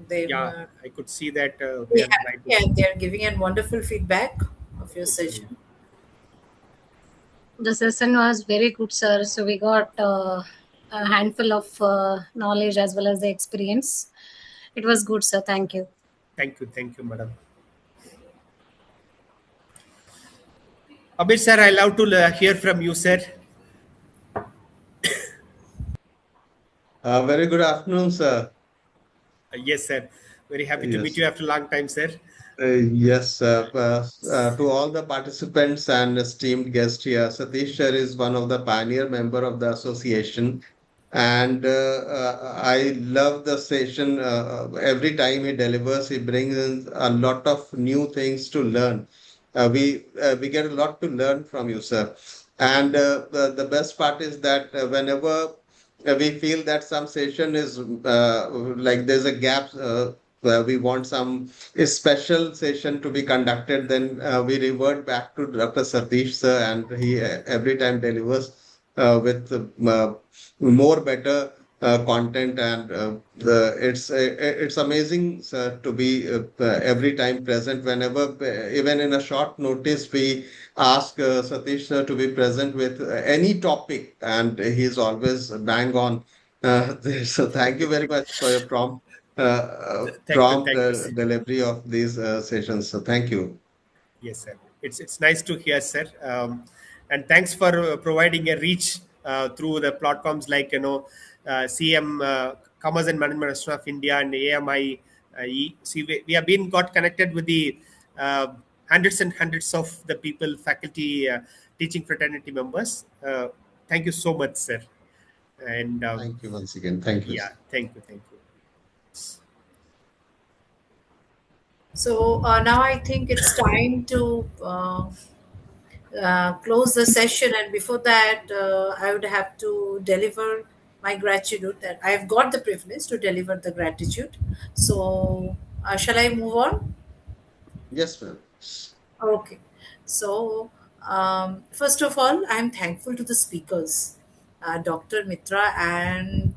them Yeah, are I could see that they very are trying happy to. and they are giving a wonderful feedback of your Okay. session. The session was very good, sir. So we got a handful of knowledge as well as the experience. It was good, sir. Thank you. Thank you, madam. Abir sir, I love to hear from you, sir. Very good afternoon, sir. Yes, sir. Very happy to meet Yes. you after a long time, sir. Yes, to all the participants and esteemed guest here, Satish sir is one of the pioneer member of the association, and I love the session. Every time he delivers, he brings in a lot of new things to learn. We get a lot to learn from you, sir. And the best part is that whenever we feel that some session is like there's a gap, where we want some a special session to be conducted, then we revert back to Dr. Satish sir, and he every time delivers with more better content, and it's amazing, sir, to be every time present whenever, even in a short notice, we ask Satish sir to be present with any topic, and he's always bang on. So thank you very much for your prompt Thank you, sir. delivery of these sessions. So thank you. Yes, sir. It's nice to hear, sir. And thanks for providing a reach through the platforms like CM Commerce and Management Association of India and AMI. See, we have been got connected with the uh, hundreds and hundreds of the people, faculty, teaching fraternity members. Thank you so much, sir. And Thank you once again. Thank you. yeah, thank you. So now I think it's time to close the session, and before that, I would have to deliver my gratitude. That I've got the privilege to deliver the gratitude. So, shall I move on? Yes, ma'am. Okay. So, first of all, I'm thankful to the speakers, Dr. Mitra and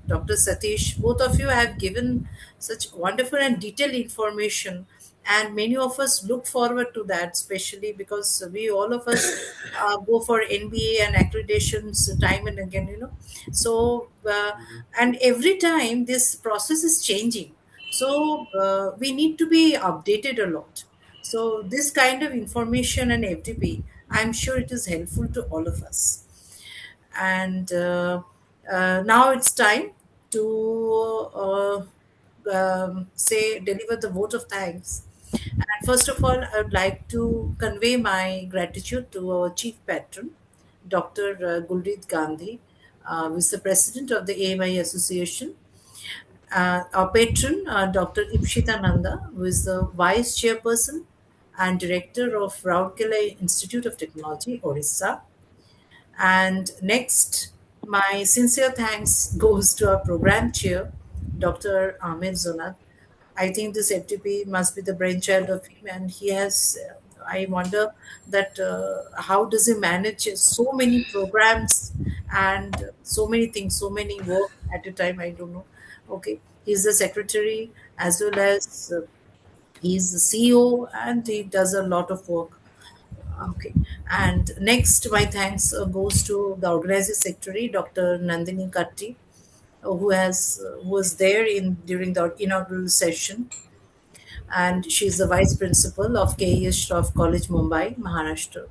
Dr. Satish. Both of you have given such wonderful and detailed information, and many of us look forward to that, especially because we all of us go for NBA and accreditations time and again, So, and every time this process is changing. So, we need to be updated a lot. So this kind of information and FDP, I'm sure it is helpful to all of us. And now it's time to say deliver the vote of thanks. And first of all, I would like to convey my gratitude to our chief patron, Dr. Gulpreet Gandhi, who is the president of the AMI Association, our patron, Dr. Ipshita Nanda, who is the Vice Chairperson and Director of Rourkela Institute of Technology, Orissa. And next, my sincere thanks goes to our program chair, Dr. Amir Zonat. I think this FTP must be the brainchild of him, and he has. I wonder that how does he manage so many programs and so many things, so many work at a time. I don't know. Okay, he's the secretary as well as he's the CEO, and he does a lot of work. Okay. And next, my thanks goes to the organizing secretary, Dr. Nandini Katti, who was there in during the inaugural session, and she's the vice principal of KES Shroff College, Mumbai, Maharashtra.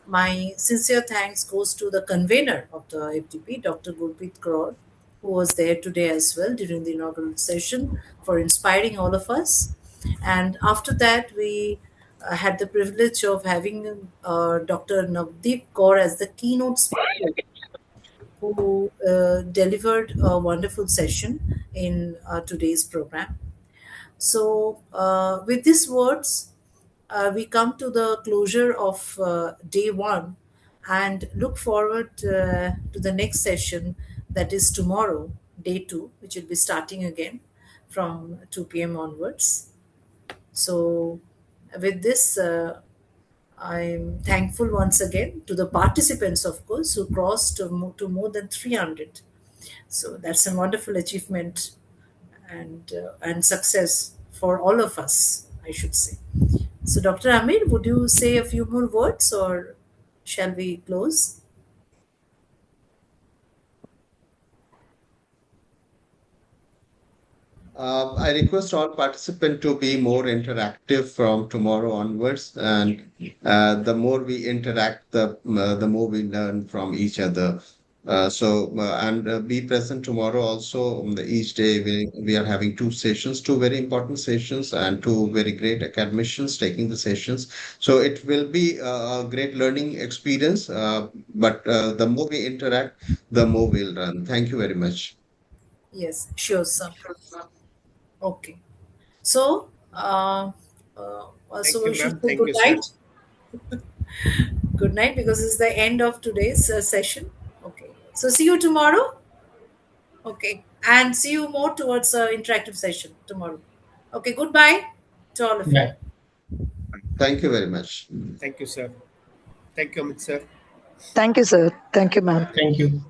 My sincere thanks goes to the convener of the FDP, Dr. Gurpreet Kaur, who was there today as well during the inaugural session for inspiring all of us. And after that, we had the privilege of having Dr. Navdeep Kaur as the keynote speaker, who delivered a wonderful session in today's program. So, with these words, we come to the closure of day one and look forward to the next session, that is tomorrow, day two, which will be starting again from 2 p.m. onwards. So, with this, I'm thankful once again to the participants, of course, who crossed to more than 300. So, that's a wonderful achievement and success for all of us, I should say. So, Dr. Amir, would you say a few more words or shall we close? I request all participants to be more interactive from tomorrow onwards, and the more we interact, the more we learn from each other. And be present tomorrow also. Each day we are having two sessions, two very important sessions, and two very great academicians taking the sessions. So it will be a great learning experience. But the more we interact, the more we'll learn. Thank you very much. Yes, sure, sir. Okay. So, Thank so you, we should ma'am. say Thank good you, sir. night. Good night, because it's the end of today's session. Okay. So, see you tomorrow. Okay. And see you more towards interactive session tomorrow. Okay. Goodbye to all of you. Yeah. Thank you very much. Thank you, sir. Thank you, Amit, sir. Thank you, sir. Thank you, ma'am. Thank you.